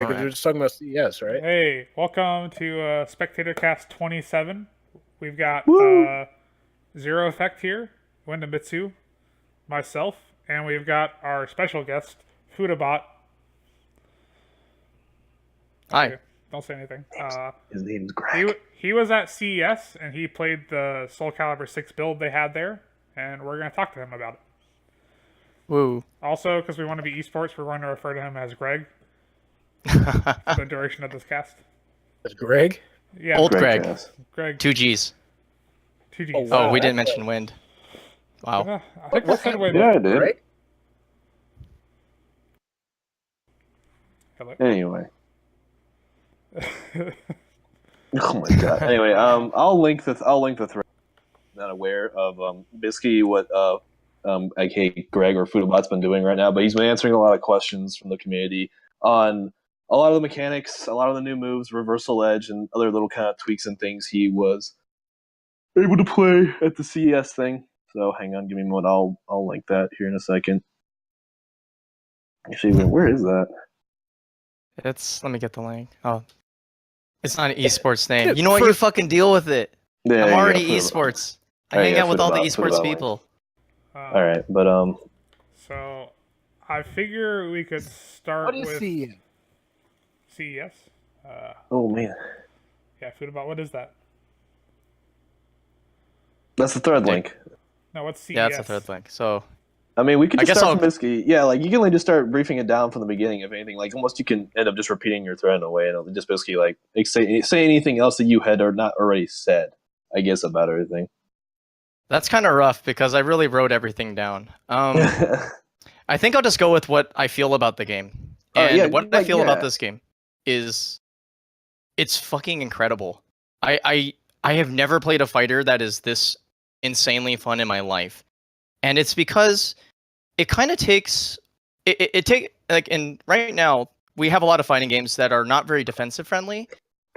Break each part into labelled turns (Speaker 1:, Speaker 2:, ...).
Speaker 1: Because we're
Speaker 2: Alright.
Speaker 1: just talking about CES, right?
Speaker 3: Hey, welcome to Spectator Cast 27. We've got
Speaker 1: Woo!
Speaker 3: Zero Effect here, Wyndham Bitsu, myself, and we've got our special guest, Futabot.
Speaker 2: Hi.
Speaker 3: Okay, don't say anything.
Speaker 1: His name's
Speaker 3: He
Speaker 1: Greg.
Speaker 3: he was at CES and he played the SOULCALIBUR 6 build they had there, and we're going to talk to him about it.
Speaker 2: Woo.
Speaker 3: Also, because we want to be esports, we're going to refer to him as Greg for the duration of this cast.
Speaker 1: That's Greg?
Speaker 3: Yeah,
Speaker 2: Old
Speaker 4: Greg
Speaker 2: Greg.
Speaker 4: Cass.
Speaker 3: Greg.
Speaker 2: Two G's.
Speaker 3: 2Gs.
Speaker 1: Oh,
Speaker 2: Oh,
Speaker 1: wow.
Speaker 2: we didn't mention wind. Wow.
Speaker 3: I think I said Wyndham.
Speaker 4: Yeah, I did.
Speaker 1: Greg?
Speaker 3: Hello.
Speaker 4: Anyway. Oh my god. Anyway, I'll link the thread. Not aware of basically what aka Greg or Futabot's been doing right now, but he's been answering a lot of questions from the community on a lot of the mechanics, a lot of the new moves, reversal edge, and other little kind of tweaks and things he was able to play at the CES thing. So hang on, give me a moment. I'll link that here in a second. Actually, where is that?
Speaker 2: Let me get the link. Oh. It's not an esports name.
Speaker 1: Yeah,
Speaker 2: You know what? You fucking deal with it.
Speaker 4: Yeah,
Speaker 2: I'm
Speaker 4: you
Speaker 2: already
Speaker 4: go, Futabot.
Speaker 2: esports. I
Speaker 4: There you
Speaker 2: hang
Speaker 4: go,
Speaker 2: out with all the
Speaker 4: Futabot,
Speaker 2: esports
Speaker 4: Futabot link.
Speaker 2: people.
Speaker 4: All right, but
Speaker 3: So, I figure we could start
Speaker 1: What is
Speaker 3: with
Speaker 1: CES?
Speaker 3: CES.
Speaker 4: oh man,
Speaker 3: Yeah, Foodabot. What is that?
Speaker 4: that's the thread
Speaker 2: Okay.
Speaker 4: link.
Speaker 3: No, what's CES?
Speaker 2: Yeah, that's the third link. So,
Speaker 4: I mean, we could
Speaker 2: I
Speaker 4: just
Speaker 2: guess
Speaker 4: start
Speaker 2: I'll-
Speaker 4: from basically, yeah, like you can like just start briefing it down from the beginning, if anything. Like almost you can end up just repeating your thread in a way, and it'll just basically like say anything else that you had or not already said. I guess about everything.
Speaker 2: that's kind of rough because I really wrote everything down. I think I'll just go with what I feel about the game. And
Speaker 4: yeah,
Speaker 2: what I
Speaker 4: like,
Speaker 2: feel about
Speaker 4: yeah.
Speaker 2: this game is it's fucking incredible. I have never played a fighter that is this insanely fun in my life. And it's because it kind of takes it take like in right now we have a lot of fighting games that are not very defensive friendly.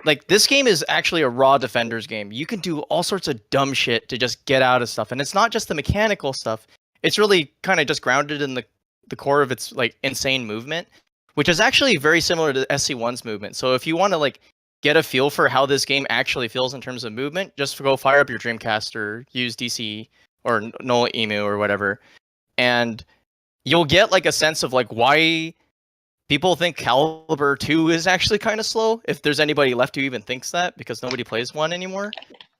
Speaker 2: Like this game is actually a raw defender's game. You can do all sorts of dumb shit to just get out of stuff, and it's not just the mechanical stuff. It's really kind of just grounded in the core of its like insane movement, which is actually very similar to SC1's movement. So if you want to like get a feel for how this game actually feels in terms of movement, just go fire up your Dreamcast or use DC or NOLA Emu or whatever, and you'll get like a sense of like why people think Caliber 2 is actually kind of slow, if there's anybody left who even thinks that, because nobody plays one anymore.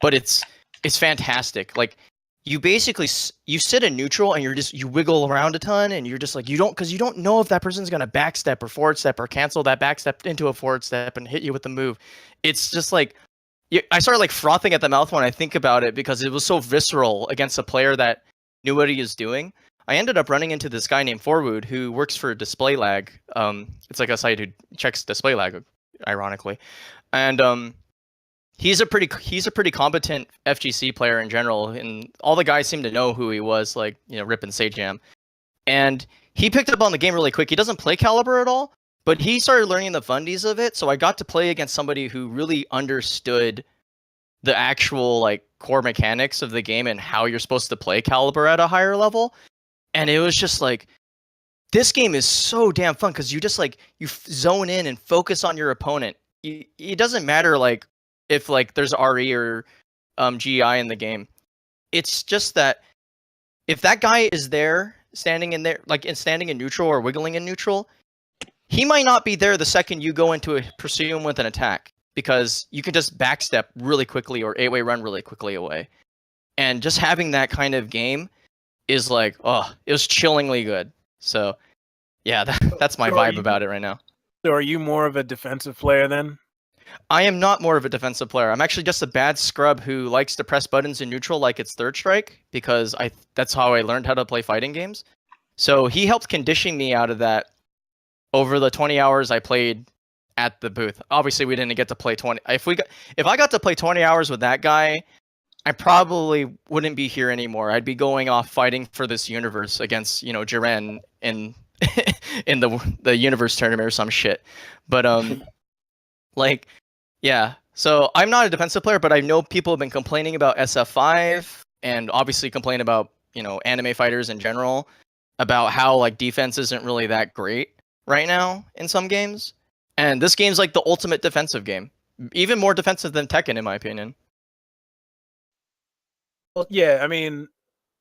Speaker 2: But it's fantastic. Like you basically you sit in neutral and you wiggle around a ton, and you're just like you don't know if that person's gonna backstep or forward step or cancel that backstep into a forward step and hit you with the move. It's just like I started like frothing at the mouth when I think about it because it was so visceral against a player that knew what he was doing. I ended up running into this guy named Forwood who works for Display Lag. It's like a site who checks display lag, ironically, and he's a pretty competent FGC player in general, and all the guys seem to know who he was, like Rip and Sajam, and he picked up on the game really quick. He doesn't play Caliber at all, but he started learning the fundies of it. So I got to play against somebody who really understood the actual like core mechanics of the game and how you're supposed to play Caliber at a higher level. And it was just like, this game is so damn fun because you just like you zone in and focus on your opponent. It doesn't matter like if like there's RE or GI in the game. It's just that if that guy is there standing in neutral or wiggling in neutral, he might not be there the second you go into pursue him with an attack, because you can just backstep really quickly or 8-way run really quickly away. And just having that kind of game is like, oh, it was chillingly good. So, yeah, that's my vibe about it right now.
Speaker 1: So are you more of a defensive player then?
Speaker 2: I am not more of a defensive player. I'm actually just a bad scrub who likes to press buttons in neutral like it's third strike, because that's how I learned how to play fighting games. So he helped condition me out of that over the 20 hours I played at the booth. Obviously, we didn't get to play 20. If I got to play 20 hours with that guy, I probably wouldn't be here anymore. I'd be going off fighting for this universe against, Jiren in in the universe tournament or some shit. But like, yeah. So I'm not a defensive player, but I know people have been complaining about SF5 and obviously complain about, anime fighters in general, about how like defense isn't really that great right now in some games. And this game's like the ultimate defensive game. Even more defensive than Tekken, in my opinion.
Speaker 1: Well, yeah, I mean,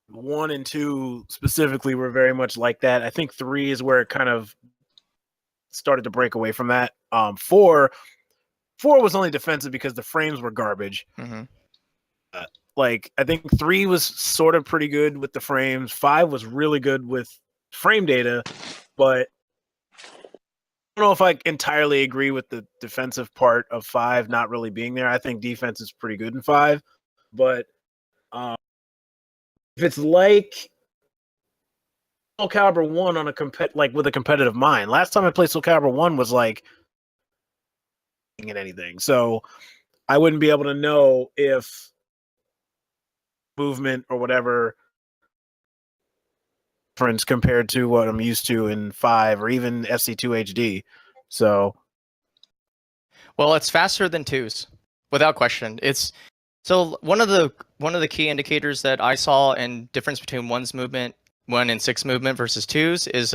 Speaker 1: 1 and 2 specifically were very much like that. I think 3 is where it kind of started to break away from that. 4 was only defensive because the frames were garbage.
Speaker 2: Mm-hmm.
Speaker 1: Like, I think 3 was sort of pretty good with the frames. 5 was really good with frame data, but I don't know if I entirely agree with the defensive part of 5 not really being there. I think defense is pretty good in 5, but if it's like Soul Calibur 1 on with a competitive mind. Last time I played Soul Calibur 1 was like in anything. So I wouldn't be able to know if movement or whatever difference compared to what I'm used to in 5 or even FC2 HD. So
Speaker 2: Well, it's faster than 2's, without question. It's so one of the key indicators that I saw and difference between 1's movement, 1 and 6 movement versus 2's is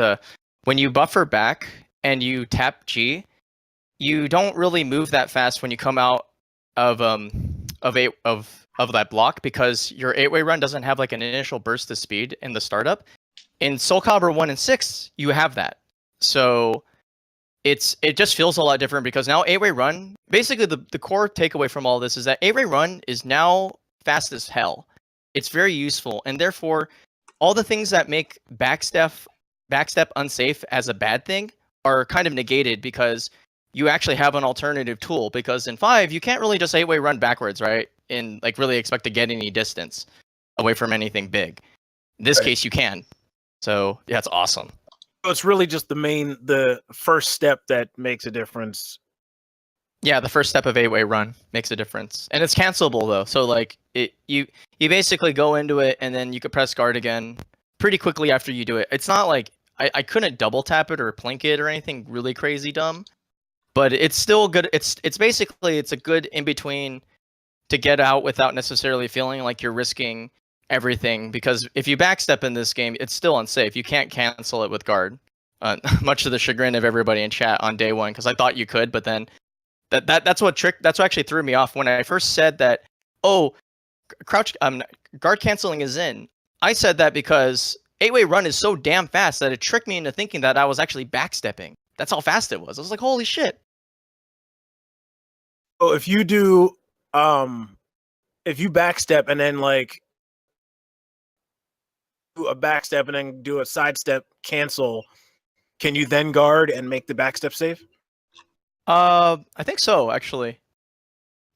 Speaker 2: when you buffer back and you tap G, you don't really move that fast when you come out of that block because your 8-way run doesn't have like an initial burst of speed in the startup. In Soul Calibur 1 and 6, you have that. So it just feels a lot different because now 8-way run, basically the core takeaway from all this is that 8-way run is now fast as hell. It's very useful, and therefore all the things that make backstep unsafe as a bad thing are kind of negated because you actually have an alternative tool. Because in 5, you can't really just 8-way run backwards, right? And like really expect to get any distance away from anything big. In this case, you can. So yeah, it's awesome.
Speaker 1: So it's really just the first step that makes a difference.
Speaker 2: Yeah, the first step of 8-way run makes a difference, and it's cancelable though. So like you basically go into it, and then you could press guard again pretty quickly after you do it. It's not like I couldn't double tap it or plink it or anything really crazy dumb, but it's still good. It's basically a good in between to get out without necessarily feeling like you're risking everything, because if you backstep in this game, it's still unsafe. You can't cancel it with guard, much to the chagrin of everybody in chat on day one, because I thought you could, but then that's what actually threw me off when I first said that. Oh, crouch guard canceling is in. I said that because 8-way run is so damn fast that it tricked me into thinking that I was actually backstepping. That's how fast it was. I was like, holy shit.
Speaker 1: So if you do if you backstep and then like do a backstep and then do a sidestep cancel, can you then guard and make the backstep safe?
Speaker 2: I think so, actually.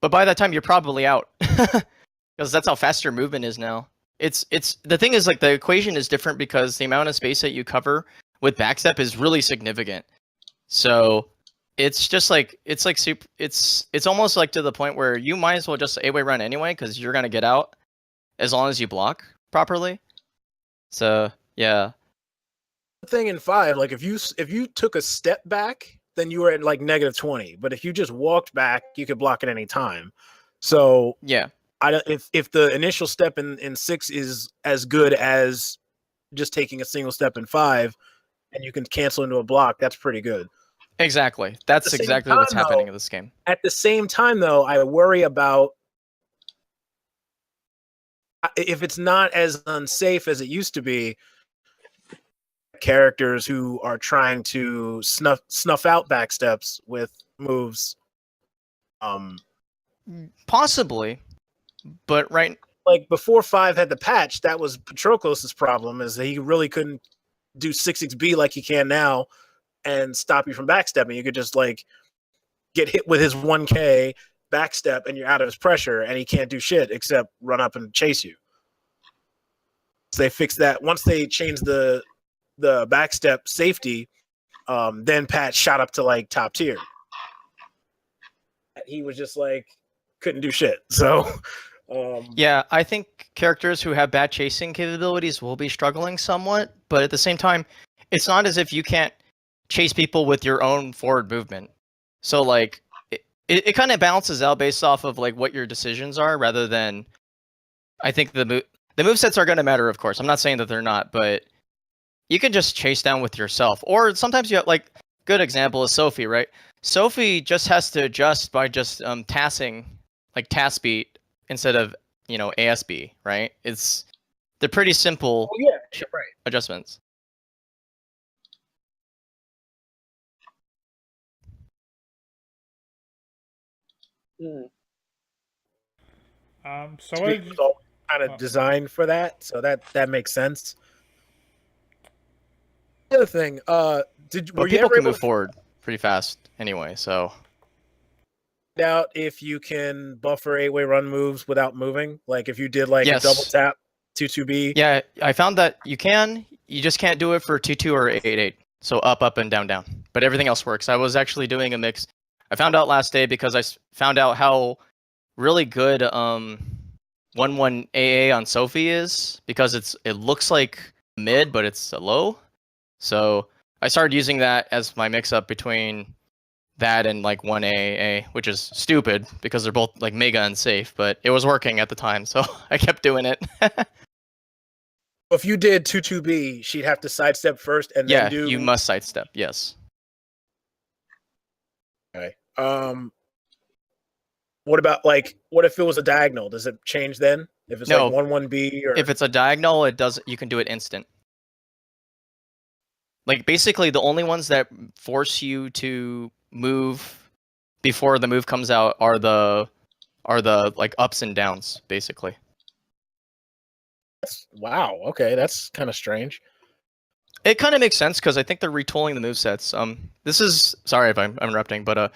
Speaker 2: But by that time, you're probably out, because that's how fast your movement is now. It's the thing is, like, the equation is different because the amount of space that you cover with backstep is really significant. So it's just like it's almost like to the point where you might as well just 8-way run anyway, because you're gonna get out as long as you block properly. So yeah.
Speaker 1: The thing in 5, like if you took a step back, then you were at like -20. But if you just walked back, you could block at any time. So
Speaker 2: Yeah.
Speaker 1: If the initial step in 6 is as good as just taking a single step in 5, and you can cancel into a block, that's pretty good.
Speaker 2: Exactly. That's exactly what's happening in this game.
Speaker 1: At the same time, though, I worry about if it's not as unsafe as it used to be. Characters who are trying to snuff out backsteps with moves,
Speaker 2: Possibly, but right.
Speaker 1: Like before 5 had the patch, that was Patroclus' problem, is that he really couldn't do 6xB like he can now and stop you from backstepping. You could just like get hit with his 1K backstep and you're out of his pressure, and he can't do shit except run up and chase you. So they fixed that once they changed the backstep safety. Then Pat shot up to like top tier. He was just like couldn't do shit. So
Speaker 2: yeah, I think characters who have bad chasing capabilities will be struggling somewhat, but at the same time, it's not as if you can't chase people with your own forward movement. So like it kind of balances out based off of like what your decisions are, rather than, I think the movesets are going to matter, of course. I'm not saying that they're not, but you can just chase down with yourself. Or sometimes you have, like, good example is Sophie, right? Sophie just has to adjust by just tassing, like task beat instead of ASB, right? They're pretty simple
Speaker 1: Right.
Speaker 2: adjustments.
Speaker 3: So what did
Speaker 1: It's
Speaker 3: you,
Speaker 1: all kind of designed for that, so that makes sense. The other thing, were
Speaker 2: But
Speaker 1: you
Speaker 2: people
Speaker 1: ever
Speaker 2: can
Speaker 1: able
Speaker 2: move
Speaker 1: to
Speaker 2: forward pretty fast anyway, so
Speaker 1: find out if you can buffer 8-way run moves without moving? Like if you did like a
Speaker 2: yes.
Speaker 1: double tap 2-2B.
Speaker 2: Yeah, I found that you can. You just can't do it for 2-2 or 8-8. So up, and down, down. But everything else works. I was actually doing a mix. I found out last day because I found out how really good 1-1 AA on Sophie is, because it looks like mid, but it's a low. So I started using that as my mix up between that and like 1 AA, which is stupid because they're both like mega unsafe, but it was working at the time, so I kept doing it.
Speaker 1: If you did 2-2B, she'd have to sidestep first and then do.
Speaker 2: You must sidestep. Yes.
Speaker 1: Okay. What about what if it was a diagonal? Does it change then? If it's
Speaker 2: No.
Speaker 1: like 1-1B or
Speaker 2: If it's a diagonal, it does. You can do it instant. Like basically, the only ones that force you to move before the move comes out are the like ups and downs, basically.
Speaker 1: wow. Okay, that's kind of strange.
Speaker 2: It kind of makes sense because I think they're retooling the movesets. This is sorry if I'm interrupting, but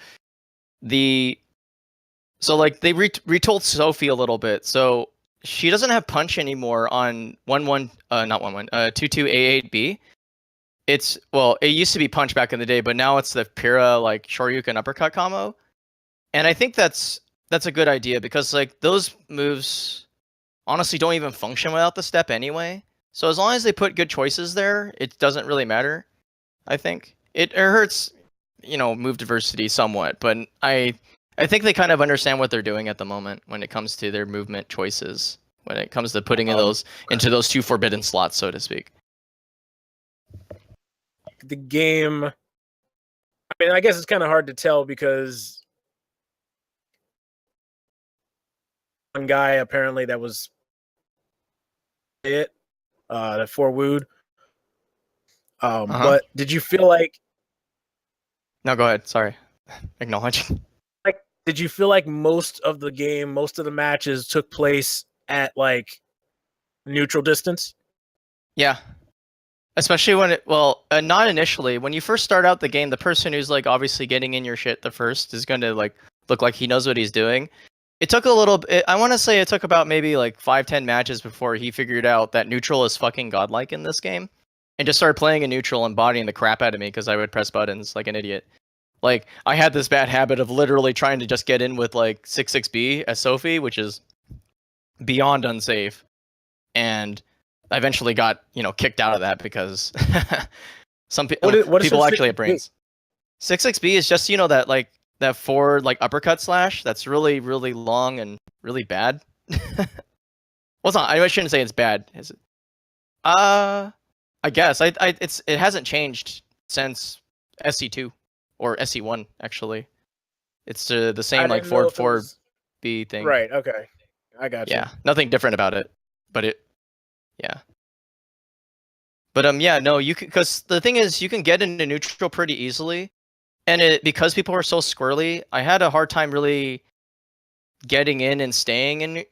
Speaker 2: so like they retooled Sophie a little bit, so she doesn't have punch anymore on 1-1, not 1-1, 2-2 A8B. It used to be punch back in the day, but now it's the Pyrrha like Shoryuken uppercut combo, and I think that's a good idea because like those moves honestly don't even function without the step anyway. So as long as they put good choices there, it doesn't really matter. I think it hurts, move diversity somewhat, but I think they kind of understand what they're doing at the moment when it comes to their movement choices. When it comes to putting into those two forbidden slots, so to speak.
Speaker 1: The game. I mean, I guess it's kind of hard to tell because one guy apparently that was it. That for Wood. But did you feel like?
Speaker 2: No, go ahead. Sorry, acknowledge.
Speaker 1: Did you feel like most of the game, most of the matches took place at like neutral distance?
Speaker 2: Yeah, especially when not initially. When you first start out the game, the person who's like obviously getting in your shit the first is going to like look like he knows what he's doing. It took a little bit. I want to say it took about maybe like 5-10 matches before he figured out that neutral is fucking godlike in this game, and just started playing in neutral and bodying the crap out of me because I would press buttons like an idiot. Like I had this bad habit of literally trying to just get in with like 6-6B as Sophie, which is beyond unsafe, and I eventually got kicked out of that because some people actually have brains. 6-6B is just that like that forward like uppercut slash that's really really long and really bad. Well, it's not. I shouldn't say it's bad. Is it? I guess it hasn't changed since SC2 or SC1 actually. It's the same like forward B thing.
Speaker 1: Right. Okay. I got you.
Speaker 2: Yeah, nothing different about it, but yeah. But yeah, no, you can, because the thing is, you can get into neutral pretty easily, and because people are so squirrely, I had a hard time really getting in and staying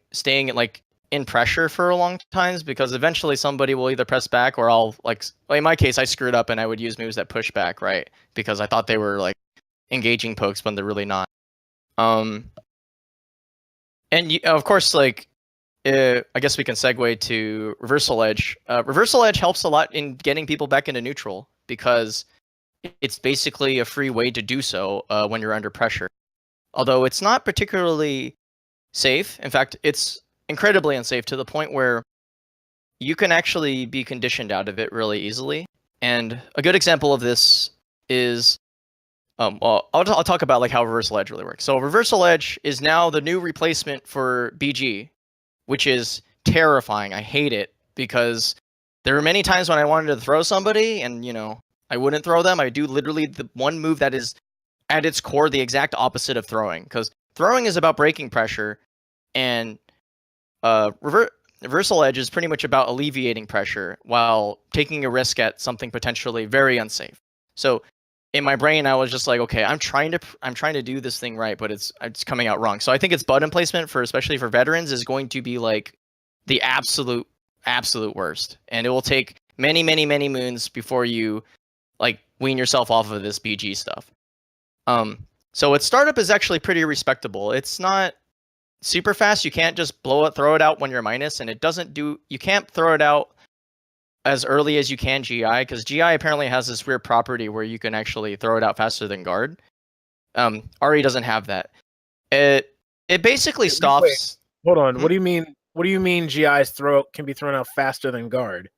Speaker 2: like in pressure for a long times, because eventually somebody will either press back or I'll like in my case I screwed up and I would use moves that push back, right? Because I thought they were like engaging pokes when they're really not. And of course, like I guess we can segue to reversal edge. Reversal edge helps a lot in getting people back into neutral because it's basically a free way to do so when you're under pressure. Although it's not particularly safe. In fact, it's incredibly unsafe to the point where you can actually be conditioned out of it really easily. And a good example of this is, I'll talk about like how reversal edge really works. So reversal edge is now the new replacement for BG, which is terrifying. I hate it because there were many times when I wanted to throw somebody and I wouldn't throw them. I do literally the one move that is at its core the exact opposite of throwing, because throwing is about breaking pressure, and reversal edge is pretty much about alleviating pressure while taking a risk at something potentially very unsafe. So in my brain, I was just like, okay, I'm trying to do this thing right, but it's coming out wrong. So I think its button placement especially for veterans is going to be like the absolute worst, and it will take many moons before you like wean yourself off of this BG stuff. So its startup is actually pretty respectable. It's not super fast. You can't just throw it out when you're minus, and you can't throw it out as early as you can GI, because GI apparently has this weird property where you can actually throw it out faster than guard. RE doesn't have that. It basically stops.
Speaker 1: Hold on. What do you mean? What do you mean GI's can be thrown out faster than guard?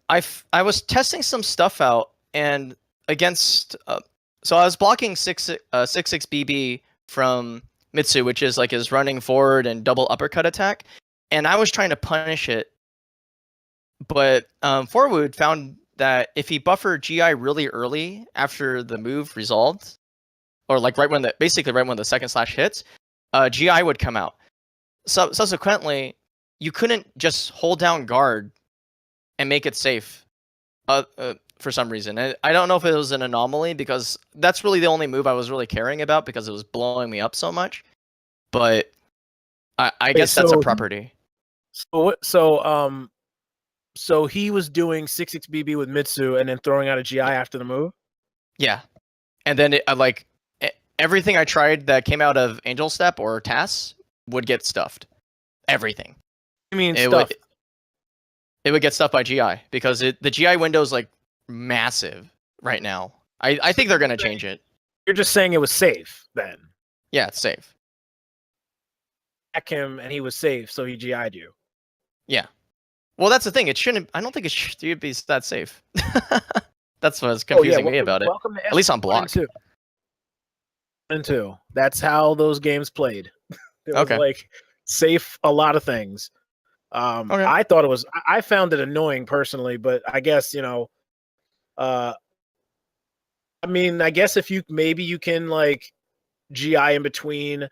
Speaker 2: I was testing some stuff out, and against so I was blocking 6-6 BB from Mitsu, which is like his running forward and double uppercut attack, and I was trying to punish it, but Forwood found that if he buffered GI really early after the move resolved, or like right when the second slash hits, GI would come out. So subsequently, you couldn't just hold down guard and make it safe for some reason. I don't know if it was an anomaly, because that's really the only move I was really caring about, because it was blowing me up so much. But I guess that's a property.
Speaker 1: So he was doing 6-6 BB with Mitsu and then throwing out a GI after the move?
Speaker 2: Yeah. And then everything I tried that came out of Angel Step or TAS would get stuffed. Everything.
Speaker 1: You mean stuffed?
Speaker 2: It would get stuffed by GI, because the GI window is like massive right now. I think they're going to change it.
Speaker 1: You're just saying it was safe then?
Speaker 2: Yeah, it's safe.
Speaker 1: Attack him and he was safe, so he GI'd you.
Speaker 2: Yeah. Well, that's the thing. I don't think it should be that safe. That's what's confusing me about it. At least on block.
Speaker 1: 1 and 2. That's how those games played. It was like safe a lot of things. Okay. I found it annoying personally, but I guess, I guess if you can like GI in between,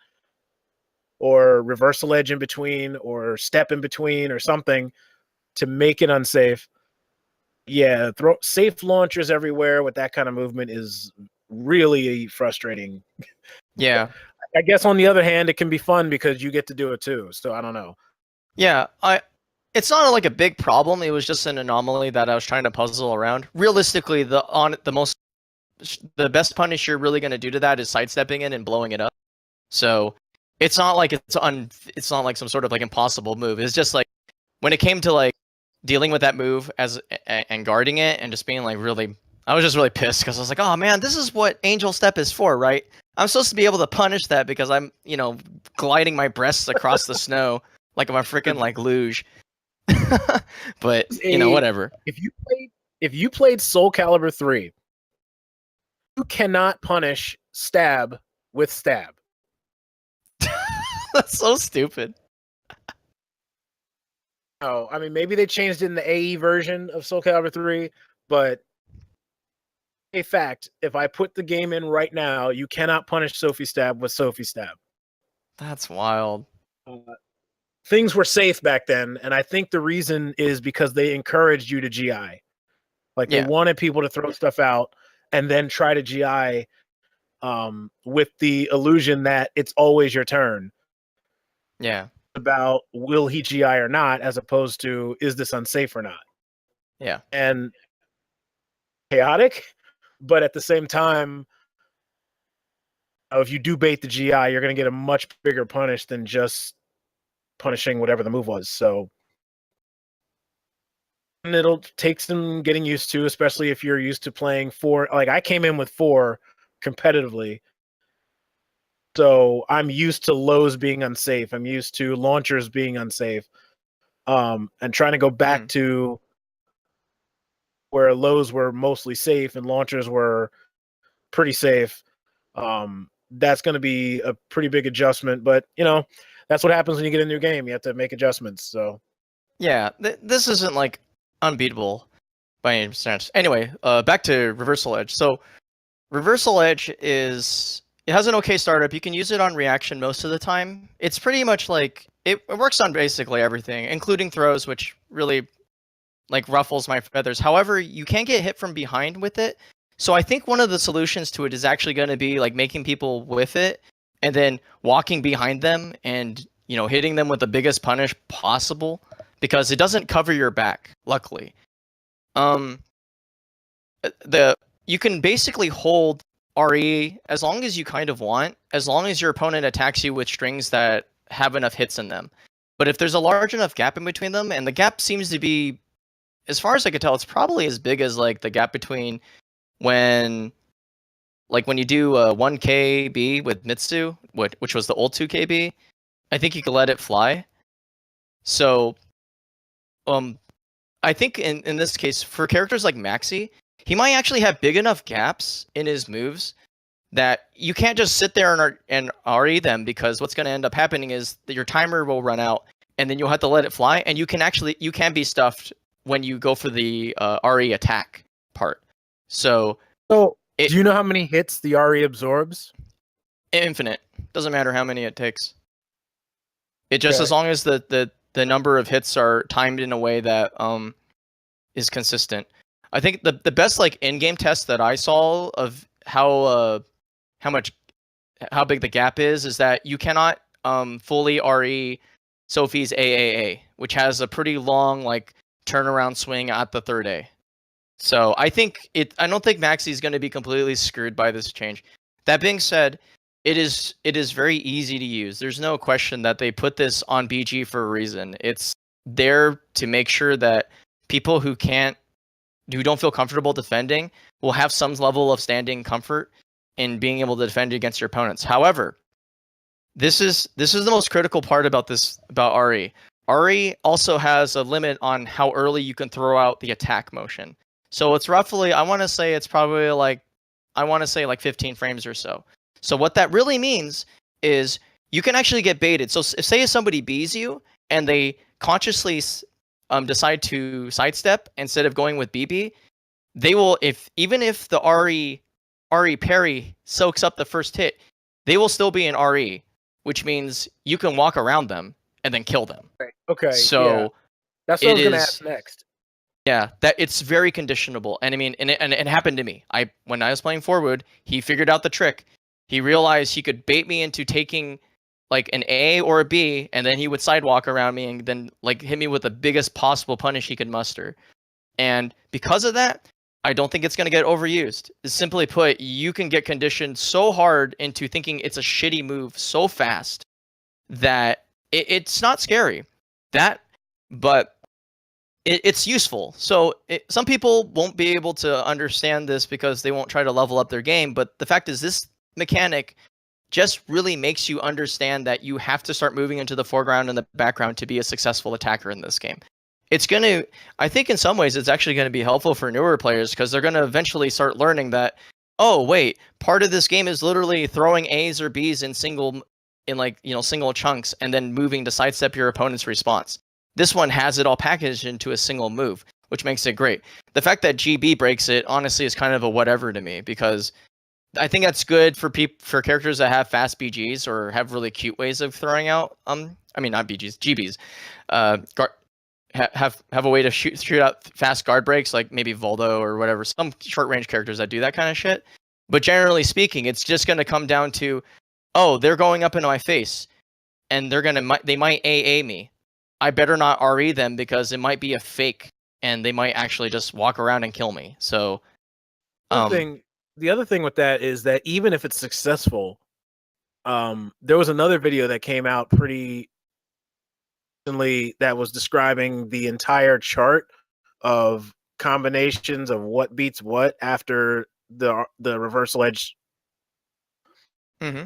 Speaker 1: or reversal edge in between, or step in between, or something to make it unsafe. Yeah, safe launchers everywhere with that kind of movement is really frustrating.
Speaker 2: Yeah.
Speaker 1: I guess on the other hand, it can be fun because you get to do it too. So I don't know.
Speaker 2: Yeah, it's not like a big problem. It was just an anomaly that I was trying to puzzle around. Realistically, the best punish you're really going to do to that is sidestepping in and blowing it up. So it's not like it's not like some sort of like impossible move. It's just like when it came to like dealing with that move and guarding it and just being like I was just really pissed, because I was like, oh man, this is what Angel Step is for, right? I'm supposed to be able to punish that because I'm, gliding my breasts across the snow like I'm a freaking like luge. But whatever.
Speaker 1: If you played SOULCALIBUR 3, you cannot punish stab with stab.
Speaker 2: That's so stupid.
Speaker 1: Oh, I mean, maybe they changed it in the AE version of SOULCALIBUR 3, but a fact, if I put the game in right now, you cannot punish Sophie Stab with Sophie Stab.
Speaker 2: That's wild.
Speaker 1: Things were safe back then, and I think the reason is because they encouraged you to GI. Like, they wanted people to throw stuff out and then try to GI with the illusion that it's always your turn.
Speaker 2: Yeah.
Speaker 1: About will he GI or not, as opposed to is this unsafe or not.
Speaker 2: Yeah.
Speaker 1: And chaotic, but at the same time, if you do bait the GI, you're going to get a much bigger punish than just punishing whatever the move was. So, and it'll take some getting used to, especially if you're used to playing 4. Like, I came in with 4 competitively, so I'm used to lows being unsafe. I'm used to launchers being unsafe, and trying to go back to where lows were mostly safe and launchers were pretty safe. That's going to be a pretty big adjustment, but that's what happens when you get a new game. You have to make adjustments. So
Speaker 2: yeah, this isn't like unbeatable by any sense. Anyway, back to reversal edge. So reversal edge is It has an okay startup. You can use it on reaction most of the time. It's pretty much like it works on basically everything, including throws, which really like ruffles my feathers. However, you can't get hit from behind with it. So I think one of the solutions to it is actually going to be like making people whiff it and then walking behind them and hitting them with the biggest punish possible, because it doesn't cover your back, luckily. You can basically hold RE as long as you kind of want, as long as your opponent attacks you with strings that have enough hits in them. But if there's a large enough gap in between them, and the gap seems to be, as far as I could tell, it's probably as big as like the gap between when you do 1KB with Mitsu, which was the old 2KB, I think you could let it fly. So, I think in this case, for characters like Maxi, he might actually have big enough gaps in his moves that you can't just sit there and RE them, because what's going to end up happening is that your timer will run out, and then you'll have to let it fly, and you can be stuffed when you go for the RE attack part. So
Speaker 1: do you know how many hits the RE absorbs?
Speaker 2: Infinite. Doesn't matter how many it takes. It just, as long as the number of hits are timed in a way that is consistent. I think the best like in-game test that I saw of how big the gap is that you cannot fully RE Sophie's AAA, which has a pretty long like turnaround swing at the third A. So I don't think Maxi is going to be completely screwed by this change. That being said, it is very easy to use. There's no question that they put this on BG for a reason. It's there to make sure that people who don't feel comfortable defending will have some level of standing comfort in being able to defend against your opponents. However, this is the most critical part about RE. RE also has a limit on how early you can throw out the attack motion. So it's roughly, I want to say like 15 frames or so. So what that really means is you can actually get baited. So if somebody Bs you and they consciously decide to sidestep instead of going with BB, they will, even if the RE parry soaks up the first hit, they will still be in RE, which means you can walk around them and then kill them.
Speaker 1: Okay.
Speaker 2: So
Speaker 1: yeah. That's what I was going to ask next.
Speaker 2: Yeah, that it's very conditionable, and I mean, and it happened to me. When I was playing forward, he figured out the trick. He realized he could bait me into taking like an A or a B, and then he would sidewalk around me and then like hit me with the biggest possible punish he could muster. And because of that, I don't think it's going to get overused. Simply put, you can get conditioned so hard into thinking it's a shitty move so fast that it's not scary. But it's useful. So some people won't be able to understand this because they won't try to level up their game. But the fact is, this mechanic just really makes you understand that you have to start moving into the foreground and the background to be a successful attacker in this game. I think in some ways, it's actually going to be helpful for newer players, because they're going to eventually start learning that, oh, wait, part of this game is literally throwing A's or B's in single chunks and then moving to sidestep your opponent's response. This one has it all packaged into a single move, which makes it great. The fact that GB breaks it, honestly, is kind of a whatever to me, because I think that's good for characters that have fast BGs or have really cute ways of throwing out. Not BGs, GBs. Have a way to shoot out fast guard breaks, like maybe Voldo or whatever. Some short range characters that do that kind of shit. But generally speaking, it's just going to come down to, oh, they're going up into my face, and they might AA me. I better not RE them, because it might be a fake and they might actually just walk around and kill me. So
Speaker 1: the other thing with that is that even if it's successful, there was another video that came out pretty recently that was describing the entire chart of combinations of what beats what after the reversal edge.
Speaker 2: Mm-hmm.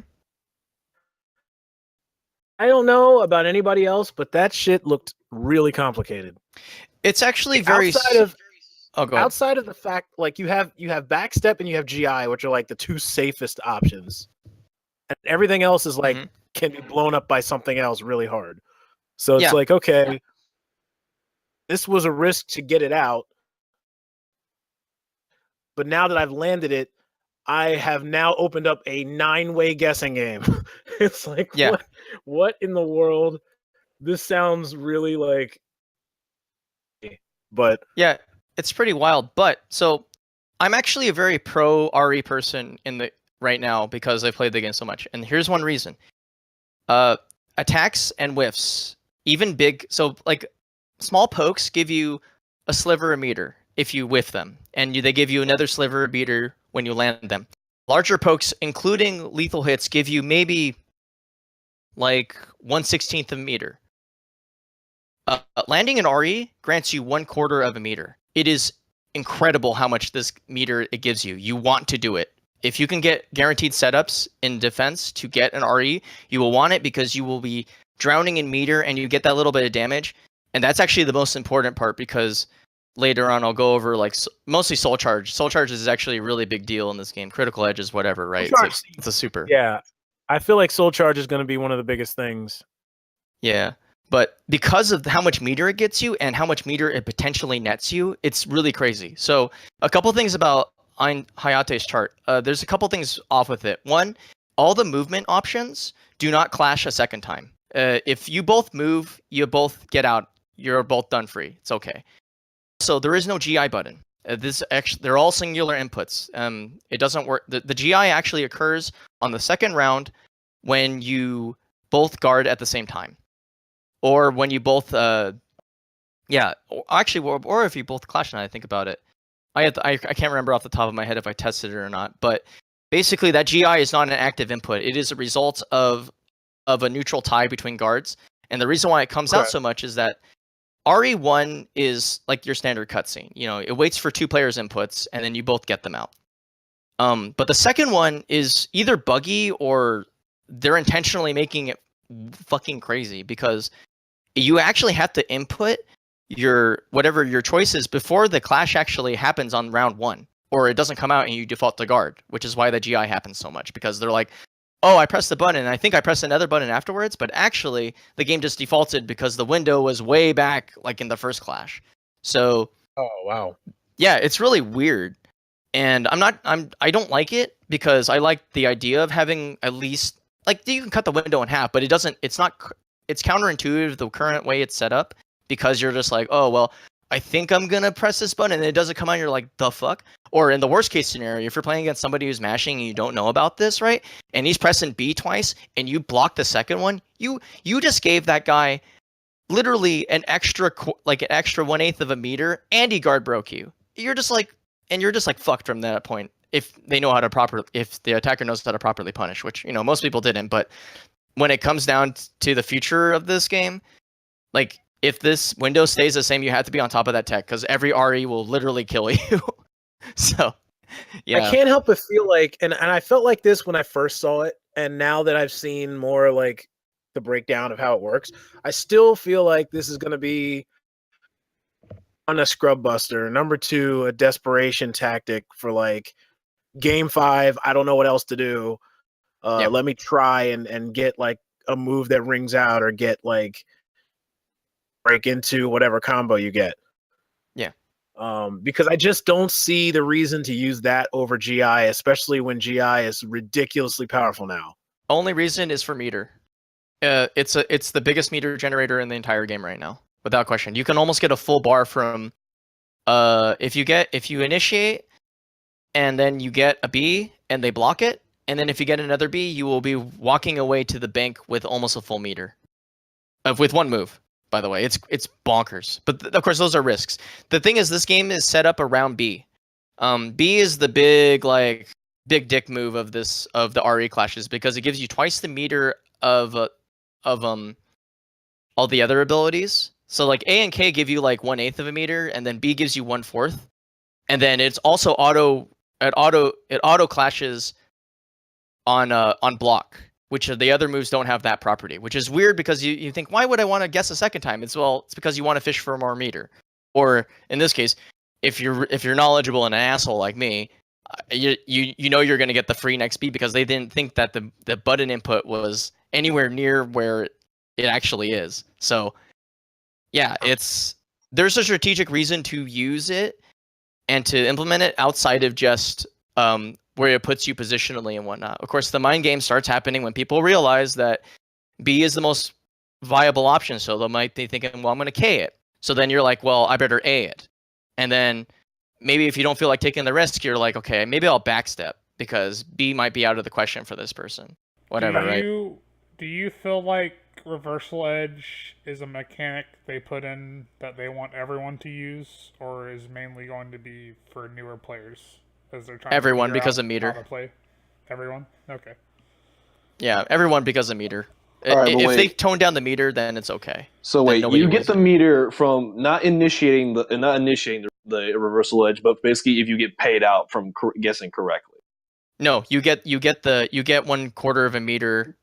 Speaker 1: I don't know about anybody else, but that shit looked really complicated.
Speaker 2: It's actually
Speaker 1: outside of the fact, like you have backstep and you have GI, which are like the two safest options, and everything else is like can be blown up by something else really hard. So it's like, okay, this was a risk to get it out, but now that I've landed it, I have now opened up a 9-way guessing game. It's like,
Speaker 2: Yeah.
Speaker 1: what in the world? This sounds really like, but
Speaker 2: Yeah, it's pretty wild. But so I'm actually a very pro RE person in the right now because I played the game so much. And here's one reason. Attacks and whiffs, even big, so like small pokes give you a sliver a meter if you whiff them, and they give you another sliver a meter when you land them. Larger pokes, including lethal hits, give you maybe like 1/16 of a meter. Landing an RE grants you 1/4 of a meter. It is incredible how much this meter it gives you. You want to do it. If you can get guaranteed setups in defense to get an RE, you will want it because you will be drowning in meter and you get that little bit of damage. And that's actually the most important part because later on I'll go over like mostly Soul Charge. Soul Charge is actually a really big deal in this game. Critical Edge is whatever, right? It's a super.
Speaker 1: Yeah. I feel like Soul Charge is going to be one of the biggest things.
Speaker 2: Yeah. But because of how much meter it gets you and how much meter it potentially nets you, it's really crazy. So a couple things about Hayate's chart. There's a couple things off with it. One, all the movement options do not clash a second time. If you both move, you both get out. You're both done free. It's okay. So there is no GI button. They're all singular inputs. It doesn't work. The GI actually occurs on the second round when you both guard at the same time, or when you both or if you both clash. Now I think about it, I can't remember off the top of my head if I tested it or not. But basically, that GI is not an active input. It is a result of a neutral tie between guards. And the reason why it comes out so much is that RE1 is like your standard cutscene. You know, it waits for 2 players' inputs, and then you both get them out. But the second one is either buggy or they're intentionally making it fucking crazy because you actually have to input whatever your choice is before the clash actually happens on round 1, or it doesn't come out and you default to guard, which is why the GI happens so much because they're like, oh, I pressed the button and I think I pressed another button afterwards, but actually the game just defaulted because the window was way back like in the first clash. So
Speaker 1: oh wow. Yeah,
Speaker 2: it's really weird. And I don't like it because I like the idea of having at least like you can cut the window in half, but it's counterintuitive the current way it's set up because you're just like, oh well, I think I'm gonna press this button and it doesn't come out and you're like, the fuck? Or in the worst case scenario, if you're playing against somebody who's mashing and you don't know about this, right? And he's pressing B twice and you block the second one, you just gave that guy literally an extra 1/8 of a meter and he guard broke you. You're just like fucked from that point if the attacker knows how to properly punish, which, you know, most people didn't. But when it comes down to the future of this game, like, if this window stays the same, you have to be on top of that tech because every RE will literally kill you. So, yeah.
Speaker 1: I can't help but feel like, and I felt like this when I first saw it, and now that I've seen more like the breakdown of how it works, I still feel like this is going to be on a scrub buster. Number 2, a desperation tactic for like game 5. I don't know what else to do. Let me try and get like a move that rings out or get like break into whatever combo you get.
Speaker 2: Yeah.
Speaker 1: Because I just don't see the reason to use that over GI, especially when GI is ridiculously powerful now.
Speaker 2: Only reason is for meter. It's the biggest meter generator in the entire game right now, without question. You can almost get a full bar from if you initiate and then you get a B and they block it, and then if you get another B, you will be walking away to the bank with almost a full meter. With one move. By the way, it's bonkers. But of course, those are risks. The thing is, this game is set up around B. B is the big big dick move of the RE clashes because it gives you twice the meter of all the other abilities. So like A and K give you like 1/8 of a meter, and then B gives you 1/4, and then it's also auto clashes on block, which the other moves don't have that property, which is weird because you think, why would I want to guess a second time? It's because you want to fish for more meter. Or in this case, if you're knowledgeable and an asshole like me, you know you're going to get the free next beat because they didn't think that the button input was anywhere near where it actually is. So yeah, there's a strategic reason to use it and to implement it outside of just where it puts you positionally and whatnot. Of course, the mind game starts happening when people realize that B is the most viable option. So they might be thinking, well, I'm going to K it. So then you're like, well, I better A it. And then maybe if you don't feel like taking the risk, you're like, okay, maybe I'll backstep because B might be out of the question for this person. Whatever, right?
Speaker 3: Do you feel like Reversal Edge is a mechanic they put in that they want everyone to use, or is mainly going to be for newer players as they're trying
Speaker 2: everyone
Speaker 3: to figure
Speaker 2: because
Speaker 3: out
Speaker 2: of meter.
Speaker 3: how to play? Everyone? Okay.
Speaker 2: Yeah, everyone because of meter.
Speaker 4: All right,
Speaker 2: if they tone down the meter, then it's okay.
Speaker 4: So wait, you get the meter from not initiating the reversal edge, but basically if you get paid out from guessing correctly.
Speaker 2: No, you get 1/4 of a meter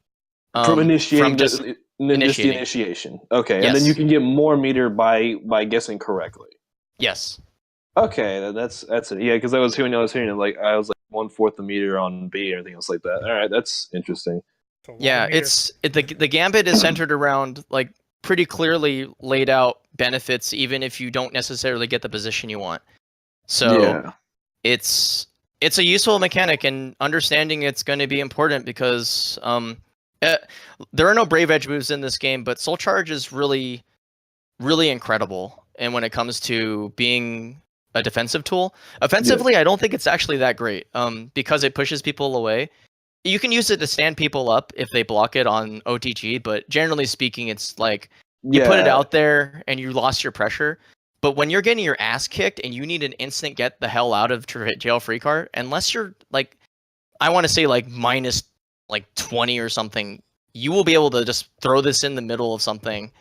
Speaker 4: from initiating
Speaker 2: from
Speaker 4: the initiation. Okay,
Speaker 2: yes.
Speaker 4: And then you can get more meter by guessing correctly.
Speaker 2: Yes.
Speaker 4: Okay, that's it. Yeah, because I was hearing like I was like 1/4 the meter on B and everything else like that. All right, that's interesting.
Speaker 2: Yeah, the gambit is centered around like pretty clearly laid out benefits, even if you don't necessarily get the position you want. So
Speaker 4: yeah.
Speaker 2: it's a useful mechanic, and understanding it's going to be important because there are no Brave Edge moves in this game, but Soul Charge is really, really incredible. And when it comes to being a defensive tool, offensively, I don't think it's actually that great. Because it pushes people away. You can use it to stand people up if they block it on OTG, but generally speaking, it's like you put it out there and you lost your pressure. But when you're getting your ass kicked and you need an instant get the hell out of jail free card, unless you're like, I want to say like minus like 20 or something, you will be able to just throw this in the middle of something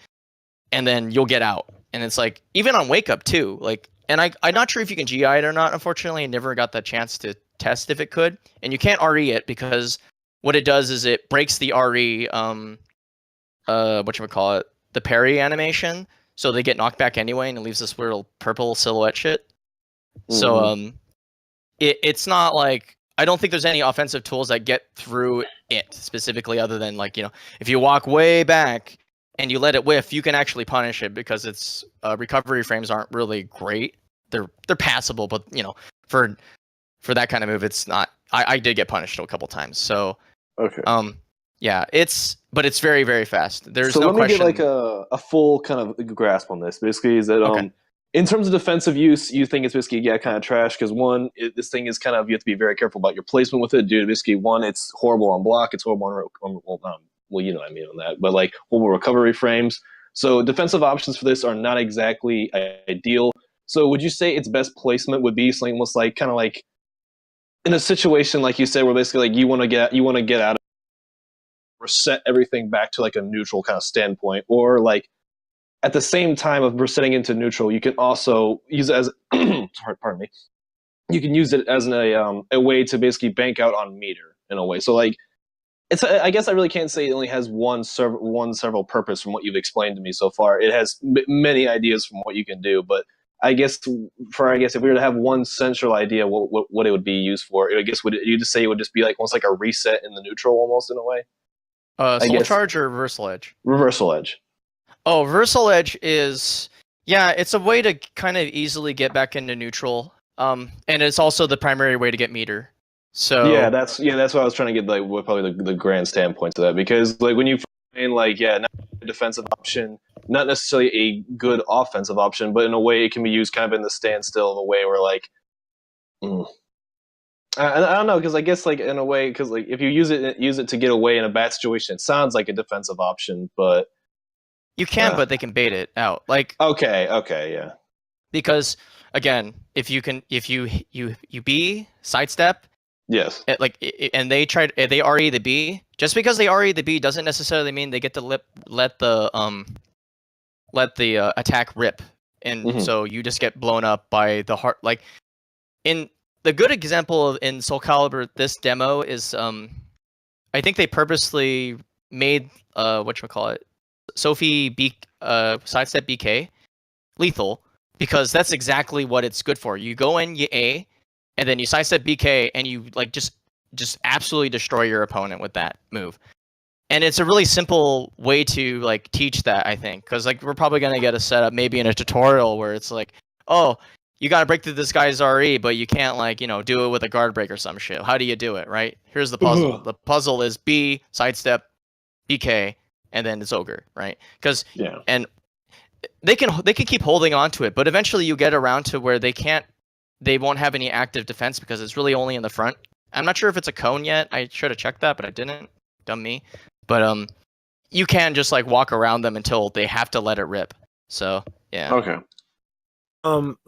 Speaker 2: and then you'll get out. And it's like, even on Wake Up too, like, and I'm not sure if you can GI it or not, unfortunately. I never got the chance to test if it could. And you can't RE it because what it does is it breaks the RE, whatchamacallit, the parry animation. So they get knocked back anyway, and it leaves this weird purple silhouette shit. Mm-hmm. So it's not like, I don't think there's any offensive tools that get through it specifically, other than like, you know, if you walk way back and you let it whiff, you can actually punish it because its recovery frames aren't really great. They're passable, but you know, for that kind of move, it's not. I did get punished a couple times. So
Speaker 4: okay.
Speaker 2: Yeah, it's very, very fast. There's
Speaker 4: so
Speaker 2: no
Speaker 4: let me
Speaker 2: question.
Speaker 4: get like a full kind of grasp on this. Basically, is that in terms of defensive use, you think it's basically kind of trash because one, this thing is kind of, you have to be very careful about your placement with it, dude. Basically, one, it's horrible on block, it's horrible on well, you know what I mean on that, but like horrible recovery frames. So defensive options for this are not exactly ideal. So would you say its best placement would be something almost like kind of like in a situation like you said, where basically like you want to get out of, reset everything back to like a neutral kind of standpoint, or like at the same time of resetting into neutral, you can also use it as pardon me. You can use it as a way to basically bank out on meter in a way. So like it's, I guess I really can't say it only has one several purpose from what you've explained to me so far. It has many ideas from what you can do, but I guess if we were to have one central idea what it would be used for, I guess would you just say it would just be like almost like a reset in the neutral almost in a way?
Speaker 2: Soul Charge or Reversal Edge?
Speaker 4: Reversal Edge. Oh,
Speaker 2: Reversal Edge is, yeah, it's a way to kind of easily get back into neutral. And it's also the primary way to get meter. So
Speaker 4: yeah, that's what I was trying to get, like what probably the grand standpoint to that, because like when you find like not a defensive option, not necessarily a good offensive option, but in a way it can be used kind of in the standstill of a way where like I don't know, because I guess like in a way, because like if you use it to get away in a bad situation, it sounds like a defensive option, but
Speaker 2: you can, but they can bait it out. Like
Speaker 4: okay, yeah.
Speaker 2: Because again, if you B sidestep,
Speaker 4: yes,
Speaker 2: and they RE the B. Just because they RE the B doesn't necessarily mean they get to let the attack rip, and so you just get blown up by the heart. Like in the good example in SOULCALIBUR, this demo is I think they purposely made Sophie B sidestep BK lethal, because that's exactly what it's good for. You go in, you A, and then you sidestep BK, and you like just absolutely destroy your opponent with that move. And it's a really simple way to like teach that, I think, because like we're probably gonna get a setup maybe in a tutorial where it's like, oh, you got to break through this guy's RE, but you can't like do it with a guard break or some shit. How do you do it, right? Here's the puzzle. The puzzle is B sidestep, BK, and then it's ogre, right? Because and they can keep holding on to it, but eventually you get around to where they won't have any active defense because it's really only in the front. I'm not sure if it's a cone yet. I should have checked that, but I didn't. Dumb me. But you can just like walk around them until they have to let it rip. So yeah.
Speaker 4: Okay.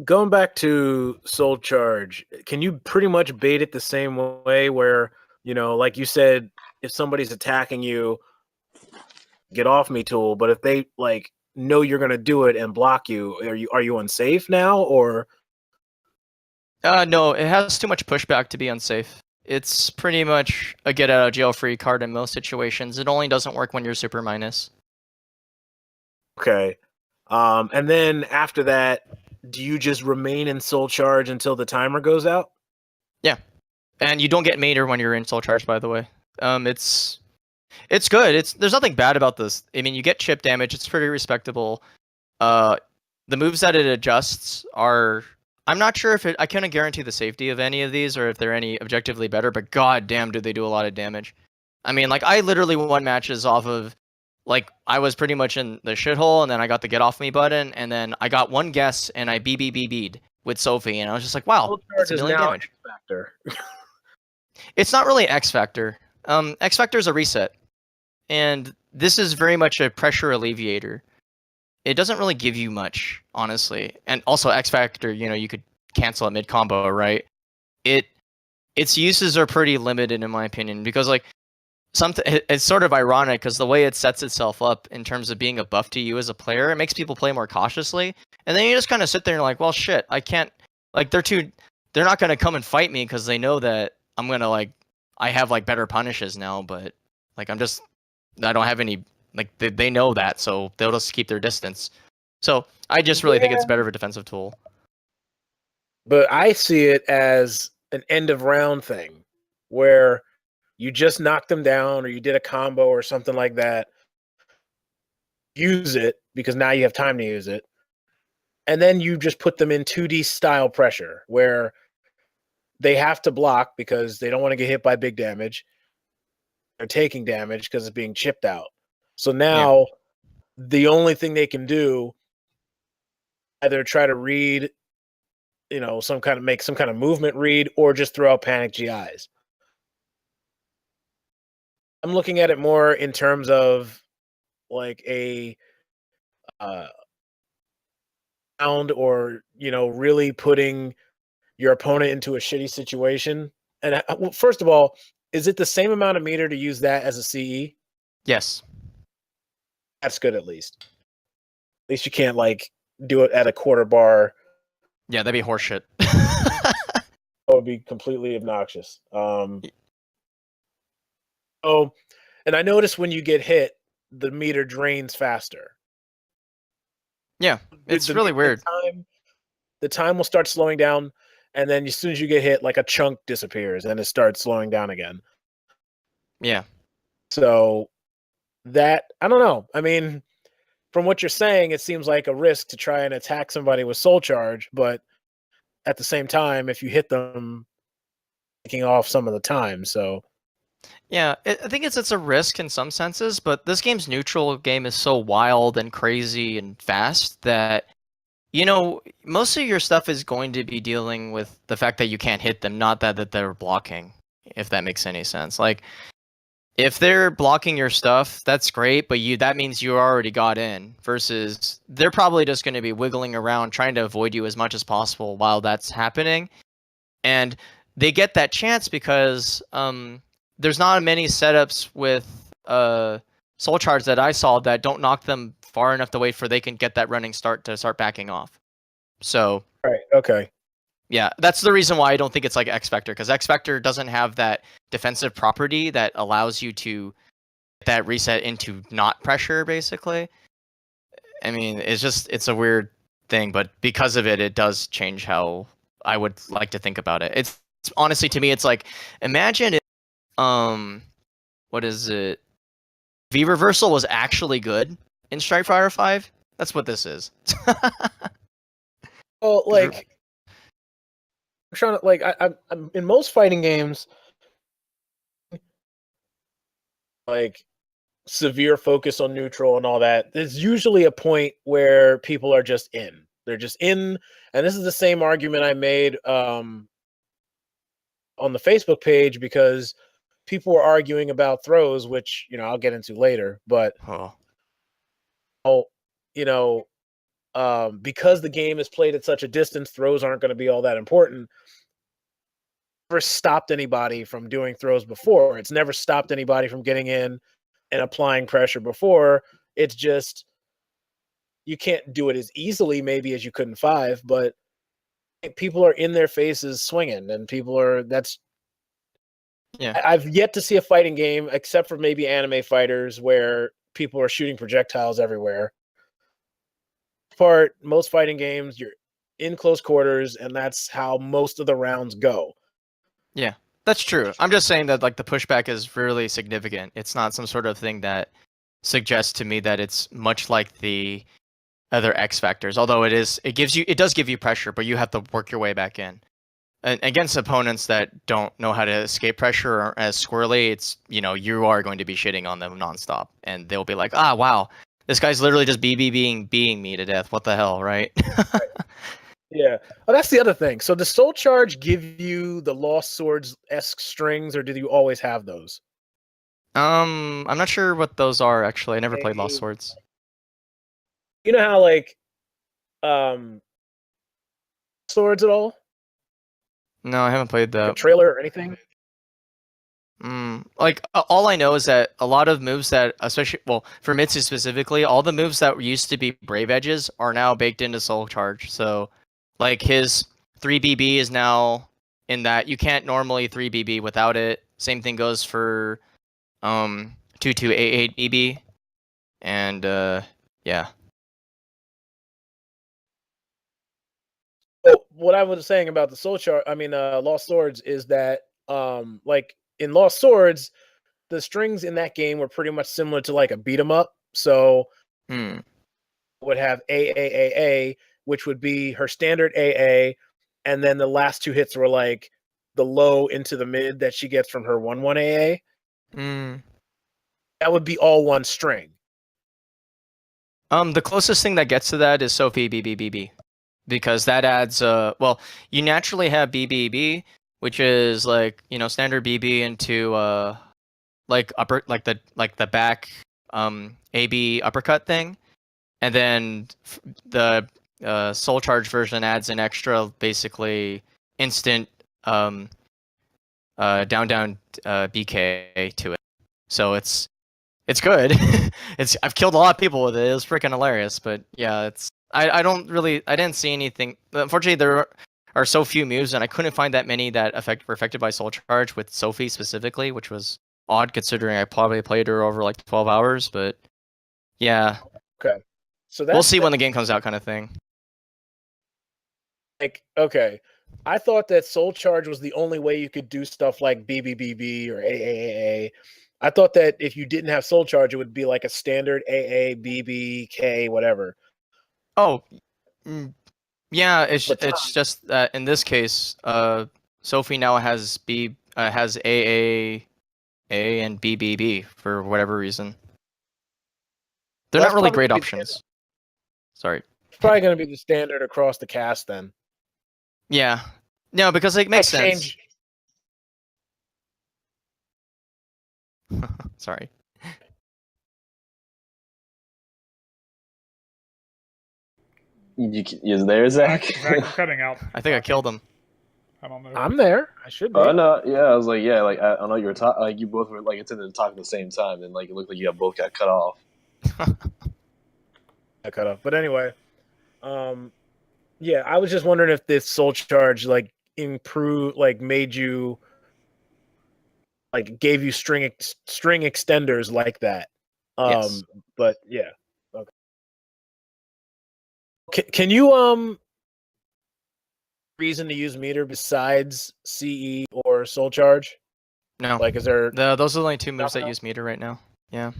Speaker 1: Going back to Soul Charge, can you pretty much bait it the same way where, like you said, if somebody's attacking you, get off me tool, but if they like know you're gonna do it and block you, are you unsafe now or?
Speaker 2: No, it has too much pushback to be unsafe. It's pretty much a get out of jail free card in most situations. It only doesn't work when you're super minus.
Speaker 1: Okay. And then after that, do you just remain in Soul Charge until the timer goes out?
Speaker 2: Yeah. And you don't get Mater when you're in Soul Charge, by the way. It's good. There's nothing bad about this. I mean, you get chip damage. It's pretty respectable. The moves that it adjusts are... I'm not sure if I couldn't guarantee the safety of any of these or if they're any objectively better, but god damn do they do a lot of damage. I mean, like, I literally won matches off of, like, I was pretty much in the shithole, and then I got the get off me button, and then I got one guess, and I BB'd with Sophie, and I was just like, wow, that's a million damage.
Speaker 1: X Factor.
Speaker 2: It's not really X Factor. X Factor is a reset, and this is very much a pressure alleviator. It doesn't really give you much, honestly. And also X Factor, you could cancel a mid combo, right? Its uses are pretty limited in my opinion because like it's sort of ironic because the way it sets itself up in terms of being a buff to you as a player, it makes people play more cautiously. And then you just kind of sit there and you're like, well, shit, I can't. Like they're not gonna come and fight me because they know that I'm gonna I have like better punishes now, but like I don't have any. Like they know that, so they'll just keep their distance. So I just really think it's better of a defensive tool.
Speaker 1: But I see it as an end of round thing, where you just knocked them down, or you did a combo or something like that. Use it because now you have time to use it, and then you just put them in 2D style pressure, where they have to block because they don't want to get hit by big damage. They're taking damage because it's being chipped out. So now the only thing they can do either try to read, make some kind of movement read or just throw out panic GIs. I'm looking at it more in terms of like a round or, really putting your opponent into a shitty situation. And well, first of all, is it the same amount of meter to use that as a CE?
Speaker 2: Yes.
Speaker 1: That's good at least. At least you can't do it at a quarter bar.
Speaker 2: Yeah, that'd be horseshit.
Speaker 1: That would be completely obnoxious. And I noticed when you get hit, the meter drains faster.
Speaker 2: Yeah, it's really weird.
Speaker 1: The time will start slowing down, and then as soon as you get hit, like a chunk disappears, and it starts slowing down again.
Speaker 2: Yeah.
Speaker 1: So that, I don't know. I mean, from what you're saying, it seems like a risk to try and attack somebody with Soul Charge, but at the same time, if you hit them, taking off some of the time. So
Speaker 2: yeah, I think it's a risk in some senses, but this game's neutral game is so wild and crazy and fast that most of your stuff is going to be dealing with the fact that you can't hit them, not that they're blocking, if that makes any sense. Like if they're blocking your stuff, that's great, but that means you already got in, versus they're probably just going to be wiggling around trying to avoid you as much as possible while that's happening. And they get that chance because there's not many setups with Soul Charge that I saw that don't knock them far enough away for they can get that running start to start backing off. So
Speaker 1: right, okay.
Speaker 2: Yeah, that's the reason why I don't think it's like X Factor, because X Factor doesn't have that defensive property that allows you to get that reset into not pressure, basically. I mean, it's a weird thing, but because of it, it does change how I would like to think about it. It's honestly, to me, it's like, imagine if, what is it? V reversal was actually good in Street Fighter V. That's what this is.
Speaker 1: Well, trying to like I'm in most fighting games, like severe focus on neutral and all that. There's usually a point where people are just in. They're just in, and this is the same argument I made on the Facebook page because people were arguing about throws, which I'll get into later. But you know, because the game is played at such a distance, throws aren't going to be all that important. Never stopped anybody from doing throws before. It's never stopped anybody from getting in and applying pressure before. It's just you can't do it as easily maybe as you could in 5, but people are in their faces swinging, and people are I've yet to see a fighting game, except for maybe anime fighters, where people are shooting projectiles everywhere. Most fighting games, you're in close quarters, and that's how most of the rounds go.
Speaker 2: Yeah, that's true. I'm just saying that like the pushback is really significant. It's not some sort of thing that suggests to me that it's much like the other X factors. Although it does give you pressure, but you have to work your way back in. And against opponents that don't know how to escape pressure or as squirrely, it's you are going to be shitting on them nonstop, and they'll be like, wow, this guy's literally just being me to death. What the hell, right?
Speaker 1: Yeah. Oh, that's the other thing. So does Soul Charge give you the Lost Swords-esque strings, or do you always have those?
Speaker 2: I'm not sure what those are actually. I never played Lost Swords.
Speaker 1: You know how like swords at all?
Speaker 2: No, I haven't played
Speaker 1: Like
Speaker 2: that.
Speaker 1: a trailer or anything?
Speaker 2: All I know is that a lot of moves that, especially, well, for Mitsu specifically, all the moves that used to be Brave Edges are now baked into Soul Charge. So, like, his 3BB is now in that. You can't normally 3BB without it. Same thing goes for 2288BB. And, yeah.
Speaker 1: So what I was saying about the Lost Swords is that like in Lost Swords, the strings in that game were pretty much similar to like a beat 'em up. So would have AAAA, which would be her standard AA, and then the last 2 hits were like the low into the mid that she gets from her 1-1 AA. That would be all one string.
Speaker 2: The closest thing that gets to that is Sophie BBBB. Because that adds you naturally have BBB, which is like standard BB into the back AB uppercut thing, and then the Soul Charge version adds an extra basically instant down BK to it. So it's good. I've killed a lot of people with it. It was freaking hilarious. But yeah, I didn't see anything. Unfortunately, there are so few moves, and I couldn't find that many that were affected by Soul Charge with Sophie specifically, which was odd considering I probably played her over like 12 hours. But yeah,
Speaker 1: okay. So
Speaker 2: we'll see when the game comes out, kind of thing.
Speaker 1: Like, okay, I thought that Soul Charge was the only way you could do stuff like BBBB or AAAA. I thought that if you didn't have Soul Charge, it would be like a standard AA, BB, K, whatever.
Speaker 2: Oh, yeah. It's just that in this case, Sophie now has has AA, A, and BBB for whatever reason. They're not really great options. Sorry.
Speaker 1: It's probably going to be the standard across the cast then.
Speaker 2: Yeah. No, because it makes sense. Sorry.
Speaker 4: Is there, Zach?
Speaker 3: Zach's cutting out.
Speaker 2: I think I killed him.
Speaker 3: I don't know.
Speaker 1: I'm there. I should be.
Speaker 4: Oh no, yeah, I was like, yeah, like I know you were talking, like you both were like intended to talk at the same time, and like it looked like you both got cut off.
Speaker 1: I cut off, but anyway, yeah, I was just wondering if this Soul Charge like improved, like made you, like gave you string extenders like that.
Speaker 2: Yes.
Speaker 1: But yeah, okay. Can you reason to use meter besides CE or Soul Charge?
Speaker 2: No.
Speaker 1: Like, is there?
Speaker 2: Those are the only 2 moves that use meter right now. Yeah.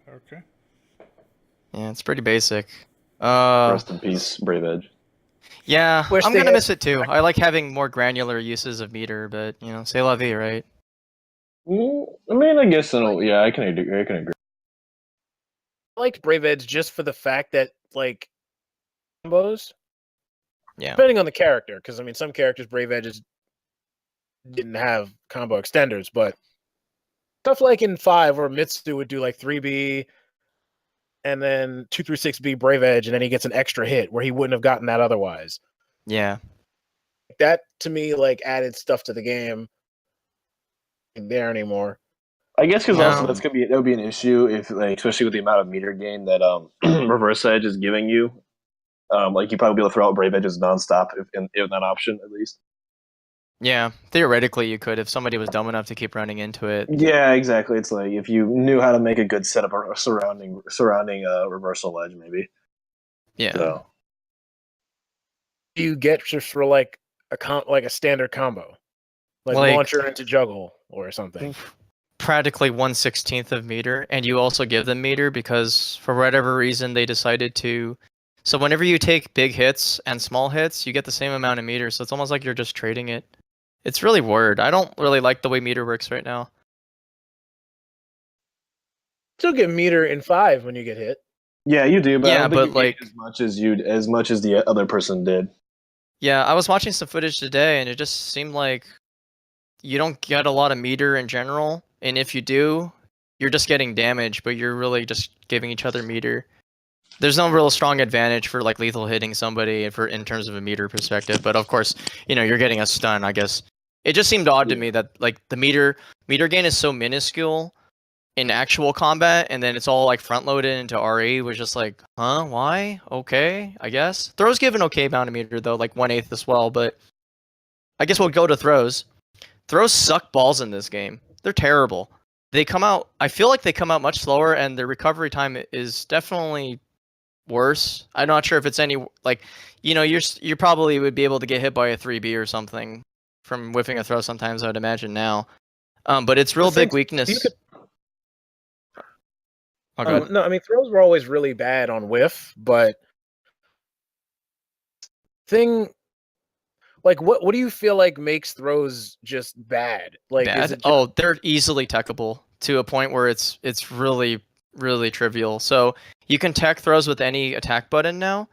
Speaker 3: Okay.
Speaker 2: Yeah, it's pretty basic.
Speaker 4: Rest in peace, Brave Edge.
Speaker 2: Yeah,
Speaker 1: Wish
Speaker 2: I'm
Speaker 1: they
Speaker 2: gonna
Speaker 1: had-
Speaker 2: miss it too. I like having more granular uses of meter, but you know, c'est la vie, right?
Speaker 4: I mean, I guess yeah, I can agree.
Speaker 1: I liked Brave Edge just for the fact that like combos,
Speaker 2: Yeah.
Speaker 1: depending on the character, because I mean some characters Brave Edges didn't have combo extenders, but stuff like in 5 where Mitsu would do like 3B and then 236B Brave Edge, and then he gets an extra hit where he wouldn't have gotten that otherwise.
Speaker 2: Yeah.
Speaker 1: That to me like added stuff to the game. Ain't there anymore.
Speaker 4: I guess because also
Speaker 2: No.
Speaker 4: that would be an issue if like especially with the amount of meter gain that Reverse Edge is giving you. Like you probably be able to throw out Brave Edges nonstop if that option at least.
Speaker 2: Yeah. Theoretically, you could if somebody was dumb enough to keep running into it.
Speaker 4: Yeah, exactly. It's like if you knew how to make a good setup surrounding Reversal Edge, maybe.
Speaker 2: Yeah.
Speaker 4: So.
Speaker 1: You get just for like a standard combo, like launcher into juggle or something.
Speaker 2: Practically 1/16 of meter, and you also give them meter because for whatever reason they decided to. So whenever you take big hits and small hits, you get the same amount of meter. So it's almost like you're just trading it. It's really weird. I don't really like the way meter works right now.
Speaker 1: Still get meter in 5 when you get hit.
Speaker 4: Yeah, you do, but
Speaker 2: Yeah,
Speaker 4: I don't think
Speaker 2: but
Speaker 4: you get as much as the other person did.
Speaker 2: Yeah, I was watching some footage today, and it just seemed like you don't get a lot of meter in general, and if you do, you're just getting damage, but you're really just giving each other meter. There's no real strong advantage for like lethal hitting somebody in terms of a meter perspective, but of course, you know, you're getting a stun, I guess. It just seemed odd to me that like the meter gain is so minuscule in actual combat, and then it's all like front loaded into RE, was just like, huh, why? Okay, I guess. Throws give an okay amount of meter though, like 1/8 as well, but I guess we'll go to throws. Throws suck balls in this game. They're terrible. They come out, I feel like they come out much slower, and their recovery time is definitely worse. I'm not sure if it's any, like, you know, you probably would be able to get hit by a 3B or something from whiffing a throw sometimes, I would imagine now. But it's real big weakness.
Speaker 1: No, I mean throws were always really bad on whiff, but like what do you feel like makes throws just bad? Like
Speaker 2: bad?
Speaker 1: Is it
Speaker 2: just... they're easily techable to a point where it's really trivial. So you can tech throws with any attack button now,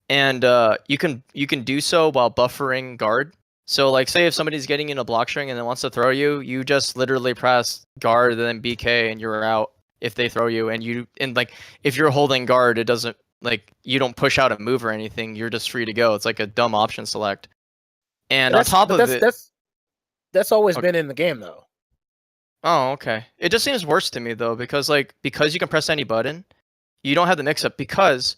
Speaker 2: and you can do so while buffering guard. So like say if somebody's getting in a block string and then wants to throw you, you just literally press guard and then BK and you're out if they throw you, and like if you're holding guard, it doesn't, like, you don't push out a move or anything, you're just free to go. It's like a dumb option select. And on top of it,
Speaker 1: that's always been in the game though.
Speaker 2: Oh, okay. It just seems worse to me though, because you can press any button, you don't have the mix up, because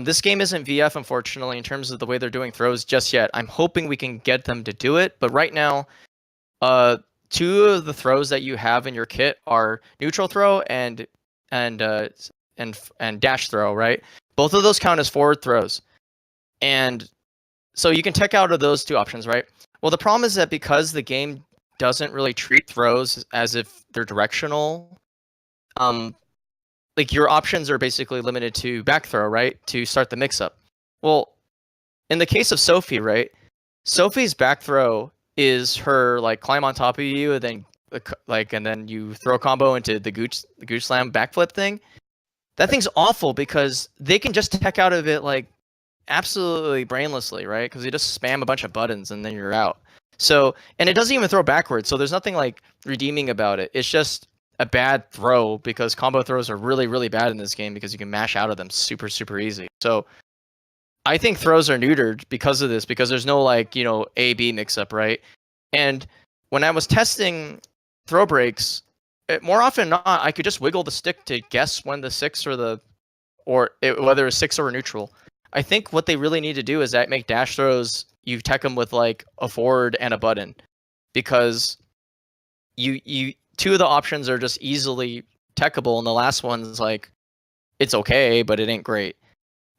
Speaker 2: this game isn't VF, unfortunately, in terms of the way they're doing throws just yet. I'm hoping we can get them to do it, but right now, 2 of the throws that you have in your kit are neutral throw and dash throw, right? Both of those count as forward throws, and so you can tech out of those 2 options, right? Well, the problem is that because the game doesn't really treat throws as if they're directional, like your options are basically limited to back throw, right? To start the mix up. Well, in the case of Sophie, right? Sophie's back throw is her like climb on top of you and then and then you throw a combo into the gooch slam backflip thing. That thing's awful because they can just tech out of it like absolutely brainlessly, right? Because you just spam a bunch of buttons and then you're out. So, and it doesn't even throw backwards, so there's nothing like redeeming about it. It's just a bad throw because combo throws are really, really bad in this game because you can mash out of them super, super easy. So I think throws are neutered because of this, because there's no like, you know, A-B mix-up, right? And when I was testing throw breaks, more often than not, I could just wiggle the stick to guess when the 6 whether it's 6 or neutral. I think what they really need to do is that make dash throws, you tech them with like a forward and a button, because you 2 of the options are just easily techable, and the last one's like, it's okay, but it ain't great.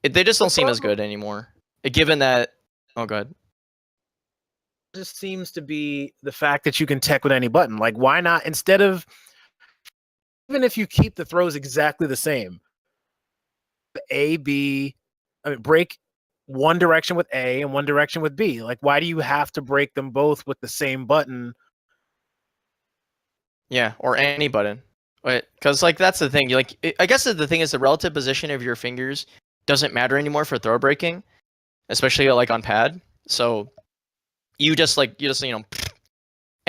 Speaker 2: They just don't seem as good anymore. Given that, oh god,
Speaker 1: just seems to be the fact that you can tech with any button. Like, why not, instead of, even if you keep the throws exactly the same, A, B, I mean, break one direction with A and one direction with B. Like, why do you have to break them both with the same button?
Speaker 2: Yeah, or any button. Because like that's the thing. I guess the thing is the relative position of your fingers doesn't matter anymore for throw breaking, especially like on pad. So you just and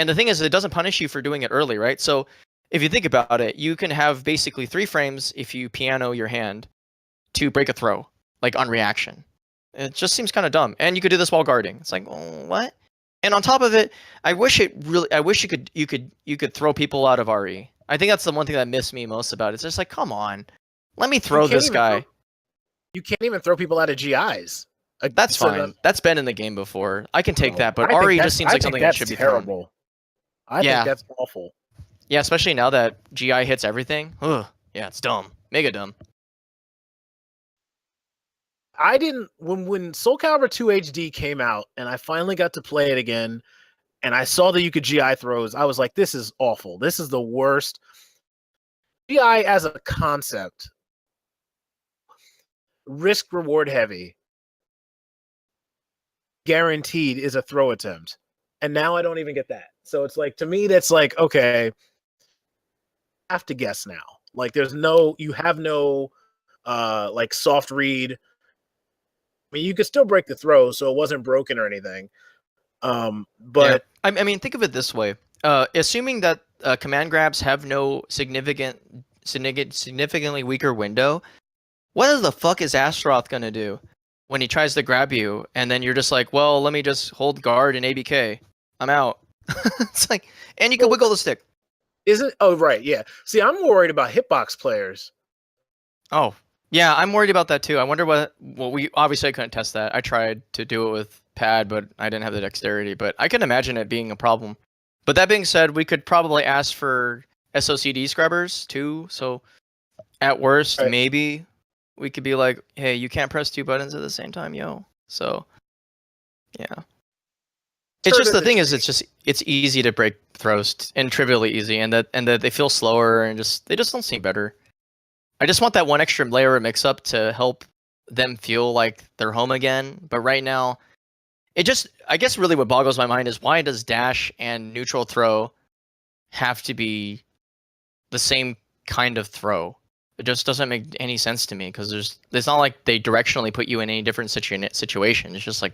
Speaker 2: the thing is it doesn't punish you for doing it early, right? So if you think about it, you can have basically 3 frames if you piano your hand to break a throw, like on reaction. It just seems kind of dumb. And you could do this while guarding. It's like, oh, what? And on top of it, I wish you could throw people out of RE. I think that's the one thing that missed me most about it. It's just like, come on, let me throw this guy.
Speaker 1: You can't even throw people out of GIs.
Speaker 2: That's fine. That's been in the game before. I can take that, but RE just seems like something that should be
Speaker 1: terrible. I think that's awful.
Speaker 2: Yeah, especially now that GI hits everything. Ugh, yeah, it's dumb. Mega dumb.
Speaker 1: I didn't when Soul Calibur 2 HD came out and I finally got to play it again and I saw that you could GI throws, I was like, this is awful. This is the worst. GI as a concept, risk reward heavy, guaranteed is a throw attempt. And now I don't even get that. So it's like, to me, that's like, okay, I have to guess now. Like you have no like soft read. I mean, you could still break the throw, so it wasn't broken or anything. But
Speaker 2: yeah. I mean, think of it this way: assuming that command grabs have no significantly weaker window, what the fuck is Astaroth gonna do when he tries to grab you, and then you're just like, well, let me just hold guard and ABK. I'm out. It's like, and you can wiggle the stick.
Speaker 1: Isn't? Oh, right, yeah. See, I'm worried about hitbox players.
Speaker 2: Oh. Yeah, I'm worried about that too. I wonder well, we obviously I couldn't test that. I tried to do it with pad, but I didn't have the dexterity. But I can imagine it being a problem. But that being said, we could probably ask for SOCD scrubbers too. So at worst, maybe we could be like, hey, you can't press 2 buttons at the same time, yo. So yeah. It's just the thing is it's easy to break throws and trivially easy, and that they feel slower and they just don't seem better. I just want that one extra layer of mix-up to help them feel like they're home again. But right now, I guess really what boggles my mind is why does dash and neutral throw have to be the same kind of throw? It just doesn't make any sense to me because it's not like they directionally put you in any different situation. It's just like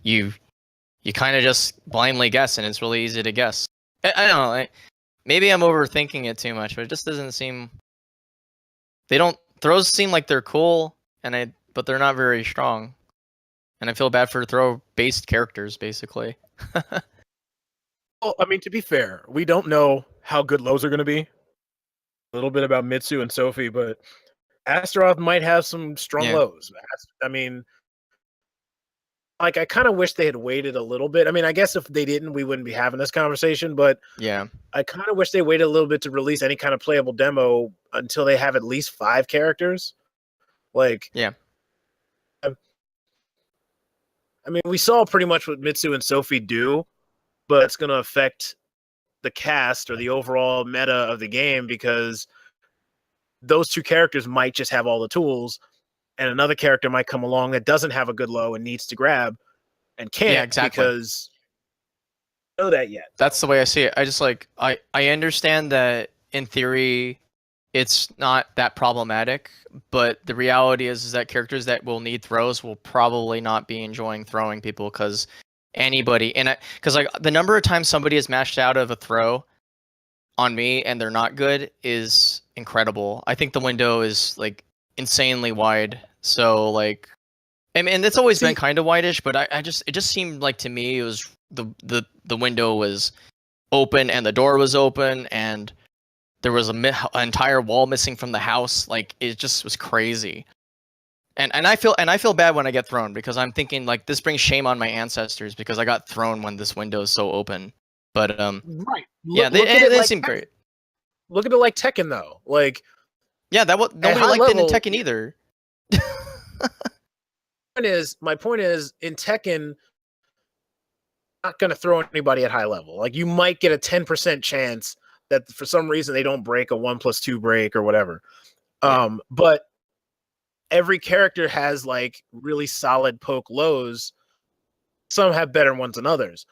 Speaker 2: you kind of just blindly guess, and it's really easy to guess. I don't know. Maybe I'm overthinking it too much, but it just doesn't seem. Throws seem like they're cool, but they're not very strong, and I feel bad for throw-based characters, basically.
Speaker 1: Well, I mean, to be fair, we don't know how good lows are going to be. A little bit about Mitsu and Sophie, but Astaroth might have some strong lows. I mean, like, I kind of wish they had waited a little bit. I mean, I guess if they didn't, we wouldn't be having this conversation, but
Speaker 2: yeah, I
Speaker 1: kind of wish they waited a little bit to release any kind of playable demo until they have at least 5 characters. Like,
Speaker 2: yeah.
Speaker 1: I mean, we saw pretty much what Mitsu and Sophie do, but it's going to affect the cast or the overall meta of the game because those 2 characters might just have all the tools, and another character might come along that doesn't have a good low and needs to grab and can't because I know that yet.
Speaker 2: That's the way I see it. I just I understand that in theory it's not that problematic, but the reality is that characters that will need throws will probably not be enjoying throwing people because anybody because like the number of times somebody is mashed out of a throw on me and they're not good is incredible. I think the window is like insanely wide. So like, and it's always been kind of whitish, but it just seemed like to me it was the window was open and the door was open and there was an entire wall missing from the house. Like it just was crazy. And I feel bad when I get thrown because I'm thinking like this brings shame on my ancestors because I got thrown when this window is so open. But
Speaker 1: right,
Speaker 2: they seem great.
Speaker 1: Look at it like Tekken though, like
Speaker 2: yeah, nobody liked it in Tekken either.
Speaker 1: My point is in Tekken, not going to throw anybody at high level. Like you might get a 10% chance that for some reason they don't break a 1+2 break or whatever. But every character has like really solid poke lows. Some have better ones than others,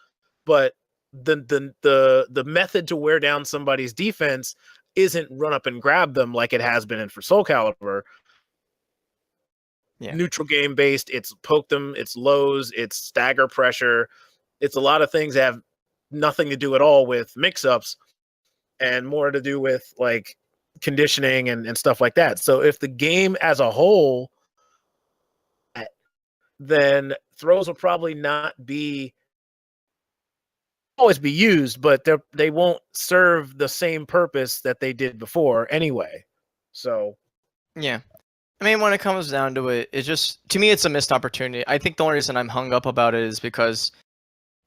Speaker 1: but the method to wear down somebody's defense isn't run up and grab them like it has been in for Soul Calibur.
Speaker 2: Yeah.
Speaker 1: Neutral game based, it's poke them, it's lows, it's stagger pressure, it's a lot of things that have nothing to do at all with mix-ups and more to do with like conditioning and stuff like that. So if the game as a whole, then throws will probably not be always be used, but they won't serve the same purpose that they did before anyway. So
Speaker 2: Yeah. I mean, when it comes down to it, it just, to me, it's a missed opportunity. I think the only reason I'm hung up about it is because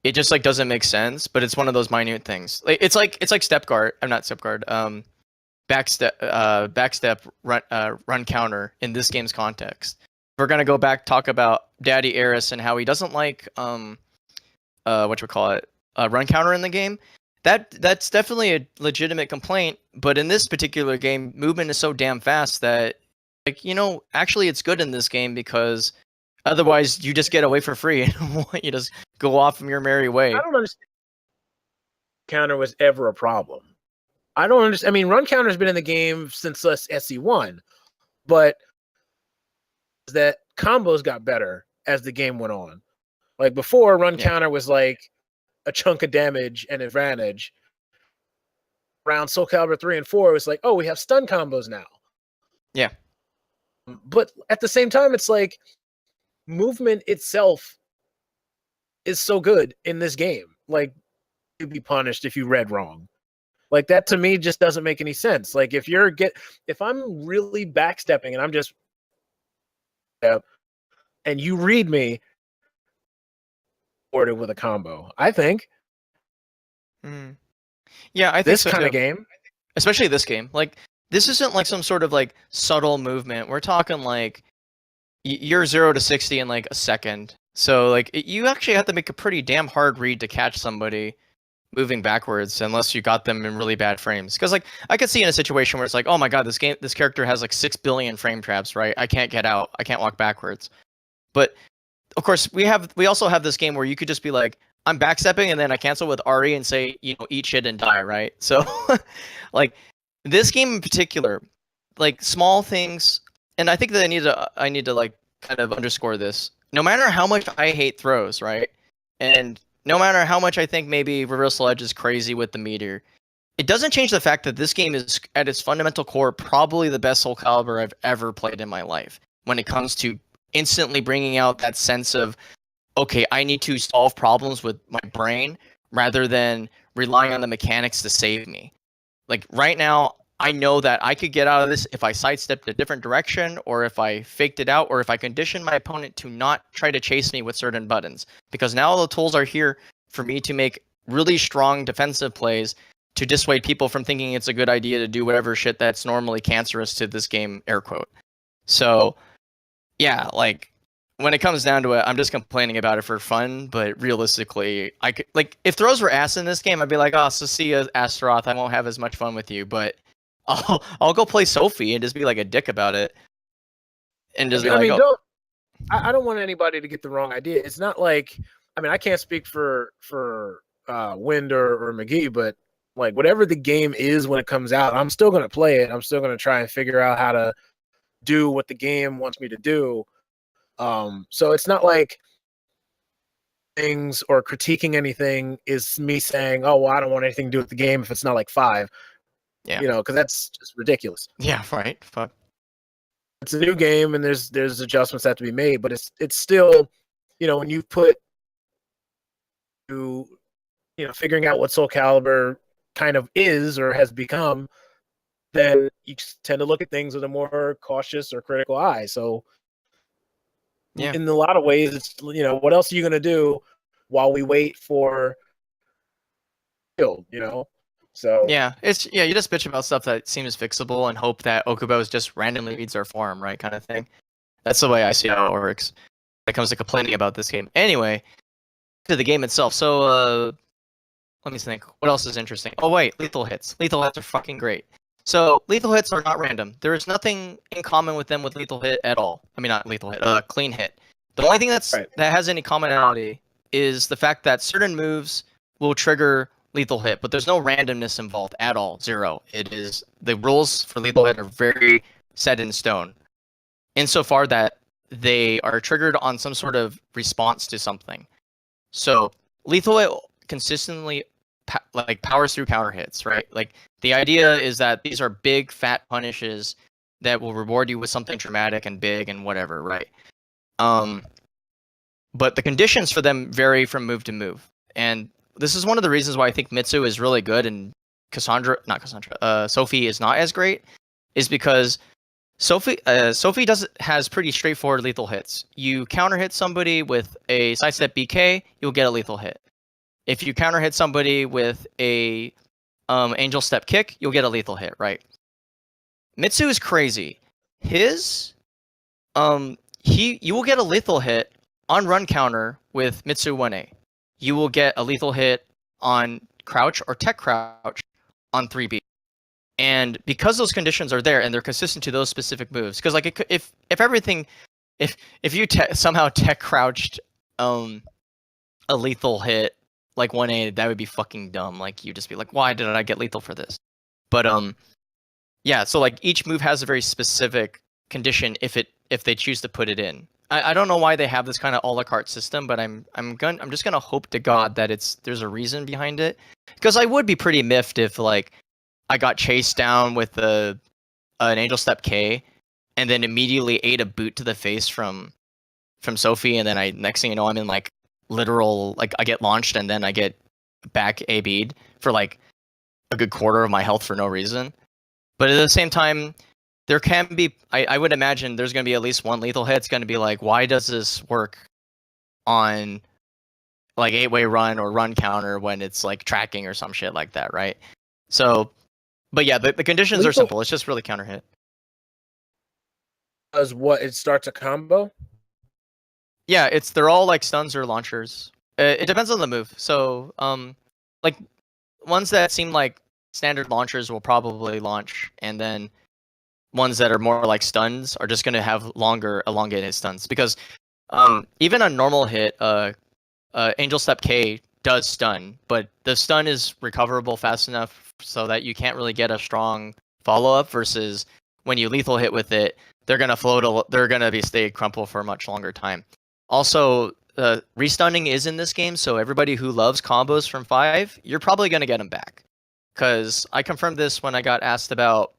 Speaker 2: it just like doesn't make sense, but it's one of those minute things. Like it's like step guard. I'm not step guard. Backstep run counter in this game's context. We're gonna go back talk about Daddy Eris and how he doesn't like run counter in the game. That's definitely a legitimate complaint, but in this particular game, movement is so damn fast that, like, actually it's good in this game because otherwise you just get away for free and you just go off from your merry way.
Speaker 1: I don't understand. Counter was ever a problem. I don't understand. I mean, run counter has been in the game since SC1, but that combos got better as the game went on. Like before, run counter was like a chunk of damage and advantage. Around Soul Calibur 3 and 4, it was like, oh, we have stun combos now.
Speaker 2: Yeah.
Speaker 1: But at the same time, it's like movement itself is so good in this game. Like, you'd be punished if you read wrong. Like, that to me just doesn't make any sense. Like, if I'm really backstepping and I'm just and you read me ordered with a combo, I think.
Speaker 2: Yeah, I think
Speaker 1: this
Speaker 2: so
Speaker 1: kind
Speaker 2: too.
Speaker 1: of game,
Speaker 2: especially this game, like this isn't like some sort of like subtle movement. We're talking like you're 0 to 60 in like a second. So like you actually have to make a pretty damn hard read to catch somebody moving backwards unless you got them in really bad frames. Because like I could see in a situation where it's like, oh my god, this character has like 6 billion frame traps, right? I can't get out. I can't walk backwards. But of course, we also have this game where you could just be like, I'm backstepping and then I cancel with Ari and say, eat shit and die, right? So like this game in particular, like small things, and I think that I need to like kind of underscore this. No matter how much I hate throws, right? And no matter how much I think maybe Reversal Edge is crazy with the meteor, it doesn't change the fact that this game is at its fundamental core probably the best Soul Calibur I've ever played in my life when it comes to instantly bringing out that sense of, okay, I need to solve problems with my brain rather than relying on the mechanics to save me. Like right now, I know that I could get out of this if I sidestepped a different direction, or if I faked it out, or if I conditioned my opponent to not try to chase me with certain buttons. Because now the tools are here for me to make really strong defensive plays to dissuade people from thinking it's a good idea to do whatever shit that's normally cancerous to this game, air quote. So, yeah, like, when it comes down to it, I'm just complaining about it for fun, but realistically, I could, like, if throws were ass in this game, I'd be like, oh, so see ya, Astaroth, I won't have as much fun with you, but I'll go play Sophie and just be like a dick about it. And just be like,
Speaker 1: I don't want anybody to get the wrong idea. It's not like, I mean, I can't speak for Wind or McGee, but like whatever the game is when it comes out, I'm still going to play it. I'm still going to try and figure out how to do what the game wants me to do. So it's not like things or critiquing anything is me saying, oh, well, I don't want anything to do with the game if it's not like 5.
Speaker 2: Yeah.
Speaker 1: Because that's just ridiculous.
Speaker 2: Yeah, right. Fuck.
Speaker 1: It's a new game and there's adjustments that have to be made, but it's still, when you put figuring out what Soul Calibur kind of is or has become, then you tend to look at things with a more cautious or critical eye. So
Speaker 2: yeah,
Speaker 1: in a lot of ways, it's, what else are you going to do while we wait for build, So
Speaker 2: you just bitch about stuff that seems fixable and hope that Okubos just randomly reads our form, right, kind of thing. That's the way I see how it works when it comes to complaining about this game. Anyway, to the game itself. So let me think. What else is interesting? Oh wait, lethal hits. Lethal hits are fucking great. So lethal hits are not random. There is nothing in common with them with lethal hit at all. I mean, not lethal hit, clean hit. The only thing that has any commonality is the fact that certain moves will trigger lethal hit, but there's no randomness involved at all. Zero. It is the rules for lethal hit are very set in stone, insofar that they are triggered on some sort of response to something. So lethal hit consistently powers through counter hits, right? Like the idea is that these are big fat punishes that will reward you with something dramatic and big and whatever, right? But the conditions for them vary from move to move, and this is one of the reasons why I think Mitsu is really good and Sophie is not as great, is because Sophie has pretty straightforward lethal hits. You counter hit somebody with a sidestep BK, you'll get a lethal hit. If you counter hit somebody with a angel step kick, you'll get a lethal hit, right? Mitsu is crazy. His you will get a lethal hit on run counter with Mitsu 1A. You will get a lethal hit on crouch or tech crouch on 3B. And because those conditions are there and they're consistent to those specific moves, because like if you somehow tech crouched a lethal hit like 1A, that would be fucking dumb. Like you'd just be like, why did I get lethal for this? But yeah, so like each move has a very specific condition if they choose to put it in. I don't know why they have this kind of a la carte system, but I'm just gonna hope to God that there's a reason behind it, because I would be pretty miffed if like I got chased down with an angel step K, and then immediately ate a boot to the face from Sophie, and then next thing you know I'm in like literal, like I get launched and then I get back AB'd for like a good quarter of my health for no reason. But at the same time, there can be, I would imagine there's going to be at least one lethal hit. It's going to be like, why does this work on like 8-way run or run counter when it's like tracking or some shit like that, right? So, but yeah, the conditions are simple. It's just really counter hit.
Speaker 1: Does what it starts a combo?
Speaker 2: Yeah, they're all like stuns or launchers. It depends on the move. So, like ones that seem like standard launchers will probably launch, and then ones that are more like stuns are just going to have longer elongated stuns, because even a normal hit, Angel Step K does stun, but the stun is recoverable fast enough so that you can't really get a strong follow-up, versus when you lethal hit with it, they're going to stay crumple for a much longer time. Also, restunning is in this game, so everybody who loves combos from 5, you're probably going to get them back. Because I confirmed this when I got asked about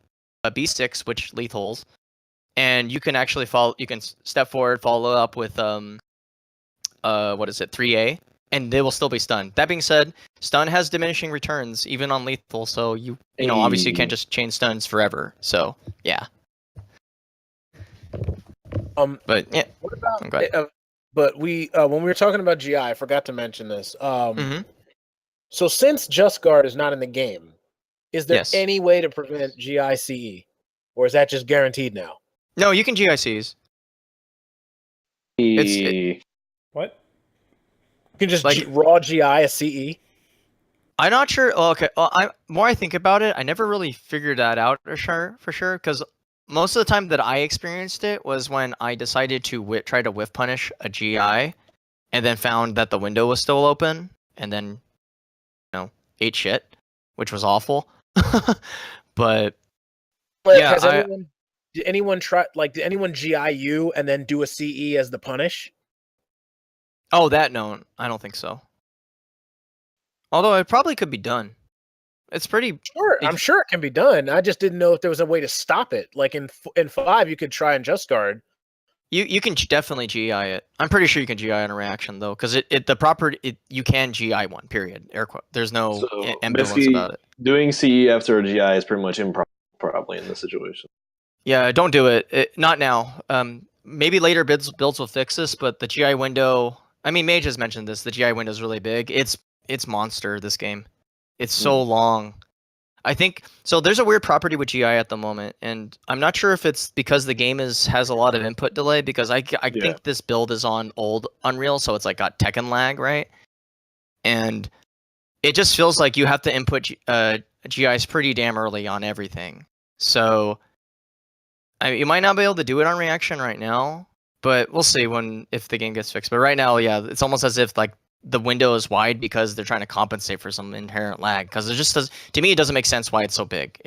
Speaker 2: B6, which lethals, and you can actually you can step forward, follow up with 3A, and they will still be stunned. That being said, stun has diminishing returns even on lethal, so you know obviously you can't just chain stuns forever. So yeah. But yeah.
Speaker 1: What about? But we when we were talking about GI, I forgot to mention this. So since Just Guard is not in the game, is there any way to prevent GI-CE? Or is that just guaranteed now?
Speaker 2: No, you can GI-Cs.
Speaker 3: What?
Speaker 1: You can just raw GI a CE?
Speaker 2: I'm not sure. Oh, okay. Well, more I think about it, I never really figured that out for sure, because most of the time that I experienced it was when I decided to try to whiff punish a GI, and then found that the window was still open, and then ate shit, which was awful. But yeah,
Speaker 1: did anyone try, like, did anyone GI you and then do a CE as the punish?
Speaker 2: Oh, no, I don't think so. Although it probably could be done. It's pretty
Speaker 1: sure. I'm sure it can be done. I just didn't know if there was a way to stop it. Like in 5, you could try and Just Guard.
Speaker 2: You can definitely GI it. I'm pretty sure you can GI on a reaction though, because you can GI one. Period. Air quote. There's no ambivalence about it.
Speaker 4: Doing CE after a GI is pretty much improper, probably in this situation.
Speaker 2: Yeah, don't do it. Not now. Maybe later builds will fix this, but the GI window. I mean, Mage has mentioned this. The GI window is really big. It's monster. This game. It's so long. I think so. There's a weird property with GI at the moment, and I'm not sure if it's because the game has a lot of input delay. Because I think this build is on old Unreal, so it's like got Tekken lag, right? And it just feels like you have to input GIs pretty damn early on everything. So you might not be able to do it on reaction right now, but we'll see if the game gets fixed. But right now, yeah, it's almost as if like the window is wide because they're trying to compensate for some inherent lag. Because it just does, to me, it doesn't make sense why it's so big.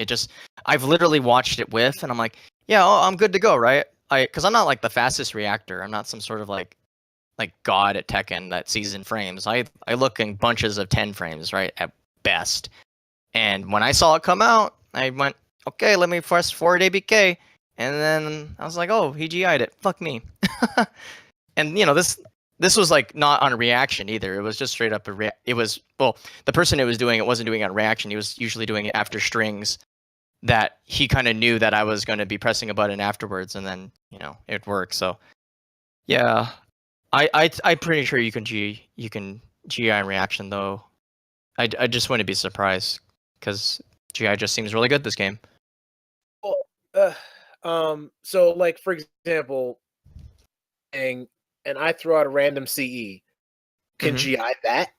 Speaker 2: I've literally watched it whiff, and I'm like, yeah, I'm good to go, right? Because I'm not like the fastest reactor. I'm not some sort of like god at Tekken that sees in frames. I look in bunches of 10 frames, right, at best. And when I saw it come out, I went, okay, let me press forward ABK. And then I was like, oh, he GI'd it. Fuck me. And this was like not on a reaction either. It was just straight up it was, well, the person who was doing it wasn't doing it on reaction. He was usually doing it after strings that he kind of knew that I was going to be pressing a button afterwards, and then it worked. So yeah, I'm pretty sure you can GI in reaction though. I just wouldn't be surprised because GI just seems really good this game.
Speaker 1: Well, so like for example, and I throw out a random CE, can GI that?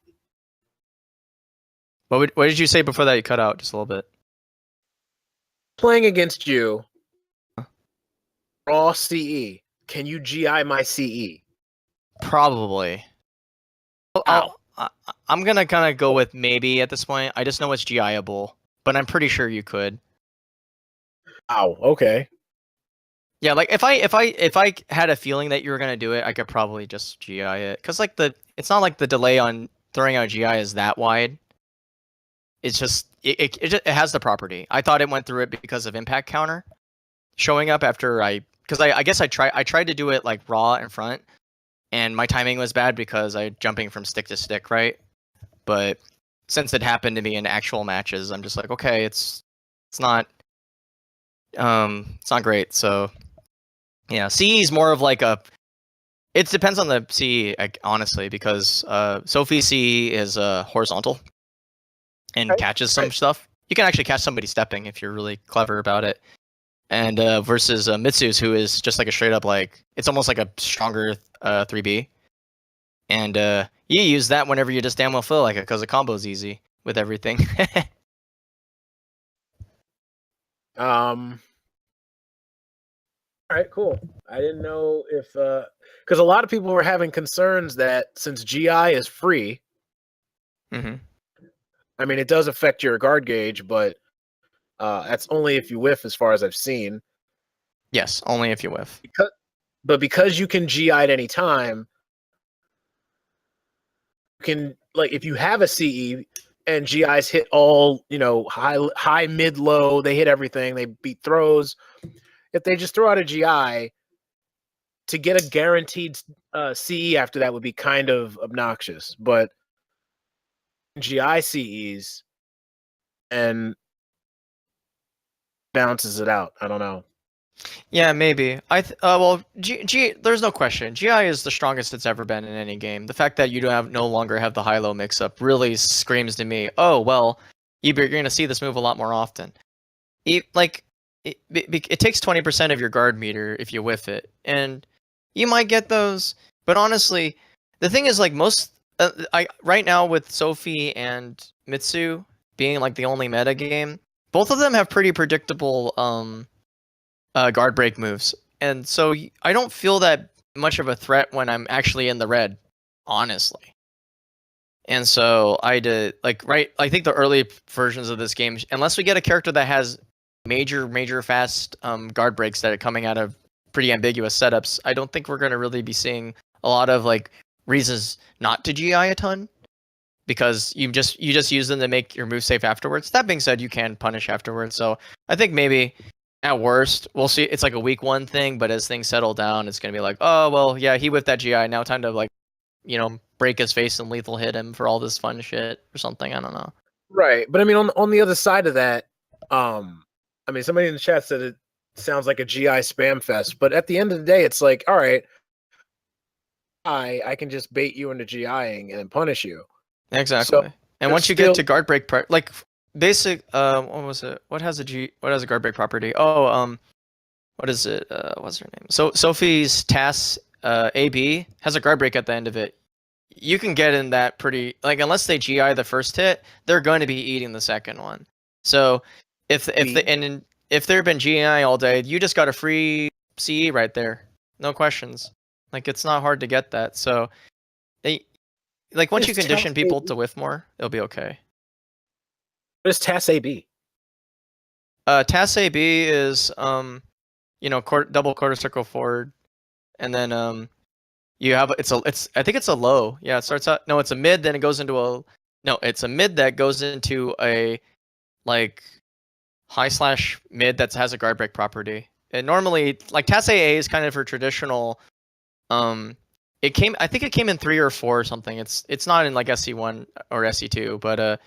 Speaker 2: What did you say before that? You cut out just a little bit.
Speaker 1: Playing against you, raw CE. Can you GI my CE?
Speaker 2: Probably. I'm gonna kind of go with maybe at this point. I just know it's GIable, but I'm pretty sure you could.
Speaker 1: Oh, okay.
Speaker 2: Yeah, like if I had a feeling that you were gonna do it, I could probably just GI it. Cause like it's not like the delay on throwing out GI is that wide. It's just it has the property. I thought it went through it because of impact counter showing up after I guess I tried to do it like raw in front, and my timing was bad because I jumping from stick to stick, right? But since it happened to me in actual matches, I'm just like, okay, it's not great. So yeah, CE is more of like it depends on the CE, honestly, because Sophie CE is horizontal and catches some stuff. You can actually catch somebody stepping if you're really clever about it. And versus Mitsu's, who is just like a straight up it's almost like a stronger 3B. And you use that whenever you just damn well feel like it because the combo's easy with everything.
Speaker 1: All right, cool. I didn't know if because a lot of people were having concerns that since GI is free, I mean, it does affect your guard gauge, but that's only if you whiff, as far as I've seen.
Speaker 2: Yes, only if you whiff.
Speaker 1: Because you can GI at any time, you can if you have a CE and GIs hit all high, mid, low, they hit everything, they beat throws. If they just throw out a GI, to get a guaranteed CE after that would be kind of obnoxious, but GI CEs and balances it out. I don't know.
Speaker 2: Yeah, maybe. Well, there's no question. GI is the strongest it's ever been in any game. The fact that you no longer have the high-low mix-up really screams to me, oh, well, you're going to see this move a lot more often. It takes 20% of your guard meter if you whiff it, and you might get those, but honestly, the thing is most right now with Sophie and Mitsu being the only meta game, both of them have pretty predictable guard break moves, and so I don't feel that much of a threat when I'm actually in the red, honestly. And so I think the early versions of this game, unless we get a character that has major fast guard breaks that are coming out of pretty ambiguous setups, I don't think we're going to really be seeing a lot of reasons not to GI a ton, because you just use them to make your move safe afterwards. That being said, you can punish afterwards, so I think maybe at worst we'll see it's a week one thing, but as things settle down, it's going to be oh well, yeah, he whipped that GI, now time to break his face and lethal hit him for all this fun shit or something. I don't know.
Speaker 1: Right, but I mean on the other side of that, I mean, somebody in the chat said it sounds like a GI spam fest, but at the end of the day, it's all right, I can just bait you into GIing and punish you.
Speaker 2: Exactly. So, and once you get to guard break, basic, what was it? What has a guard break property? Oh, what is it? What's her name? So Sophie's TAS AB has a guard break at the end of it. You can get in that pretty unless they GI the first hit, they're going to be eating the second one. So if if there had been GI all day, you just got a free CE right there, no questions. Like it's not hard to get that. So, like once you condition people to whiff more, it'll be okay.
Speaker 1: What is TAS AB?
Speaker 2: TAS AB is double quarter circle forward, and then you have I think it's a low. Yeah, it starts out. No, it's a mid. Then it goes into a it's a mid that goes into a like high / mid that has a guard break property. And normally, like TAS AA is kind of for traditional. I think it came in 3 or 4 or something. It's not in like SC1 or SC2, but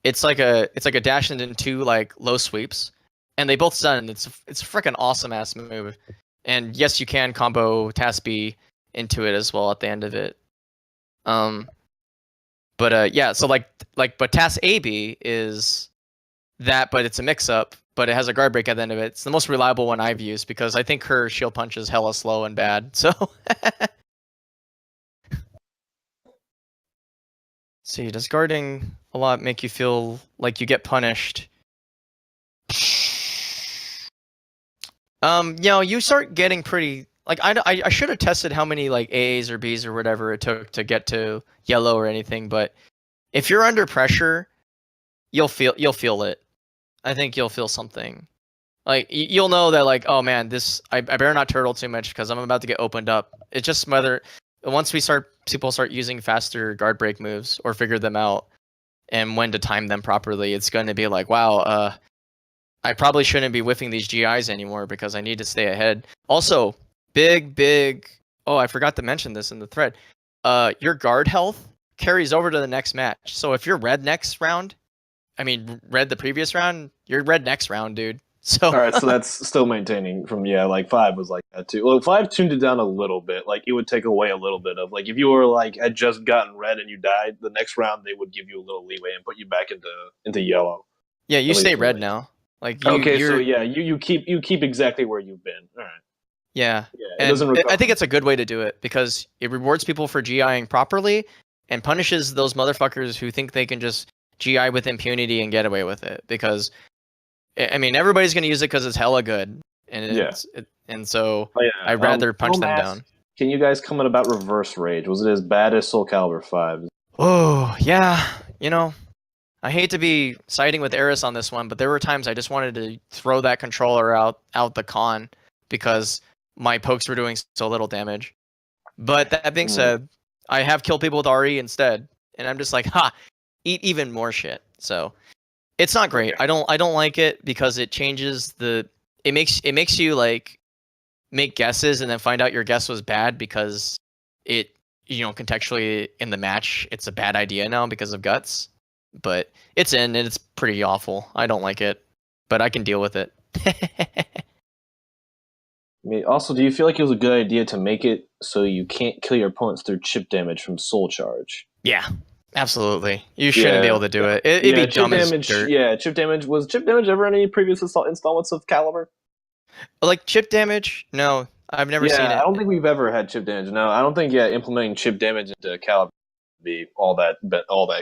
Speaker 2: it's like a dash into 2 like low sweeps, and they both stun. It's a freaking awesome ass move. And yes, you can combo TAS B into it as well at the end of it. Yeah, so but TAS AB is that, but it's a mix up, but it has a guard break at the end of it. It's the most reliable one I've used because I think her shield punch is hella slow and bad. So see, does guarding a lot make you feel like you get punished? You start getting pretty like I should have tested how many like A's or B's or whatever it took to get to yellow or anything, but if you're under pressure, you'll feel it. I think you'll feel something. Like you'll know that like, oh man, I better not turtle too much because I'm about to get opened up. It's just whether once people start using faster guard break moves or figure them out and when to time them properly, it's going to be like, wow, I probably shouldn't be whiffing these GIs anymore because I need to stay ahead. Also, big. Oh, I forgot to mention this in the thread. Your guard health carries over to the next match. So if you're red next round, red the previous round, you're red next round, dude. So
Speaker 4: all right, so that's still maintaining from like 5 was like that too. Well, 5 tuned it down a little bit. Like it would take away a little bit of like if you were like had just gotten red and you died, the next round they would give you a little leeway and put you back into yellow.
Speaker 2: Yeah, you stay red now. Like so
Speaker 4: you keep exactly where you've been. All right.
Speaker 2: Yeah, and I think it's a good way to do it because it rewards people for GIing properly and punishes those motherfuckers who think they can just GI with impunity and get away with it. Because everybody's gonna use it because it's hella good, and so I'd rather punch them down.
Speaker 4: Can you guys comment about Reverse Rage? Was it as bad as SOULCALIBUR V?
Speaker 2: Oh yeah, I hate to be siding with Eris on this one, but there were times I just wanted to throw that controller out the con because my pokes were doing so little damage. But that being said, I have killed people with RE instead, and I'm just like, eat even more shit. So it's not great. I don't like it because it changes it makes you like make guesses and then find out your guess was bad because it contextually in the match it's a bad idea now because of guts. But it's in and it's pretty awful. I don't like it, but I can deal with it.
Speaker 4: Also, do you feel like it was a good idea to make it so you can't kill your opponents through chip damage from Soul Charge?
Speaker 2: Yeah, absolutely. You shouldn't be able to do it. It'd be dumb as dirt.
Speaker 4: Yeah, chip damage. Was chip damage ever in any previous installments of Caliber?
Speaker 2: Like chip damage? No, I've never seen it.
Speaker 4: I don't think we've ever had chip damage. No, I don't think implementing chip damage into Caliber would be all that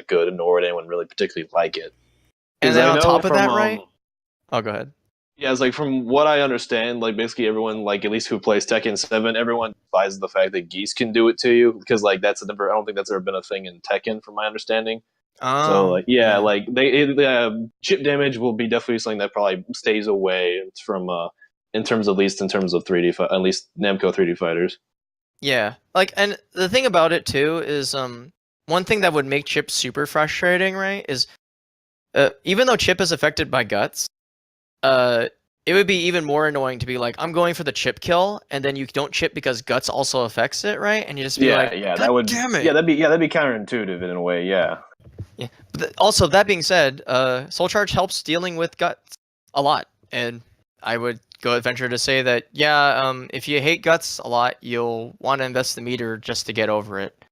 Speaker 4: good, nor would anyone really particularly like it.
Speaker 2: And then on top of that, right? Oh, go ahead.
Speaker 4: Yeah, it's like from what I understand, like basically everyone, like at least who plays Tekken 7, everyone despises the fact that geese can do it to you because like I don't think that's ever been a thing in Tekken, from my understanding. So like like chip damage will be definitely something that probably stays away from in terms of 3D, at least Namco 3D fighters.
Speaker 2: Yeah, like, and the thing about it too is one thing that would make chip super frustrating, right? Is even though chip is affected by guts. It would be even more annoying to be like, I'm going for the chip kill, and then you don't chip because guts also affects it, right? And you just be damn it.
Speaker 4: Yeah, that'd be counterintuitive in a way, yeah.
Speaker 2: Yeah. But also, that being said, Soul Charge helps dealing with guts a lot, and I would venture to say that if you hate guts a lot, you'll want to invest the meter just to get over it.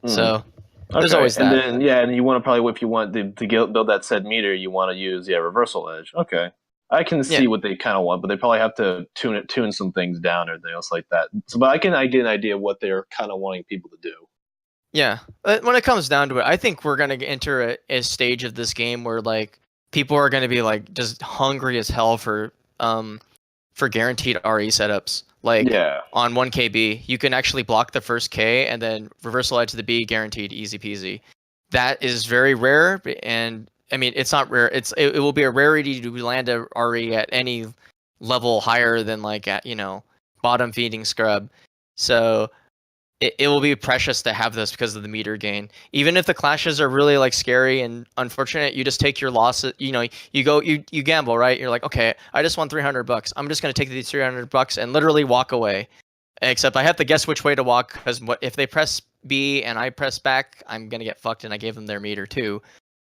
Speaker 2: So there's always that.
Speaker 4: And then and you want to probably, if you want to build that said meter, you want to use Reversal Edge. Okay. I can see what they kind of want, but they probably have to tune some things down or anything else like that. So, but I get an idea of what they're kind of wanting people to do.
Speaker 2: Yeah, but when it comes down to it, I think we're gonna enter a stage of this game where like people are gonna be like just hungry as hell for for guaranteed RE setups. Like
Speaker 4: Yeah.
Speaker 2: on 1KB, you can actually block the first K and then reversal edge to the B, guaranteed, easy peasy. That is very rare, and I mean it's not rare. It will be a rarity to land a RE at any level higher than like at bottom feeding scrub. So it will be precious to have this because of the meter gain. Even if the clashes are really like scary and unfortunate, you just take your losses. You gamble, right? You're like, okay, I just won $300. I'm just gonna take these $300 and literally walk away. Except I have to guess which way to walk, because if they press B and I press back, I'm gonna get fucked, and I gave them their meter too.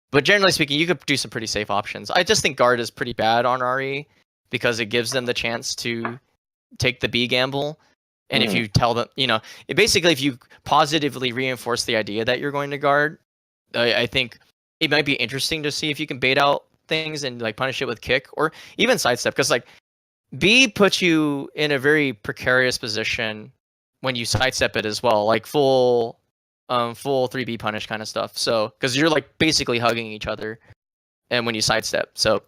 Speaker 2: But generally speaking, you could do some pretty safe options. I just think guard is pretty bad on RE because it gives them the chance to take the B gamble. And if you tell them, basically, if you positively reinforce the idea that you're going to guard, I think it might be interesting to see if you can bait out things and like punish it with kick or even sidestep. Because like B puts you in a very precarious position when you sidestep it as well, like full 3B punish kind of stuff. So because you're like basically hugging each other, and when you sidestep, so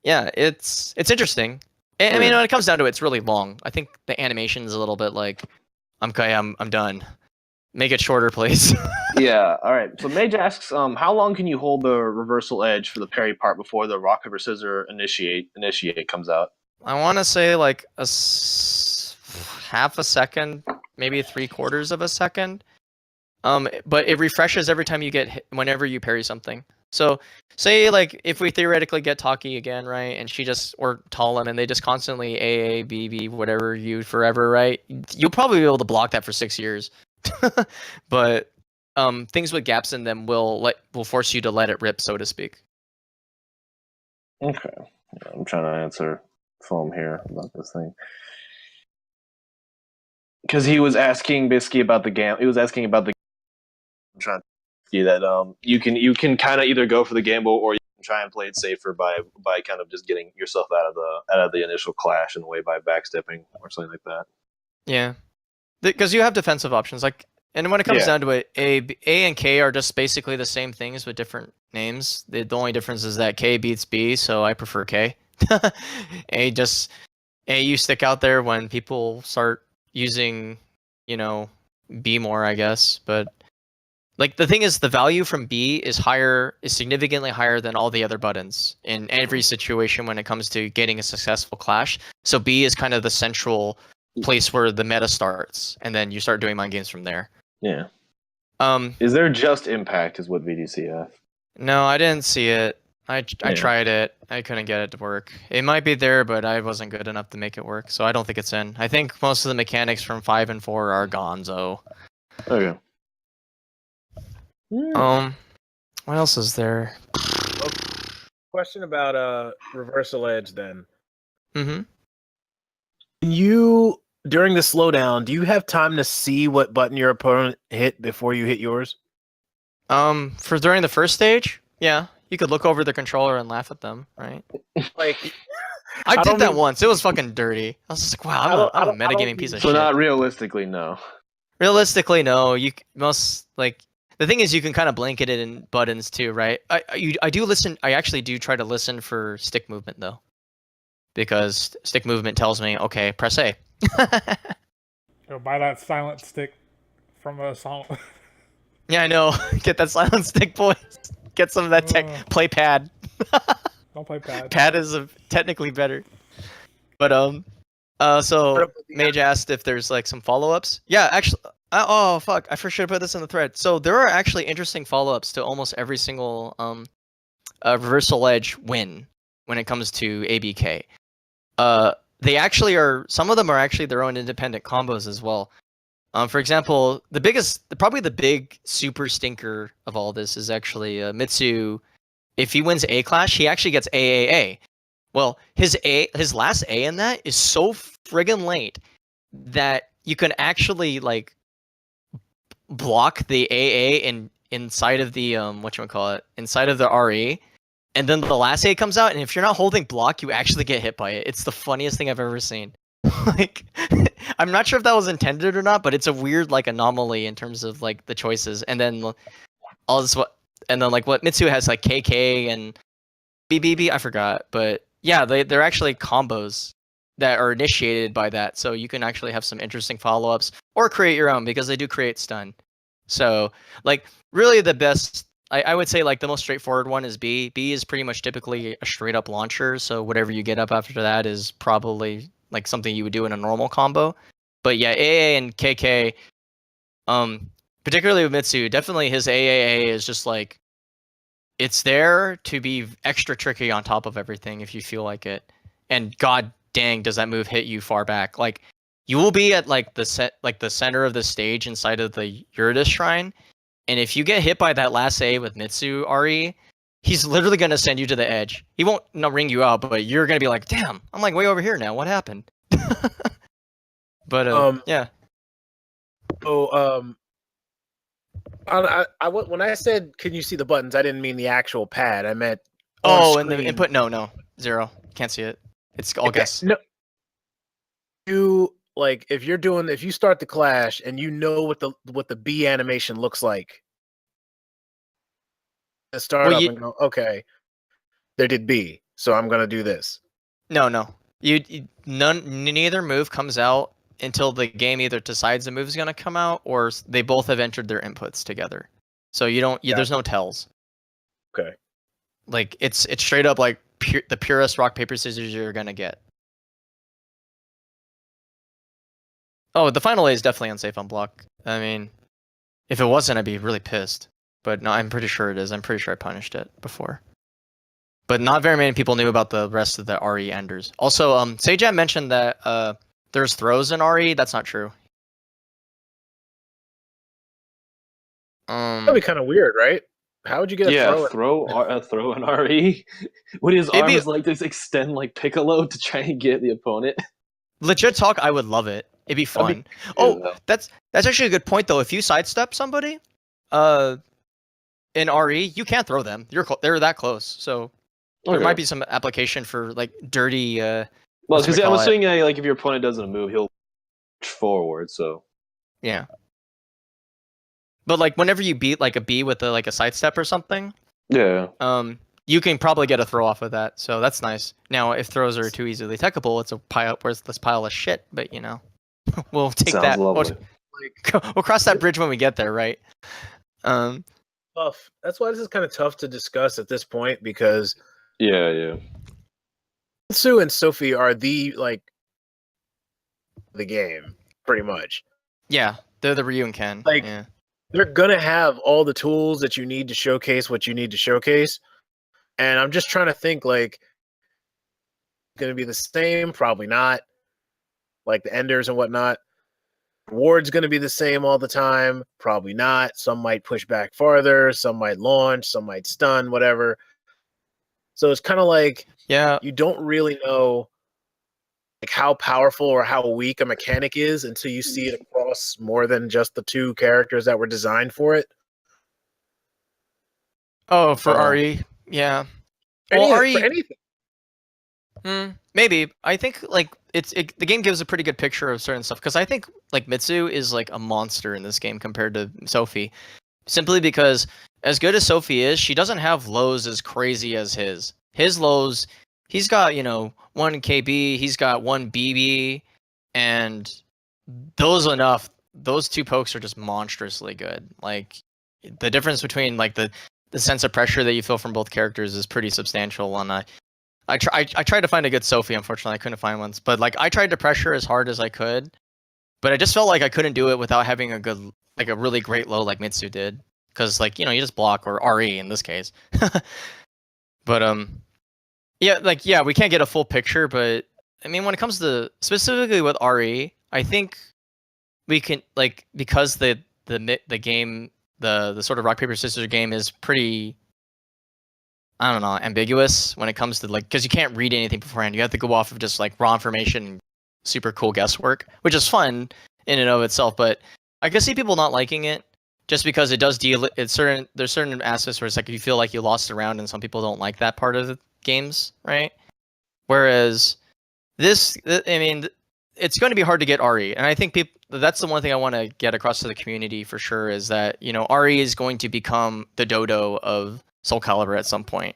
Speaker 2: yeah, it's interesting. I mean, when it comes down to it, it's really long. I think the animation is a little bit like, I'm done. Make it shorter, please.
Speaker 4: Yeah. All right. So Mage asks, how long can you hold the reversal edge for the parry part before the rock paper scissors initiate comes out?
Speaker 2: I want to say like half a second, maybe 3/4 of a second. But it refreshes every time you get hit, whenever you parry something. So say like if we theoretically get Taki again, right, and she just or Talon and they just constantly AA, BB, whatever you forever, right? You'll probably be able to block that for 6 years. But things with gaps in them will force you to let it rip, so to speak.
Speaker 4: Okay. Yeah, I'm trying to answer Foam here about this thing. Because he was asking basically about the game. He was asking about the. I'm trying to see that you can kind of either go for the gamble or you can try and play it safer by kind of just getting yourself out of the initial clash in the way by backstepping or something like that.
Speaker 2: Yeah, because you have defensive options and when it comes down to it, A and K are just basically the same things with different names. The only difference is that K beats B, so I prefer K. A you stick out there when people start using B more, I guess, but. Like the thing is, the value from B is significantly higher than all the other buttons in every situation when it comes to getting a successful clash. So B is kind of the central place where the meta starts, and then you start doing mind games from there.
Speaker 4: Yeah. Is there just impact? Is what VDC asked.
Speaker 2: No, I didn't see it. I tried it. I couldn't get it to work. It might be there, but I wasn't good enough to make it work, so I don't think it's in. I think most of the mechanics from 5 and 4 are gonzo.
Speaker 4: Okay.
Speaker 2: What else is there?
Speaker 1: Question about reversal edge then.
Speaker 2: Mm-hmm.
Speaker 1: You during the slowdown, do you have time to see what button your opponent hit before you hit yours?
Speaker 2: For during the first stage, yeah, you could look over the controller and laugh at them, right?
Speaker 1: Like
Speaker 2: I did that once. It was fucking dirty. I was just like, wow, I'm a metagaming piece of shit.
Speaker 4: So not realistically, no.
Speaker 2: Realistically, no. The thing is, you can kind of blanket it in buttons too, right? I do listen. I actually do try to listen for stick movement though, because stick movement tells me, okay, press A.
Speaker 3: Go buy that silent stick from a song.
Speaker 2: Yeah, I know. Get that silent stick, boys. Get some of that tech. Play pad.
Speaker 3: Don't play pad.
Speaker 2: Pad is technically better. But so Mage asked if there's like some follow-ups. Yeah, actually. Oh fuck! I should have put this in the thread. So there are actually interesting follow-ups to almost every single reversal edge win when it comes to ABK. They actually are. Some of them are actually their own independent combos as well. For example, probably the big super stinker of all this is actually Mitsu. If he wins A clash, he actually gets AAA. Well, his last A in that is so friggin' late that you can actually like block the AA inside of the inside of the RE, and then the last A comes out, and if you're not holding block, you actually get hit by it. It's the funniest thing I've ever seen. Like, I'm not sure if that was intended or not, but it's a weird like anomaly in terms of like the choices. And then what Mitsu has like KK and BBB, I forgot, but Yeah, they're actually combos that are initiated by that, so you can actually have some interesting follow-ups or create your own because they do create stun. So like really the best, I would say like the most straightforward one is B. B is pretty much typically a straight up launcher, so whatever you get up after that is probably like something you would do in a normal combo. But yeah, AA and KK, particularly with Mitsu, definitely his AAA is just like, it's there to be extra tricky on top of everything if you feel like it. And god dang, does that move hit you far back. Like you will be at like the center of the stage inside of the Eurydice shrine, and if you get hit by that last A with Mitsu RE, he's literally gonna send you to the edge. He won't ring you out, but you're gonna be like, damn, I'm like way over here now. What happened? But yeah.
Speaker 1: So when I said, "Can you see the buttons?" I didn't mean the actual pad. I meant
Speaker 2: and the input. No, 0. Can't see it. It's all guess.
Speaker 1: No, you like if you start the clash and you know what the B animation looks like. Start up and go, okay, they did B, so I'm gonna do this.
Speaker 2: No. Neither move comes out until the game either decides the move is gonna come out or they both have entered their inputs together. So you don't. There's no tells.
Speaker 1: Okay.
Speaker 2: Like it's straight up like the purest rock paper scissors you're gonna get. Oh, the final A is definitely unsafe on block. I mean, if it wasn't, I'd be really pissed. But no, I'm pretty sure it is. I'm pretty sure I punished it before. But not very many people knew about the rest of the RE enders. Also, Sejam mentioned that there's throws in RE. That's not true.
Speaker 1: That'd be kind of weird, right? How would you get a throw?
Speaker 4: A throw in RE? Would his arms like this extend like Piccolo to try and get the opponent?
Speaker 2: Legit talk, I would love it. It'd be fun. That's actually a good point though. If you sidestep somebody, in RE, you can't throw them. They're that close. So there might be some application for like dirty.
Speaker 4: Well, because I'm assuming like if your opponent doesn't move, he'll forward. So
Speaker 2: yeah. But like whenever you beat like a B with like a sidestep or something,
Speaker 4: yeah,
Speaker 2: you can probably get a throw off of that. So that's nice. Now, if throws are too easily techable, it's a worthless pile of shit. But you know, we'll take that. We'll cross that bridge when we get there, right?
Speaker 1: Tough. That's why this is kind of tough to discuss at this point because
Speaker 4: yeah,
Speaker 1: Sue and Sophie are the game pretty much.
Speaker 2: Yeah, they're the Ryu and Ken.
Speaker 1: Like
Speaker 2: yeah.
Speaker 1: They're gonna have all the tools that you need to showcase what you need to showcase, and I'm just trying to think like, gonna be the same? Probably not. Like the enders and whatnot. Ward's going to be the same all the time. Probably not. Some might push back farther. Some might launch. Some might stun. Whatever. So it's kind of like you don't really know like how powerful or how weak a mechanic is until you see it across more than just the two characters that were designed for it.
Speaker 2: Oh, for RE, yeah.
Speaker 1: Well, RE for anything.
Speaker 2: Maybe. I think like the game gives a pretty good picture of certain stuff because I think like Mitsu is like a monster in this game compared to Sophie, simply because as good as Sophie is, she doesn't have lows as crazy as his. His lows, he's got 1 KB, he's got 1 BB, and those two pokes are just monstrously good. Like the difference between like the sense of pressure that you feel from both characters is pretty substantial. And I tried to find a good Sophie. Unfortunately, I couldn't find one. But like I tried to pressure as hard as I could, but I just felt like I couldn't do it without having a really great low like Mitsu did. Because like you just block or RE in this case. But we can't get a full picture. But I mean, when it comes to specifically with RE, I think we can like because the game the sort of rock paper scissors game is pretty. I don't know, ambiguous when it comes to like, because you can't read anything beforehand. You have to go off of just like raw information and super cool guesswork, which is fun in and of itself. But I can see people not liking it just because it does deal. There's certain aspects where it's like you feel like you lost a round, and some people don't like that part of the games, right? Whereas this, I mean, it's going to be hard to get RE, and I think that's the one thing I want to get across to the community for sure is that RE is going to become the dodo of Soul Calibur at some point.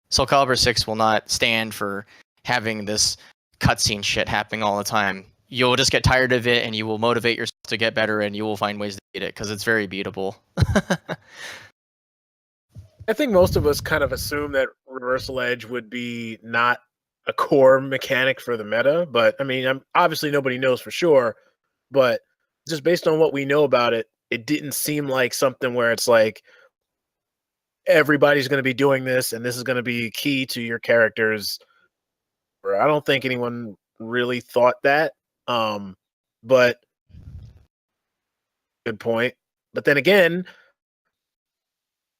Speaker 2: Soul Calibur 6 will not stand for having this cutscene shit happening all the time. You'll just get tired of it, and you will motivate yourself to get better, and you will find ways to beat it because it's very beatable.
Speaker 1: I think most of us kind of assume that Reversal Edge would be not a core mechanic for the meta, but I mean, obviously nobody knows for sure, but just based on what we know about it, it didn't seem like something where it's like everybody's going to be doing this and this is going to be key to your characters. I don't think anyone really thought that. But good point. But then again,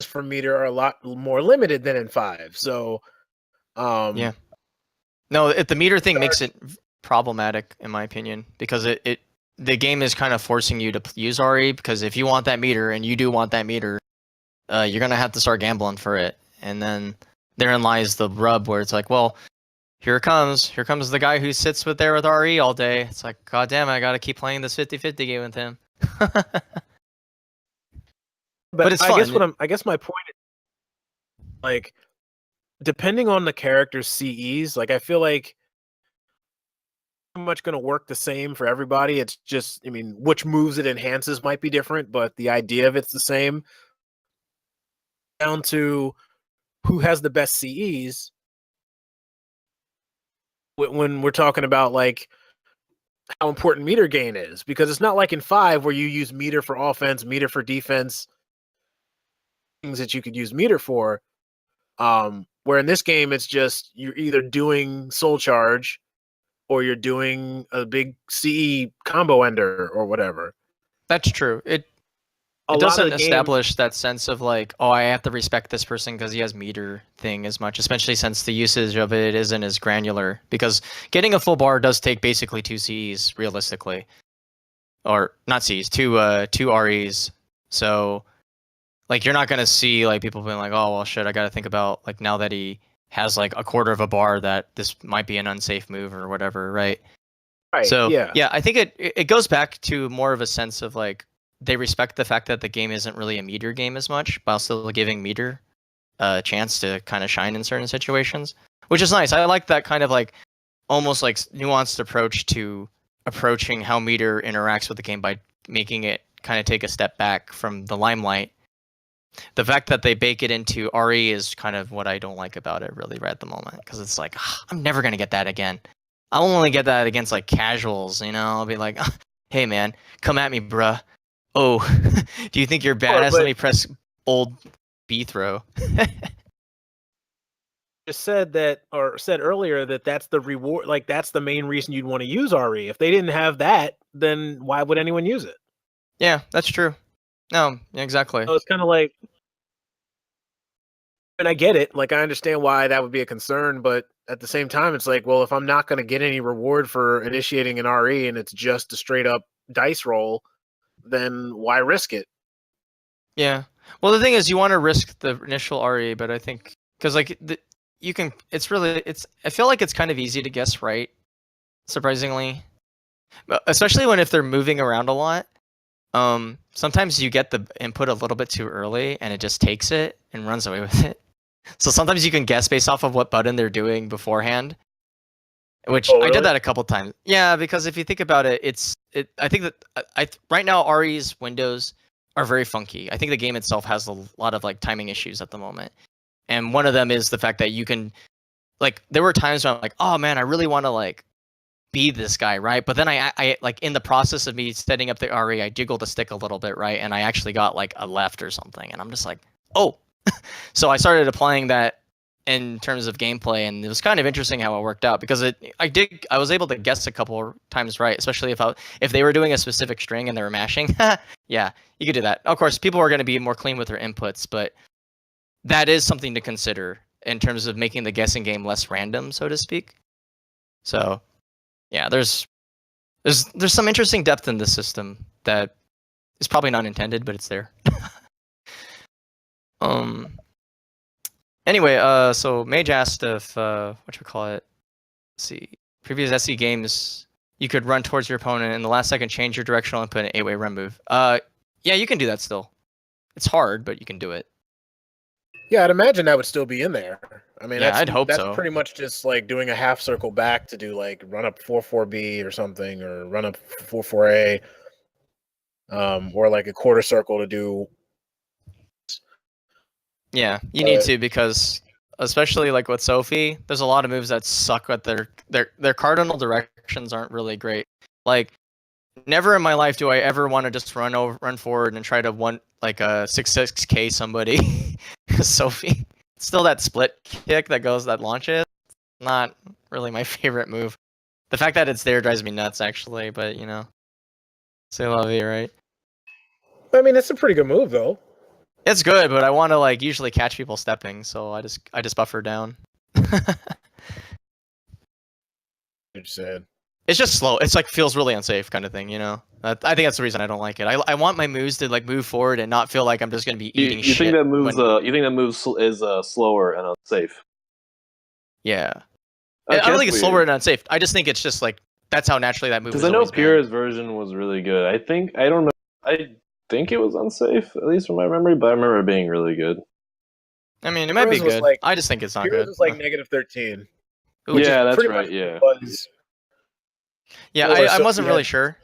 Speaker 1: for meter are a lot more limited than in 5. So
Speaker 2: yeah. No, the meter thing makes it problematic in my opinion because the game is kind of forcing you to use RE because if you want that meter and you do want that meter, you're gonna have to start gambling for it, and then therein lies the rub where it's like, well, here comes the guy who sits there with RE all day. It's like, god damn it, I gotta keep playing this 50-50 game with him. But it's fun.
Speaker 1: I guess my point is, like, depending on the character's CEs, like I feel like much going to work the same for everybody. It's just, I mean, which moves it enhances might be different, but the idea of it's the same. Down to who has the best CEs when we're talking about like how important meter gain is, because it's not like in 5 where you use meter for offense, meter for defense, things that you could use meter for. Where in this game it's just you're either doing soul charge or you're doing a big CE combo ender or whatever.
Speaker 2: That's true. It doesn't establish that sense of like, oh, I have to respect this person because he has meter thing as much, especially since the usage of it isn't as granular. Because getting a full bar does take basically 2 CEs realistically, or not CEs, 2 REs. So, like, you're not gonna see like people being like, oh well, shit, I gotta think about like now that he has like a quarter of a bar that this might be an unsafe move or whatever, right?
Speaker 1: Right.
Speaker 2: So
Speaker 1: yeah,
Speaker 2: I think it goes back to more of a sense of like they respect the fact that the game isn't really a meter game as much, while still giving meter a chance to kind of shine in certain situations, which is nice. I like that kind of like almost like nuanced approach to approaching how meter interacts with the game by making it kind of take a step back from the limelight. The fact that they bake it into RE is kind of what I don't like about it really right at the moment, because it's like, I'm never going to get that again. I'll only get that against like casuals, you know? I'll be like, hey man, come at me, bruh. Oh, do you think you're badass? Let me press old B throw.
Speaker 1: Just said earlier that that's the reward, like that's the main reason you'd want to use RE. If they didn't have that, then why would anyone use it?
Speaker 2: Yeah, that's true. No, exactly.
Speaker 1: So it's kind of like, and I get it. Like, I understand why that would be a concern, but at the same time, it's like, well, if I'm not going to get any reward for initiating an RE and it's just a straight up dice roll, then why risk it?
Speaker 2: Yeah. Well, the thing is, you want to risk the initial RE, but I think because like you can, I feel like it's kind of easy to guess right, surprisingly, especially if they're moving around a lot. Sometimes you get the input a little bit too early and it just takes it and runs away with it. So sometimes you can guess based off of what button they're doing beforehand, which
Speaker 1: really?
Speaker 2: I did that a couple times. Yeah, because if you think about it, I think that right now RE's windows are very funky. I think the game itself has a lot of like timing issues at the moment. And one of them is the fact that you can, like, there were times when I'm like, oh man, I really want to like be this guy, right? But then I like in the process of me setting up the RE, I jiggled the stick a little bit, right? And I actually got like a left or something. And I'm just like, oh. So I started applying that in terms of gameplay, and it was kind of interesting how it worked out because I was able to guess a couple times right, especially if they were doing a specific string and they were mashing. Yeah, you could do that. Of course, people are going to be more clean with their inputs, but that is something to consider in terms of making the guessing game less random, so to speak. So, yeah, there's some interesting depth in this system that is probably not intended, but it's there. Anyway, so Mage asked if let's see, previous SE games you could run towards your opponent in the last second, change your directional input, an 8-way run move. Yeah, you can do that still. It's hard, but you can do it.
Speaker 1: Yeah, I'd imagine that would still be in there. I mean,
Speaker 2: Yeah, I'd hope
Speaker 1: that's
Speaker 2: so.
Speaker 1: pretty much just like doing a half circle back to do like run up 4-4B or something, or run up 4-4A, or like a quarter circle to do.
Speaker 2: Yeah, you need to, because especially like with Sophie, there's a lot of moves that suck, but their cardinal directions aren't really great. Like, never in my life do I ever want to just run forward and try to like a 6-6K somebody. Sophie, still that split kick that launches. Not really my favorite move. The fact that it's there drives me nuts, actually. But c'est la vie, right?
Speaker 1: I mean, it's a pretty good move though.
Speaker 2: It's good, but I want to like usually catch people stepping, so I just buffer down.
Speaker 1: You said.
Speaker 2: It's just slow. It's like feels really unsafe, kind of thing. I think that's the reason I don't like it. I want my moves to like move forward and not feel like I'm just gonna be eating shit.
Speaker 4: You think that moves? You think that moves is slower and unsafe?
Speaker 2: Yeah.
Speaker 4: Okay,
Speaker 2: I don't think it's
Speaker 4: weird.
Speaker 2: slower and unsafe. I just think it's just like that's how naturally that move.
Speaker 4: Because I know Pyrrha's version was really good. I don't know. I think it was unsafe, at least from my memory, but I remember it being really good.
Speaker 2: I mean, it might be
Speaker 1: Pyrrha's
Speaker 2: good.
Speaker 1: like-
Speaker 2: I just think it's not
Speaker 1: Pyrrha's
Speaker 2: good.
Speaker 1: was like -13.
Speaker 2: Ooh,
Speaker 1: which is
Speaker 4: Yeah, that's
Speaker 1: pretty
Speaker 4: right.
Speaker 1: much
Speaker 4: Yeah.
Speaker 1: what it was.
Speaker 2: Yeah,
Speaker 1: Or
Speaker 2: I wasn't
Speaker 1: Sophie
Speaker 2: really
Speaker 1: had-
Speaker 2: sure.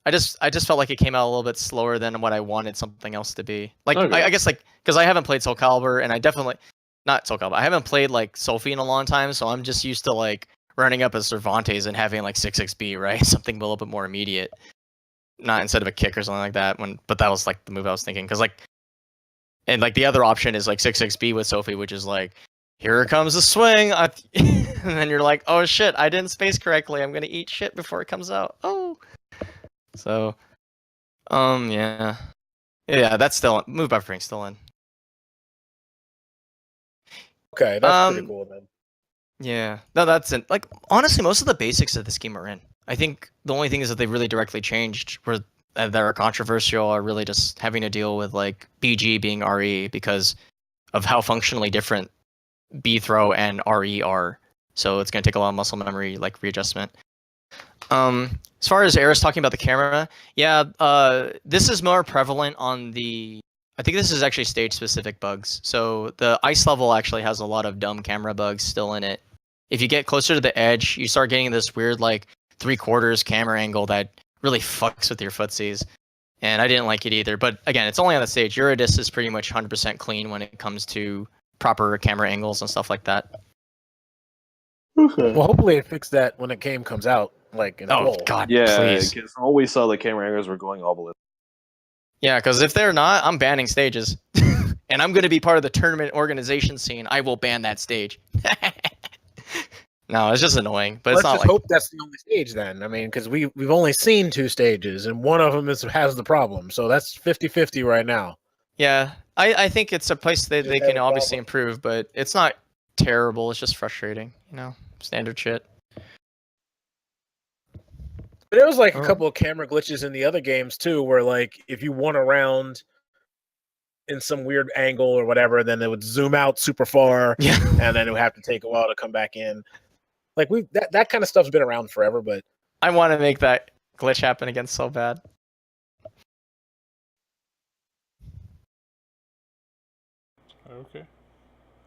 Speaker 2: I just felt like it came out a little bit slower than what I wanted something else to be. Like
Speaker 4: Okay.
Speaker 2: I guess like because I haven't played Soul Calibur, and I definitely not Soul Calibur. I haven't played like Sophie in a long time, so I'm just used to like running up as Cervantes and having like 6-6B, right? Something a little bit more immediate, not instead of a kick or something like that. But that was like the move I was thinking, because like, and like the other option is like 6-6B with Sophie, which is like, here comes the swing, and then you're like, oh shit, I didn't space correctly. I'm gonna eat shit before it comes out. Oh. So, yeah, that's still move buffering still in.
Speaker 1: Okay, that's pretty cool then.
Speaker 2: Yeah, no, that's in. Like, honestly, most of the basics of this game are in. I think the only thing is that they really directly changed, that are controversial, are really just having to deal with like BG being RE because of how functionally different B throw and RE are. So it's gonna take a lot of muscle memory, like readjustment. As far as Eris talking about the camera, yeah, this is more prevalent on the. I think this is actually stage-specific bugs. So the ice level actually has a lot of dumb camera bugs still in it. If you get closer to the edge, you start getting this weird like 3/4 camera angle that really fucks with your footsies, and I didn't like it either. But again, it's only on the stage. Eurydice is pretty much 100% clean when it comes to proper camera angles and stuff like that.
Speaker 4: Okay.
Speaker 1: Well, hopefully it fixed that when the game comes out, like in
Speaker 2: Oh
Speaker 1: full.
Speaker 2: God,
Speaker 4: Yeah,
Speaker 2: please.
Speaker 4: because I always saw the camera angles were going all ballistic.
Speaker 2: Yeah, because if they're not, I'm banning stages. And I'm going to be part of the tournament organization scene. I will ban that stage. No, it's just annoying. But
Speaker 1: Let's
Speaker 2: it's not
Speaker 1: just
Speaker 2: like...
Speaker 1: hope that's the only stage then. I mean, because we've only seen 2 stages, and one of them has the problem. So that's 50-50 right now.
Speaker 2: Yeah, I think it's a place that they
Speaker 1: Just had
Speaker 2: can
Speaker 1: a
Speaker 2: obviously
Speaker 1: problem.
Speaker 2: improve, but it's not terrible. It's just frustrating, standard shit.
Speaker 1: But there was like a
Speaker 2: Oh.
Speaker 1: couple of camera glitches in the other games too, where like if you won a round in some weird angle or whatever, then it would zoom out super far,
Speaker 2: Yeah.
Speaker 1: and then it would have to take a while to come back in. Like that kind of stuff's been around forever, but
Speaker 2: I want to make that glitch happen again so bad.
Speaker 3: Okay.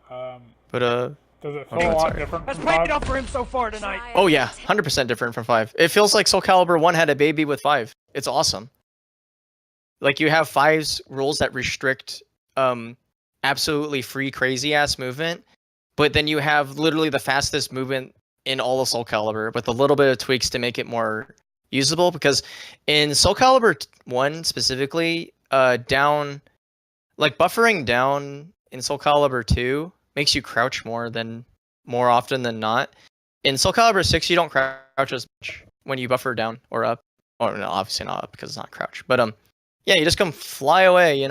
Speaker 2: But
Speaker 3: Does it feel
Speaker 2: Okay,
Speaker 3: a lot
Speaker 2: sorry.
Speaker 3: different
Speaker 5: That's
Speaker 3: from
Speaker 5: paid
Speaker 3: 5?
Speaker 5: enough for him so far tonight.
Speaker 2: oh yeah, 100% different from 5. It feels like Soul Calibur 1 had a baby with 5. It's awesome. Like, you have 5's rules that restrict absolutely free crazy ass movement, but then you have literally the fastest movement in all of Soul Calibur with a little bit of tweaks to make it more usable, because in Soul Calibur 1 specifically, buffering down in Soul Calibur 2 makes you crouch more often than not. In Soul Calibur 6, you don't crouch as much when you buffer down or up. Or no, obviously not up because it's not crouch. But yeah, you just come fly away,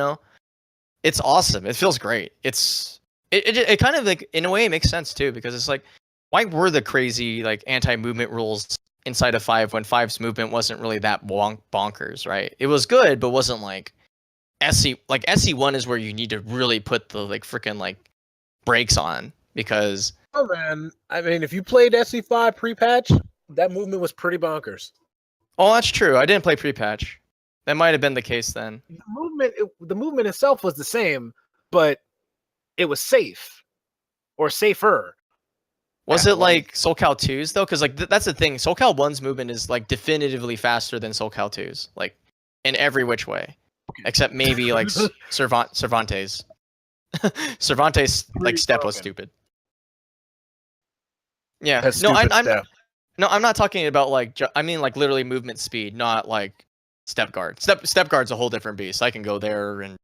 Speaker 2: It's awesome. It feels great. It kind of like, in a way, it makes sense too, because it's like, why were the crazy like anti-movement rules inside of 5 when 5's movement wasn't really that bonkers, right? It was good, but wasn't like SE1 is where you need to really put the like freaking like brakes on, because
Speaker 1: oh man, I mean, if you played SE5 pre-patch, that movement was pretty bonkers.
Speaker 2: oh, that's true. I didn't play pre-patch. That might have been the case then.
Speaker 1: The movement itself was the same, but it was safe or safer.
Speaker 2: Was it like SoulCal 2's though? Because like that's the thing. SoulCal 1's movement is like definitively faster than SoulCal 2's, like in every which way, except maybe like Cervantes. Cervantes like step was stupid. Yeah.
Speaker 1: That's
Speaker 2: No,
Speaker 1: stupid
Speaker 2: I'm
Speaker 1: step.
Speaker 2: no, I'm not talking about like I mean like literally movement speed, not like step guard. Step guard's a whole different beast. I can go there, and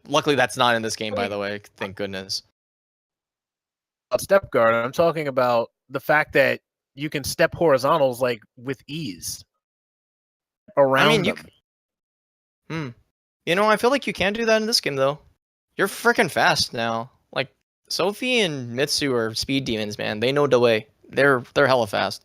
Speaker 2: luckily that's not in this game, by the way. Thank goodness.
Speaker 1: Step guard. I'm talking about the fact that you can step horizontals like with ease around
Speaker 2: I mean,
Speaker 1: them.
Speaker 2: You know, I feel like you can do that in this game though. You're freaking fast now. Like Sophie and Mitsu are speed demons, man. They know the way. They're hella fast.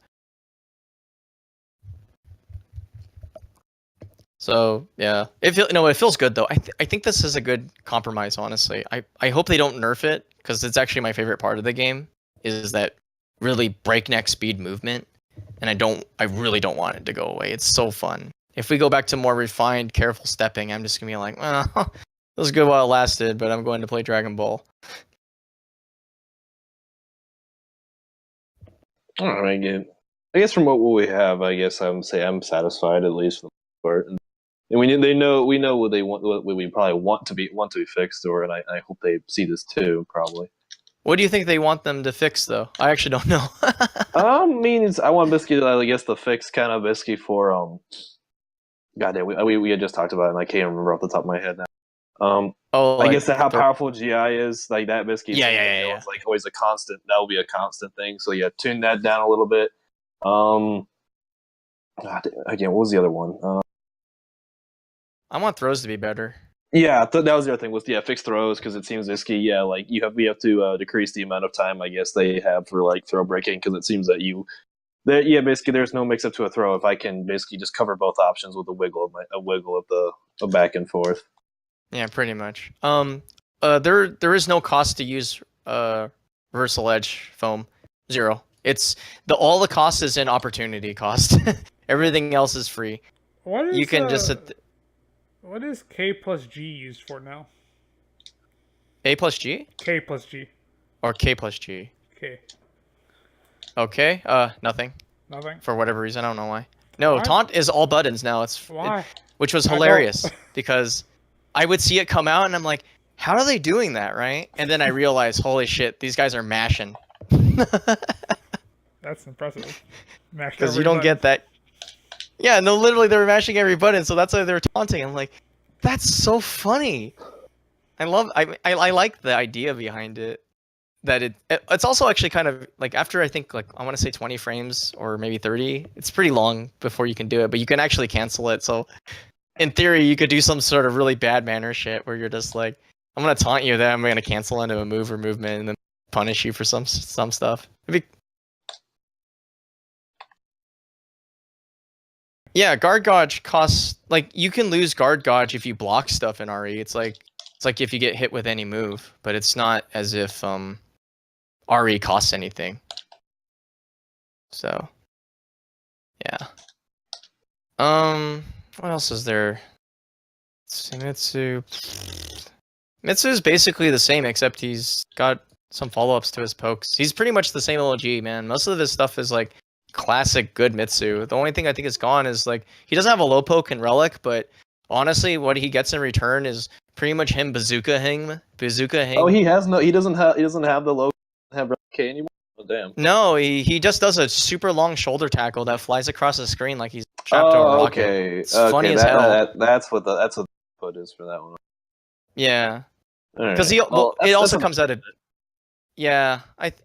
Speaker 2: So yeah, it feels good though. I think this is a good compromise, honestly. I hope they don't nerf it, because it's actually my favorite part of the game, is that really breakneck speed movement, and I really don't want it to go away. It's so fun. If we go back to more refined, careful stepping, I'm just gonna be like, well, it was good while it lasted, but I'm going to play Dragon Ball.
Speaker 4: All right, good. I guess from what we have, I guess I'm satisfied, at least for the most part. And we know what they want, what we probably want to be fixed, and I hope they see this too. Probably.
Speaker 2: What do you think they want them to fix, though? I actually don't know.
Speaker 4: I want Biscuit, I guess, to fix kind of Biscuit for Goddamn, we had just talked about it, and I can't remember off the top of my head now. I guess how powerful GI is, like that Biscuit.
Speaker 2: Yeah.
Speaker 4: It's like always a constant. That will be a constant thing. So yeah, tune that down a little bit. God, again, what was the other one?
Speaker 2: I want throws to be better.
Speaker 4: Yeah, that was the other thing. Was fix throws, because it seems risky. Yeah, like we have to decrease the amount of time, I guess, they have for like throw breaking, because it seems that basically there's no mix up to a throw if I can basically just cover both options with a wiggle of the back and forth.
Speaker 2: Yeah, pretty much. There is no cost to use reversal edge foam. 0. It's all the cost is in opportunity cost. Everything else is free.
Speaker 3: What is
Speaker 2: you can just
Speaker 3: what is K plus G used for now?
Speaker 2: A plus G?
Speaker 3: K plus G.
Speaker 2: Or K plus G?
Speaker 3: K.
Speaker 2: Okay. Nothing.
Speaker 3: Nothing.
Speaker 2: For whatever reason, I don't know why. No,
Speaker 3: Why?
Speaker 2: taunt is all buttons now.
Speaker 3: Why?
Speaker 2: Which was hilarious because I would see it come out and I'm like, how are they doing that, right? And then I realized, holy shit, these guys are mashing.
Speaker 3: That's impressive.
Speaker 2: Because you don't get that. Yeah, no, literally they were mashing every button, so that's why they were taunting. I'm like, that's so funny. I like the idea behind it. That it's also actually kind of like after I think like I want to say 20 frames or maybe 30, it's pretty long before you can do it, but you can actually cancel it. So in theory, you could do some sort of really bad manner shit where you're just like, I'm gonna taunt you, then I'm gonna cancel into a move or movement, and then punish you for some stuff. Yeah, guard dodge costs like you can lose guard dodge if you block stuff in RE. It's like if you get hit with any move, but it's not as if RE costs anything. So yeah. What else is there? Mitsu is basically the same, except he's got some follow-ups to his pokes. He's pretty much the same OG, man. Most of his stuff is like classic good Mitsu. The only thing I think is gone is like he doesn't have a low poke and relic, but honestly, what he gets in return is pretty much him bazooka hang.
Speaker 4: Oh, he doesn't have the low relic K anymore. Oh damn.
Speaker 2: No, he just does a super long shoulder tackle that flies across the screen like he's strapped to a rocket.
Speaker 4: Okay.
Speaker 2: It's funny as hell.
Speaker 4: That's what the put is for that one.
Speaker 2: Yeah. Because
Speaker 4: right.
Speaker 2: it also comes out of. Yeah,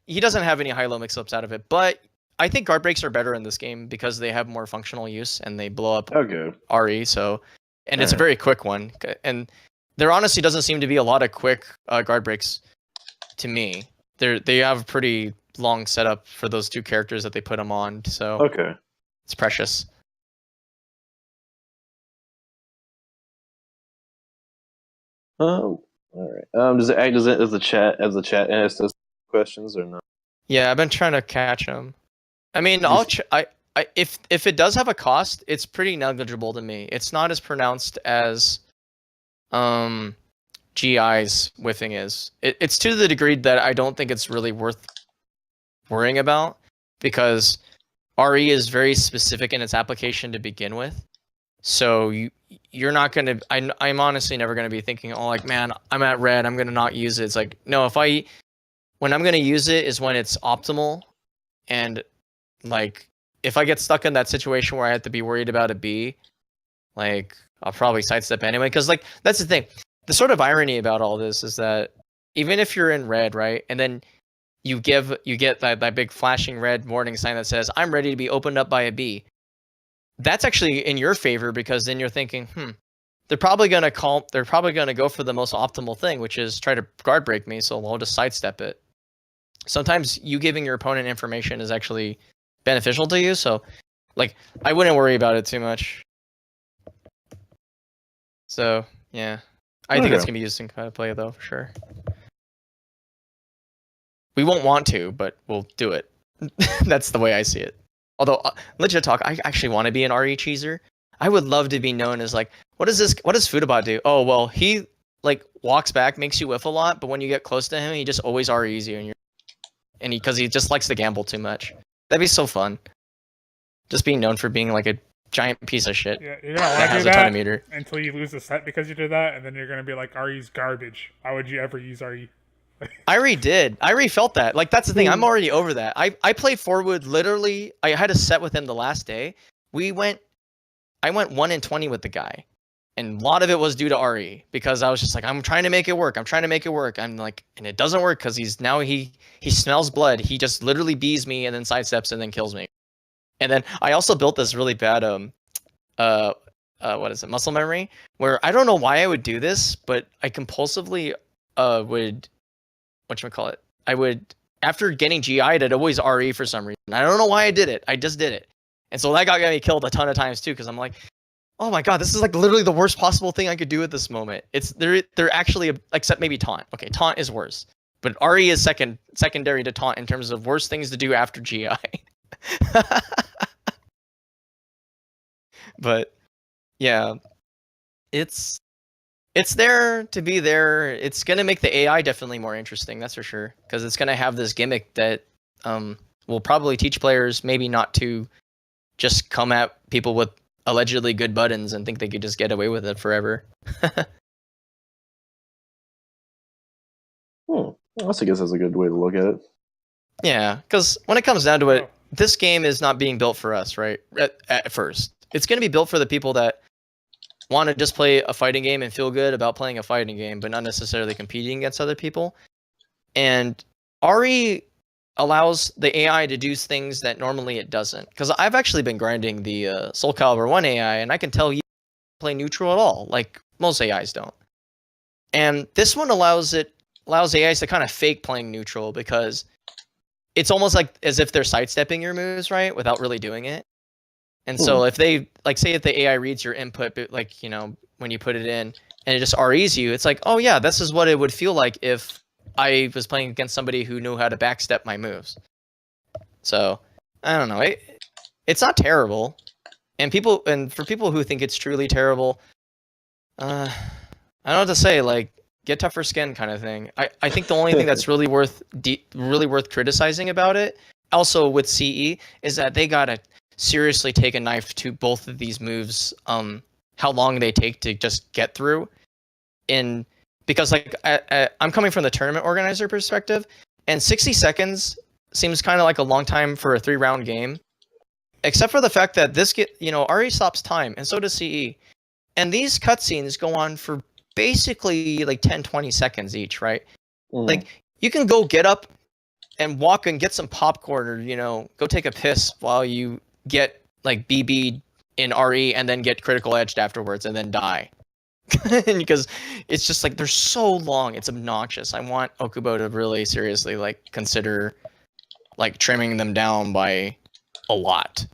Speaker 2: he doesn't have any high-low mix-ups out of it, but I think guard breaks are better in this game because they have more functional use and they blow up RE. So, and it's a very quick one, and there honestly doesn't seem to be a lot of quick guard breaks to me. They have a pretty long setup for those two characters that they put them on, so it's precious.
Speaker 4: Oh, all right. Does the chat ask us questions or not?
Speaker 2: Yeah, I've been trying to catch them. I mean, if it does have a cost, it's pretty negligible to me. It's not as pronounced as GI's whiffing is. It's to the degree that I don't think it's really worth worrying about, because RE is very specific in its application to begin with. So you're not gonna. I'm honestly never gonna be thinking, oh, like, man, I'm at red, I'm gonna not use it. It's like, no, when I'm gonna use it is when it's optimal, and like if I get stuck in that situation where I have to be worried about a B, like I'll probably sidestep anyway. Because like that's the thing. The sort of irony about all this is that even if you're in red, right, and then you get that big flashing red warning sign that says I'm ready to be opened up by a B, that's actually in your favor, because then you're thinking, they're probably gonna go for the most optimal thing, which is try to guard break me, so I'll just sidestep it. Sometimes you giving your opponent information is actually beneficial to you, so like I wouldn't worry about it too much. So yeah. I think it's gonna be used in kind of play though, for sure. We won't want to, but we'll do it. That's the way I see it. Although, legit talk, I actually want to be an RE cheeser. I would love to be known as like, what does Futabot do? Oh well, he like walks back, makes you whiff a lot, but when you get close to him, he just always REs you, because he just likes to gamble too much. That'd be so fun. Just being known for being like a giant piece of shit.
Speaker 3: Yeah, you're gonna
Speaker 2: that has a ton of meter
Speaker 3: until you lose a set because you did that, and then you're gonna be like, RE's garbage. Why would you ever use RE?
Speaker 2: I already did. I already felt that. Like that's the thing. I'm already over that. I played forward literally. I had a set with him the last day. I went 1-20 with the guy, and a lot of it was due to RE, because I was just like, I'm trying to make it work. I'm like, and it doesn't work because he smells blood. He just literally bees me and then sidesteps and then kills me. And then I also built this really bad what is it, muscle memory, where I don't know why I would do this, but I compulsively would whatchamacallit, I would, after getting GI'd, I'd always RE for some reason. I don't know why I did it. I just did it. And so that got me killed a ton of times too, because I'm like, oh my god, this is like literally the worst possible thing I could do at this moment. They're actually, except maybe taunt. Okay, taunt is worse, but RE is secondary to taunt in terms of worst things to do after GI. But yeah, it's there to be there. It's gonna make the AI definitely more interesting, that's for sure, because it's gonna have this gimmick that will probably teach players maybe not to just come at people with allegedly good buttons and think they could just get away with it forever.
Speaker 4: I guess that's a good way to look at it.
Speaker 2: Yeah, because when it comes down to it, this game is not being built for us, right? At first, it's going to be built for the people that want to just play a fighting game and feel good about playing a fighting game, but not necessarily competing against other people. And RE allows the AI to do things that normally it doesn't. Because I've actually been grinding the SOULCALIBUR 1 AI, and I can tell you don't play neutral at all, like most AIs don't. And this one allows AIs to kind of fake playing neutral, because it's almost like as if they're sidestepping your moves, right, without really doing it. And so if they, like, say if the AI reads your input, but like, you know, when you put it in and it just REs you, it's like, oh yeah, this is what it would feel like if I was playing against somebody who knew how to backstep my moves. So I don't know. It's not terrible. And for people who think it's truly terrible, I don't know what to say. Like, get tougher skin kind of thing. I think the only thing that's really worth criticizing about it, also with CE, is that they gotta seriously take a knife to both of these moves. How long they take to just get through, because like I'm coming from the tournament organizer perspective, and 60 seconds seems kind of like a long time for a 3-round game, except for the fact that RE stops time, and so does CE, and these cutscenes go on for basically like 10-20 seconds each, right? Like, you can go get up and walk and get some popcorn, or go take a piss while you get like BB'd in RE and then get critical edged afterwards and then die. Because it's just like they're so long, it's obnoxious. I want Okubo to really seriously like consider like trimming them down by a lot.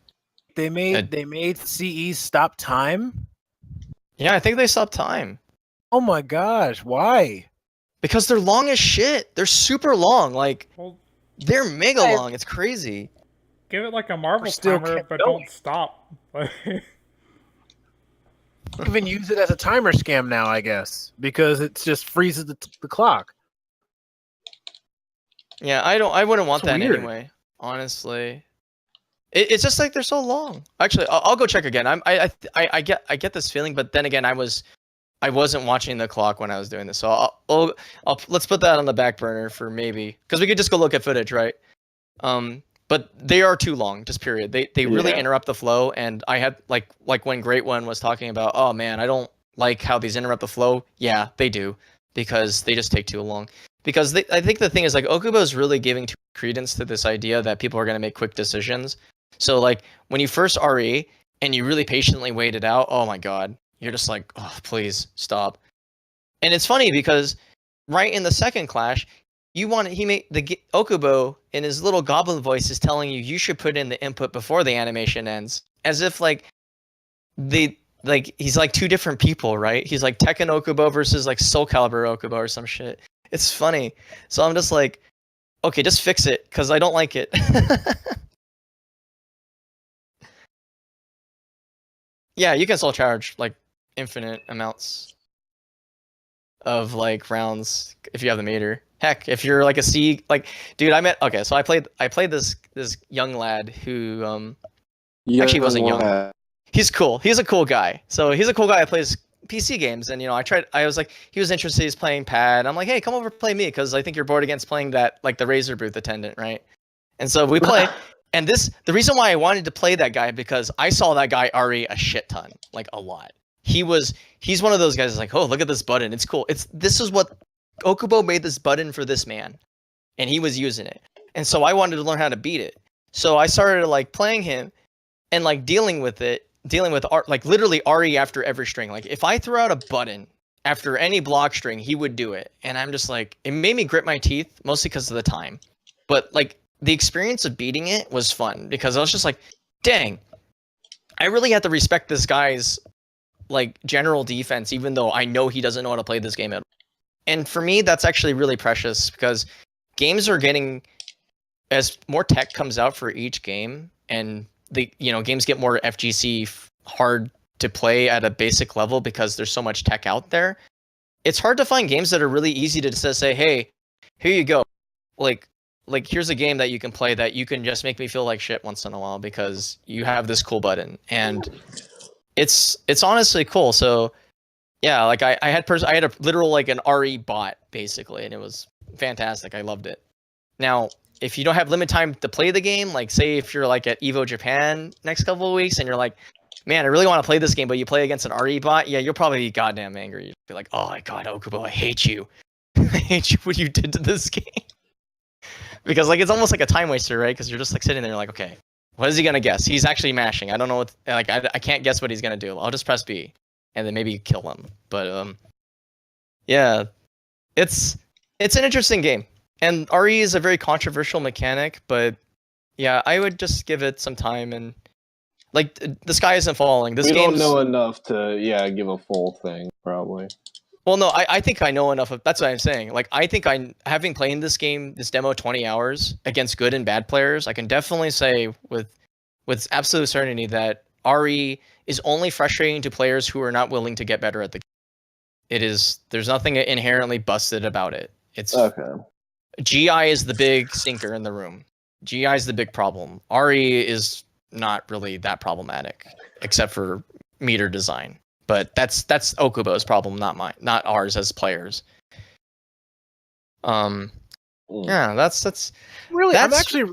Speaker 1: They made CE stop time?
Speaker 2: Yeah, I think they stopped time.
Speaker 1: Oh my gosh, why?
Speaker 2: Because they're long as shit. They're super long. Like, they're mega long. It's crazy.
Speaker 3: Give it like a Marvel timer, but don't stop.
Speaker 1: Even use it as a timer scam now, I guess, because it just freezes the clock.
Speaker 2: Yeah, I wouldn't want
Speaker 1: It's
Speaker 2: that
Speaker 1: weird.
Speaker 2: anyway. Honestly, it's just like they're so long. Actually, I'll go check again. I get this feeling, but then again, I wasn't watching the clock when I was doing this, so let's put that on the back burner for maybe, because we could just go look at footage, right? But they are too long, just period. They really
Speaker 4: Yeah.
Speaker 2: interrupt the flow, and I had like when Great One was talking about, oh man, I don't like how these interrupt the flow. Yeah, they do, because they just take too long. Because I think the thing is, like, Okubo is really giving too much credence to this idea that people are going to make quick decisions. So like when you first RE and you really patiently wait it out, oh my god, you're just like, oh please stop. And it's funny because right in the second clash, he made the Okubo in his little goblin voice is telling you should put in the input before the animation ends, as if like he's like two different people, right? He's like Tekken Okubo versus like SOULCALIBUR Okubo or some shit. It's funny. So I'm just like, okay, just fix it, because I don't like it. Yeah, you can still charge like infinite amounts of like rounds if you have the meter. Heck, if you're like a C, like, dude, so I played this young lad who actually wasn't young. He's cool. He's a cool guy. So he's a cool guy that plays PC games, and I was like, he was interested. He's playing pad. I'm like, hey, come over play me, because I think you're bored against playing that, like, the Razor booth attendant, right? And so we play. And the reason why I wanted to play that guy, because I saw that guy RE a shit ton, like a lot. He's one of those guys that's like, oh, look at this button, it's cool. This is what Okubo made, this button for this man, and he was using it. And so I wanted to learn how to beat it. So I started like playing him and like dealing with like literally RE after every string. Like if I threw out a button after any block string, he would do it. And I'm just like, it made me grit my teeth, mostly because of the time. But like the experience of beating it was fun, because I was just like, dang, I really have to respect this guy's like general defense, even though I know he doesn't know how to play this game at all. And for me, that's actually really precious, because games are getting, as more tech comes out for each game, and games get more FGC hard to play at a basic level because there's so much tech out there. It's hard to find games that are really easy to just say, hey, here you go. Like here's a game that you can play that you can just make me feel like shit once in a while because you have this cool button. And it's honestly cool. So yeah, like I had a literal like an RE bot basically, and it was fantastic. I loved it. Now, if you don't have limited time to play the game, like say if you're like at Evo Japan next couple of weeks and you're like, man, I really want to play this game, but you play against an RE bot, yeah, you'll probably be goddamn angry. You'll be like, oh my god, Okubo, I hate you. I hate you, what you did to this game. Because like it's almost like a time waster, right? Because you're just like sitting there like, okay, what is he gonna guess? He's actually mashing. I don't know what, like I can't guess what he's gonna do. I'll just press B and then maybe kill him. But yeah, it's an interesting game. And RE is a very controversial mechanic, but yeah, I would just give it some time. And like the sky isn't falling.
Speaker 4: We don't know enough to give a full thing probably.
Speaker 2: Well, no, I think I know enough of. That's what I'm saying. Like I think having played this demo 20 hours against good and bad players, I can definitely say with absolute certainty that RE is only frustrating to players who are not willing to get better at the game. There's nothing inherently busted about it. It's okay. GI is the big stinker in the room. GI is the big problem. RE is not really that problematic, except for meter design. But that's Okubo's problem, not mine, not ours as players. Yeah, that's
Speaker 1: really. I'm actually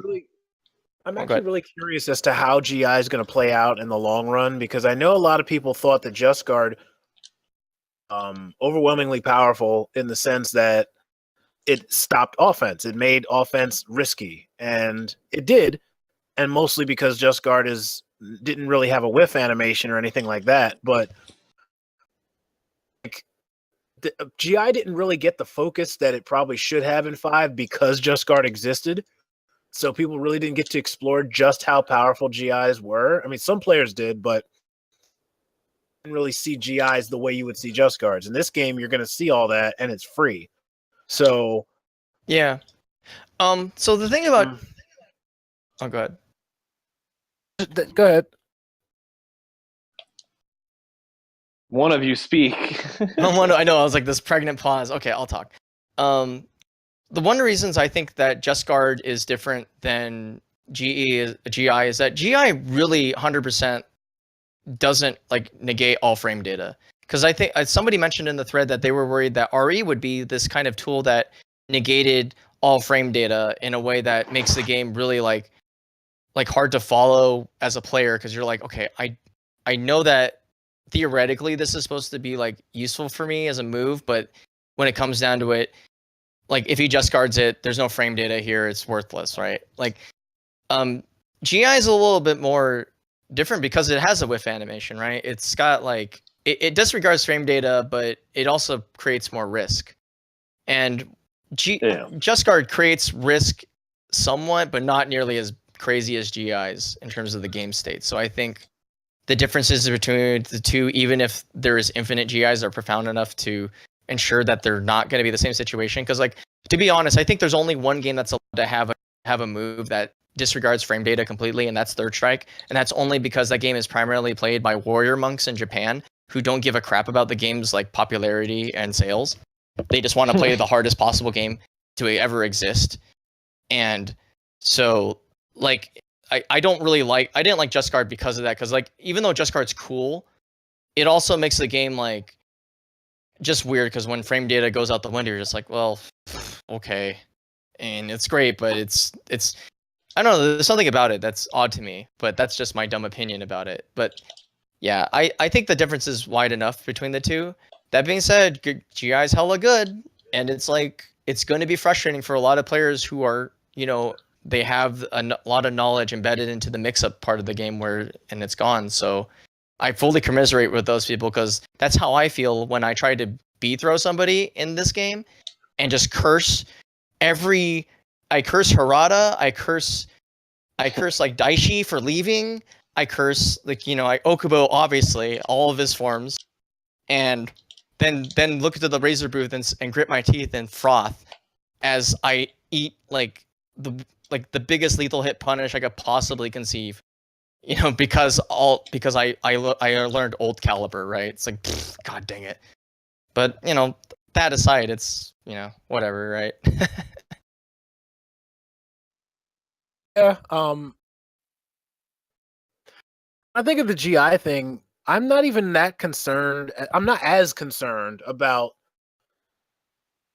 Speaker 1: really curious as to how GI is going to play out in the long run, because I know a lot of people thought that Just Guard overwhelmingly powerful in the sense that it stopped offense. It made offense risky, and it did, and mostly because Just Guard didn't really have a whiff animation or anything like that. But like, GI didn't really get the focus that it probably should have in 5 because Just Guard existed. So people really didn't get to explore just how powerful GIs were. I mean, some players did, but didn't really see GIs the way you would see Just Guards. In this game, you're going to see all that, and it's free. So,
Speaker 2: yeah. So the thing about, oh, go ahead.
Speaker 1: Go ahead.
Speaker 4: One of you speak.
Speaker 2: I know. I was like this pregnant pause. Okay, I'll talk. The one reasons I think that Just Guard is different than GI is that GI really 100% doesn't like negate all frame data. Because I think somebody mentioned in the thread that they were worried that RE would be this kind of tool that negated all frame data in a way that makes the game really like hard to follow as a player, because you're like, okay, I know that theoretically this is supposed to be like useful for me as a move, but when it comes down to it, like if he just guards it, there's no frame data here, it's worthless, right? Like GI is a little bit more different because it has a whiff animation, right? It's got like it disregards frame data, but it also creates more risk. And Just Guard creates risk somewhat, but not nearly as crazy as GI's in terms of the game state. So I think the differences between the two, even if there is infinite GIs, are profound enough to ensure that they're not going to be the same situation. Because, like, to be honest, I think there's only one game that's allowed to have a move that disregards frame data completely, and that's Third Strike. And that's only because that game is primarily played by warrior monks in Japan who don't give a crap about the game's like popularity and sales. They just want to play the hardest possible game to ever exist. And so, like, I didn't like Just Guard because of that. Because, like, even though Just Guard's cool, it also makes the game like just weird. Because when frame data goes out the window, you're just like, well, okay, and it's great, but it's I don't know. There's something about it that's odd to me, but that's just my dumb opinion about it. But yeah, I think the difference is wide enough between the two. That being said, GI's hella good, and it's like it's going to be frustrating for a lot of players who are, you know, they have a lot of knowledge embedded into the mix-up part of the game and it's gone. So I fully commiserate with those people, because that's how I feel when I try to B-throw somebody in this game and just curse I curse Harada, I curse like Daishi for leaving, I curse like, you know, Okubo, obviously, all of his forms, and then look into the razor booth and grit my teeth and froth as I eat like the biggest lethal hit punish I could possibly conceive, you know, because I learned old caliber, right? It's like, god dang it. But, you know, that aside, it's, you know, whatever, right?
Speaker 1: Yeah. I think of the GI thing, I'm not even that concerned. I'm not as concerned about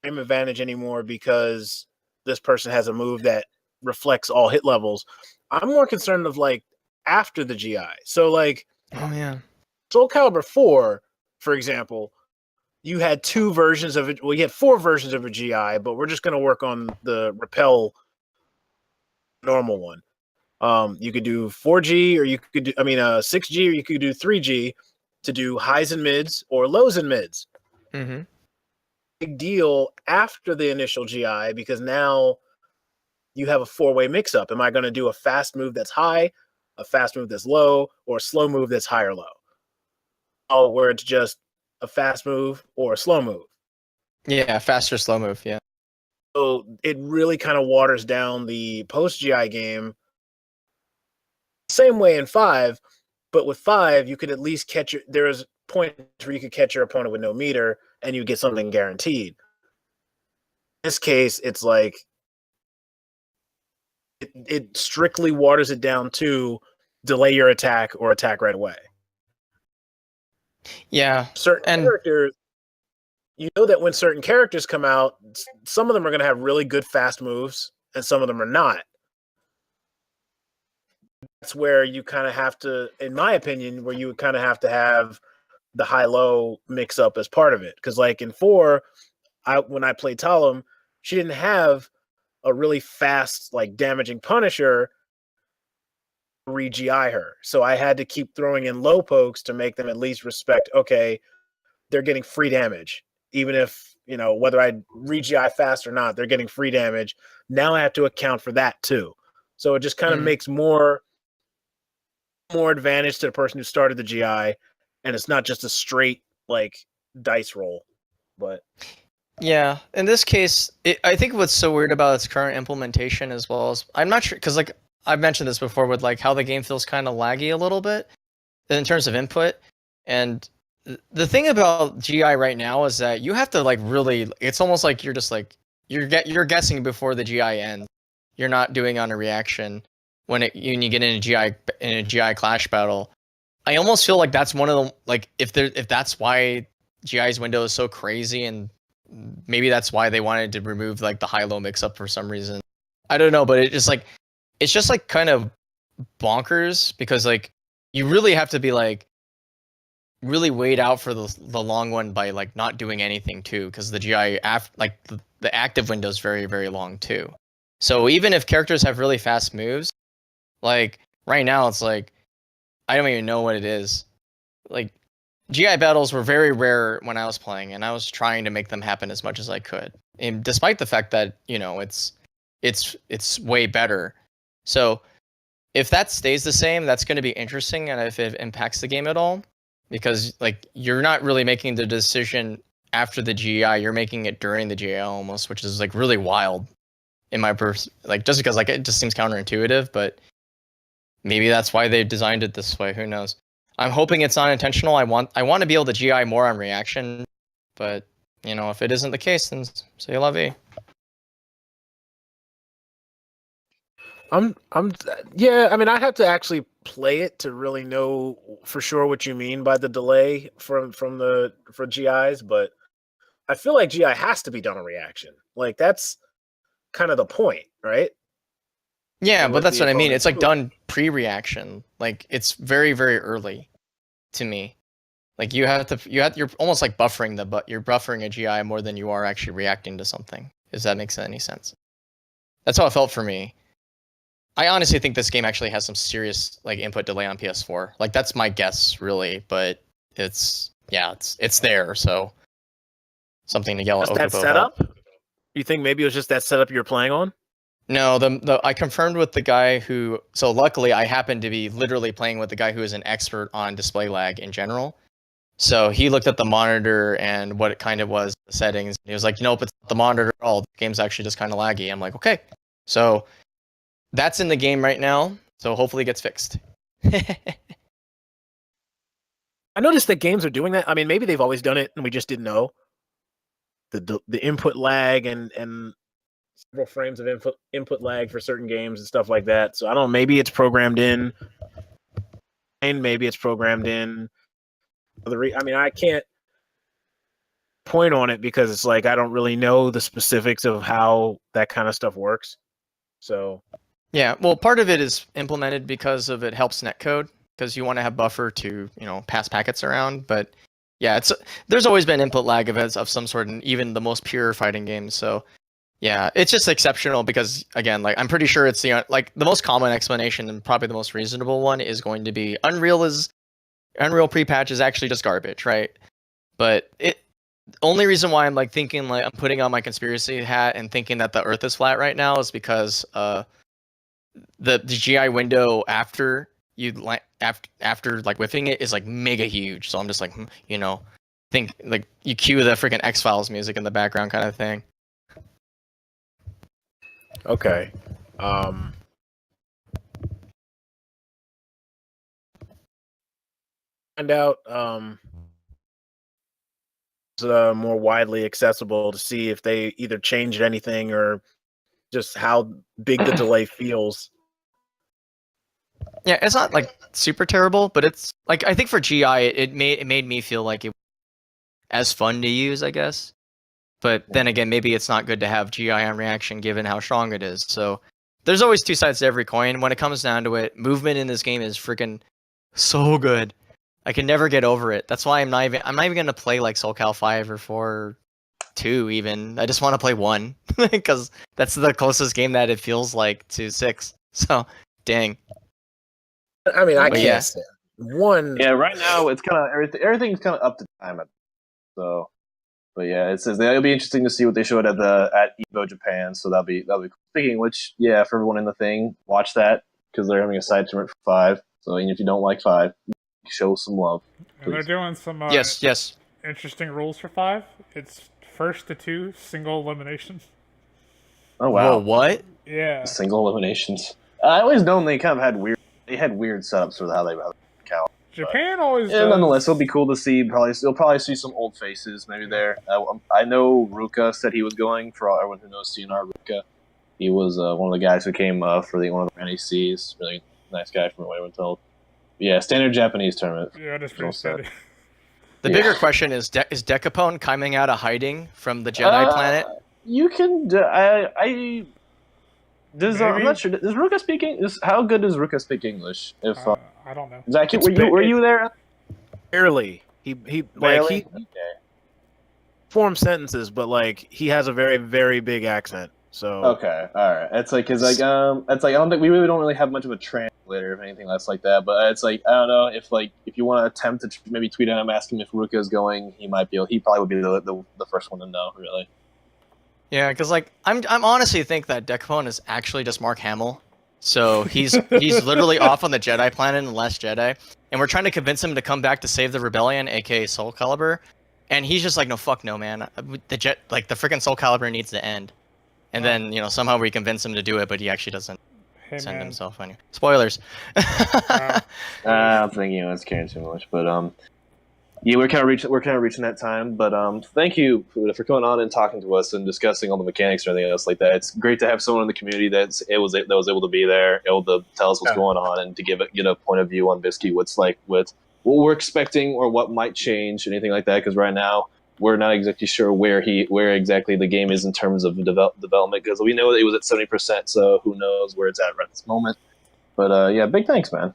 Speaker 1: frame advantage anymore because this person has a move that reflects all hit levels. I'm more concerned of like after the GI. So like,
Speaker 2: Oh yeah,
Speaker 1: SOULCALIBUR 4, for example, you had two versions of it. Well, you had four versions of a GI, but we're just going to work on the repel normal one. You could do 4G, or you could do 6G, or you could do 3G to do highs and mids or lows and mids.
Speaker 2: mm-hmm.
Speaker 1: Big deal after the initial GI, because now you have a four-way mix-up. Am I going to do a fast move that's high, a fast move that's low, or a slow move that's high or low? Oh, where it's just a fast move or a slow move.
Speaker 2: Yeah, faster slow move, yeah.
Speaker 1: So it really kind of waters down the post-GI game. Same way in 5, but with 5, you could at least catch there is points where you could catch your opponent with no meter, and you get something guaranteed. In this case, it's like it strictly waters it down to delay your attack or attack right away.
Speaker 2: Yeah.
Speaker 1: Certain characters, you know that when certain characters come out, some of them are going to have really good fast moves, and some of them are not. That's where you kind of have to, in my opinion, where you kind of have to have the high-low mix-up as part of it. Because like in 4, when I played Talum, she didn't have a really fast, like, damaging Punisher re-GI her. So I had to keep throwing in low pokes to make them at least respect, okay, they're getting free damage. Even if, you know, whether I re-GI fast or not, they're getting free damage. Now I have to account for that too. So it just kind of makes more advantage to the person who started the GI, and it's not just a straight, like, dice roll. But
Speaker 2: yeah, in this case, I think what's so weird about its current implementation, as well as, I'm not sure, because like I've mentioned this before with like how the game feels kind of laggy a little bit in terms of input, and The thing about GI right now is that you have to like really. It's almost like you're just like you're guessing before the GI ends. You're not doing on a reaction when you get in a GI clash battle. I almost feel like that's one of the like if that's why GI's window is so crazy, and maybe that's why they wanted to remove like the high-low mix-up for some reason. I don't know, but it's just like kind of bonkers because like you really have to be like really wait out for the long one by like not doing anything too, because the GI the active window is very very long too. So even if characters have really fast moves, like right now it's like I don't even know what it is. Like GI battles were very rare when I was playing, and I was trying to make them happen as much as I could. And despite the fact that, you know, it's way better. So if that stays the same, that's going to be interesting, and if it impacts the game at all, because like you're not really making the decision after the GI, you're making it during the GI almost, which is like really wild in my like just because like it just seems counterintuitive, but maybe that's why they designed it this way. Who knows? I'm hoping it's not intentional. I want to be able to GI more on reaction, but you know, if it isn't the case, then c'est la vie.
Speaker 1: Yeah, I mean, I have to actually play it to really know for sure what you mean by the delay for GIs, but I feel like GI has to be done on reaction. Like that's kind of the point, right?
Speaker 2: Yeah, but that's what I mean. It's like done pre-reaction. Like it's very very early to me. Like you're almost like buffering you're buffering a GI more than you are actually reacting to something. If that makes any sense. That's how it felt for me. I honestly think this game actually has some serious like input delay on PS4. Like that's my guess, really, but it's there, so something to yell at Okubo
Speaker 1: that setup? You think maybe it was just that setup you're playing on?
Speaker 2: No, I confirmed with the guy who. So luckily, I happened to be literally playing with the guy who is an expert on display lag in general. So he looked at the monitor and what it kind of was, the settings. He was like, "Nope, it's not the monitor at all. The game's actually just kind of laggy." I'm like, "Okay." So that's in the game right now. So hopefully it gets fixed.
Speaker 1: I noticed that games are doing that. I mean, maybe they've always done it and we just didn't know. The input lag and several frames of input lag for certain games and stuff like that. So I don't know, maybe it's programmed in, and maybe it's programmed in. I mean, I can't point on it because it's like I don't really know the specifics of how that kind of stuff works. So
Speaker 2: yeah, well, part of it is implemented because of it helps netcode, because you want to have buffer to, you know, pass packets around. But yeah, there's always been input lag events of some sort in even the most pure fighting games. So yeah, it's just exceptional because again, like I'm pretty sure it's the most common explanation and probably the most reasonable one is going to be Unreal pre-patch is actually just garbage, right? But only reason why I'm like thinking like I'm putting on my conspiracy hat and thinking that the Earth is flat right now is because the GI window after after like whiffing it is like mega huge. So I'm just like, you know, think like you cue the freaking X-Files music in the background kind of thing.
Speaker 1: Okay. Find out it's more widely accessible to see if they either changed anything or just how big the delay feels.
Speaker 2: Yeah, it's not like super terrible, but it's like I think for GI it made me feel like it was as fun to use, I guess. But then again, maybe it's not good to have GI on reaction given how strong it is. So there's always two sides to every coin. When it comes down to it, movement in this game is freaking so good. I can never get over it. That's why I'm not even gonna play like SoulCal 5 or 4 or 2 even. I just want to play 1 because that's the closest game that it feels like to 6. So dang.
Speaker 1: I mean, I can't say 1.
Speaker 4: Yeah, right now it's kind of everything's kind of up to time. So, but yeah, it says it'll be interesting to see what they showed at Evo Japan. So that'll be cool. Speaking of which, yeah, for everyone in the thing, watch that because they're having a side tournament for 5. So even if you don't like 5, show some love. Please.
Speaker 3: And they're doing some
Speaker 2: yes
Speaker 3: interesting rules for 5. It's first to 2 single eliminations.
Speaker 4: Oh wow!
Speaker 2: Whoa, what?
Speaker 3: Yeah,
Speaker 4: single eliminations. I always known they kind of had weird. They had weird setups for how they count.
Speaker 3: Japan always
Speaker 4: Yeah,
Speaker 3: does.
Speaker 4: nonetheless, it'll be cool to see. You'll probably see some old faces maybe there. I know Ruka said he was going. For everyone who knows CNR, Ruka, he was one of the guys who came for one of the NECs. Really nice guy from what I've been told. Yeah, standard Japanese tournament.
Speaker 3: Yeah, that's pretty steady.
Speaker 2: The bigger question is Decapone coming out of hiding from the Jedi planet?
Speaker 4: You can. I'm not sure. Does Ruka speak English? How good does Ruka speak English? If
Speaker 3: I don't know.
Speaker 4: Zach, were you there?
Speaker 1: Barely. He
Speaker 4: Barely?
Speaker 1: he forms sentences, but like he has a very, very big accent. So
Speaker 4: Okay, all right. It's like I don't think we really don't have much of a translator of anything else like that. But it's like I don't know if you want to attempt to maybe tweet at him, ask him if Ruka is going. He probably would be the first one to know, really.
Speaker 2: Yeah, because like I'm honestly think that Decapone is actually just Mark Hamill. So he's literally off on the Jedi planet in The Last Jedi, and we're trying to convince him to come back to save the rebellion, aka SOULCALIBUR, and he's just like, no, fuck no, man. The freaking SOULCALIBUR needs to end. And then somehow we convince him to do it, but he actually doesn't send himself any spoilers.
Speaker 4: I don't think anyone's caring too much, but yeah, we're kind of reaching that time. But thank you for coming on and talking to us and discussing all the mechanics or anything else like that. It's great to have someone in the community that was able to be there, able to tell us what's going on, and to get a point of view on Bisky, what's like with what we're expecting or what might change, anything like that. Because right now we're not exactly sure where exactly the game is in terms of development. Because we know that it was at 70%, so who knows where it's at right this moment. But yeah, big thanks, man.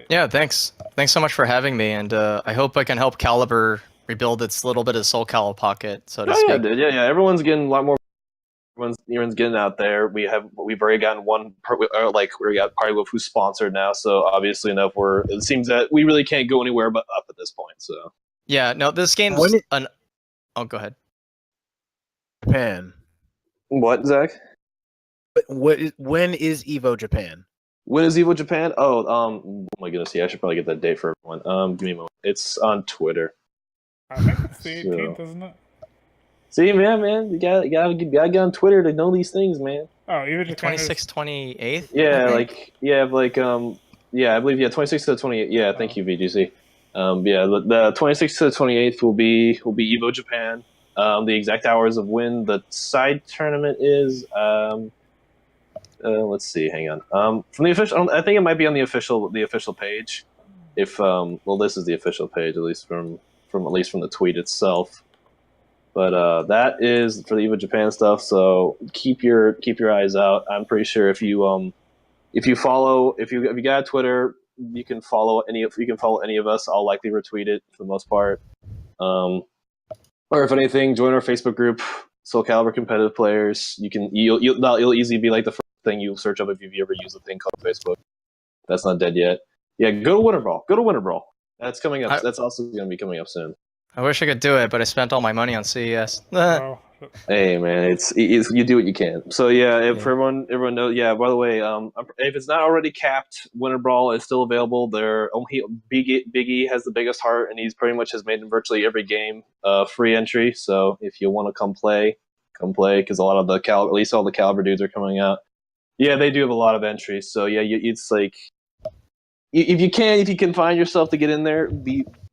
Speaker 2: Yeah, thanks. Thanks so much for having me, and I hope I can help Caliber rebuild its little bit of Soul Calibur pocket, so to speak.
Speaker 4: Yeah, dude. Yeah. Everyone's getting a lot more. Everyone's getting out there. We've already gotten we got Party Wolf who's sponsored now, so obviously enough. It seems that we really can't go anywhere but up at this point. So
Speaker 2: yeah, no, this game's Oh, go ahead.
Speaker 1: Japan.
Speaker 4: What, Zach?
Speaker 1: When is Evo Japan?
Speaker 4: When is Evo Japan? Oh my goodness, yeah, I should probably get that date for everyone. Give me a moment. It's on Twitter.
Speaker 3: I think it's the 18th, isn't it?
Speaker 4: See, man, you gotta get on Twitter to know these things, man.
Speaker 3: Oh, Evo Japan
Speaker 2: 26th, 28th?
Speaker 4: Yeah, I believe 26th to the 28th. Yeah, thank you, VGC. The 26th to the 28th will be Evo Japan. The exact hours of when the side tournament is. Let's see. Hang on. From the official, I think it might be on the official page. If this is the official page, at least from the tweet itself. But that is for the EVO Japan stuff. So keep your eyes out. I'm pretty sure if you got Twitter, you can follow any of us. I'll likely retweet it for the most part. Or if anything, join our Facebook group, Soul Calibur Competitive Players. You'll easily be like the first thing you search up if you've ever used a thing called Facebook. That's not dead yet. Yeah, go to Winter Brawl. That's coming up. That's also going to be coming up soon.
Speaker 2: I wish I could do it, but I spent all my money on CES.
Speaker 4: Hey man, it's you do what you can. So yeah, for everyone knows. Yeah, by the way, if it's not already capped, Winter Brawl is still available. Big E has the biggest heart, and he's pretty much has made in virtually every game free entry. So if you want to come play, because a lot of at least all the Caliber dudes are coming out. Yeah, they do have a lot of entries. So yeah, it's like if you can find yourself to get in there,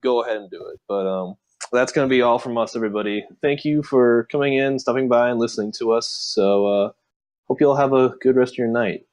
Speaker 4: go ahead and do it. But that's going to be all from us, everybody. Thank you for coming in, stopping by, and listening to us. So hope you all have a good rest of your night.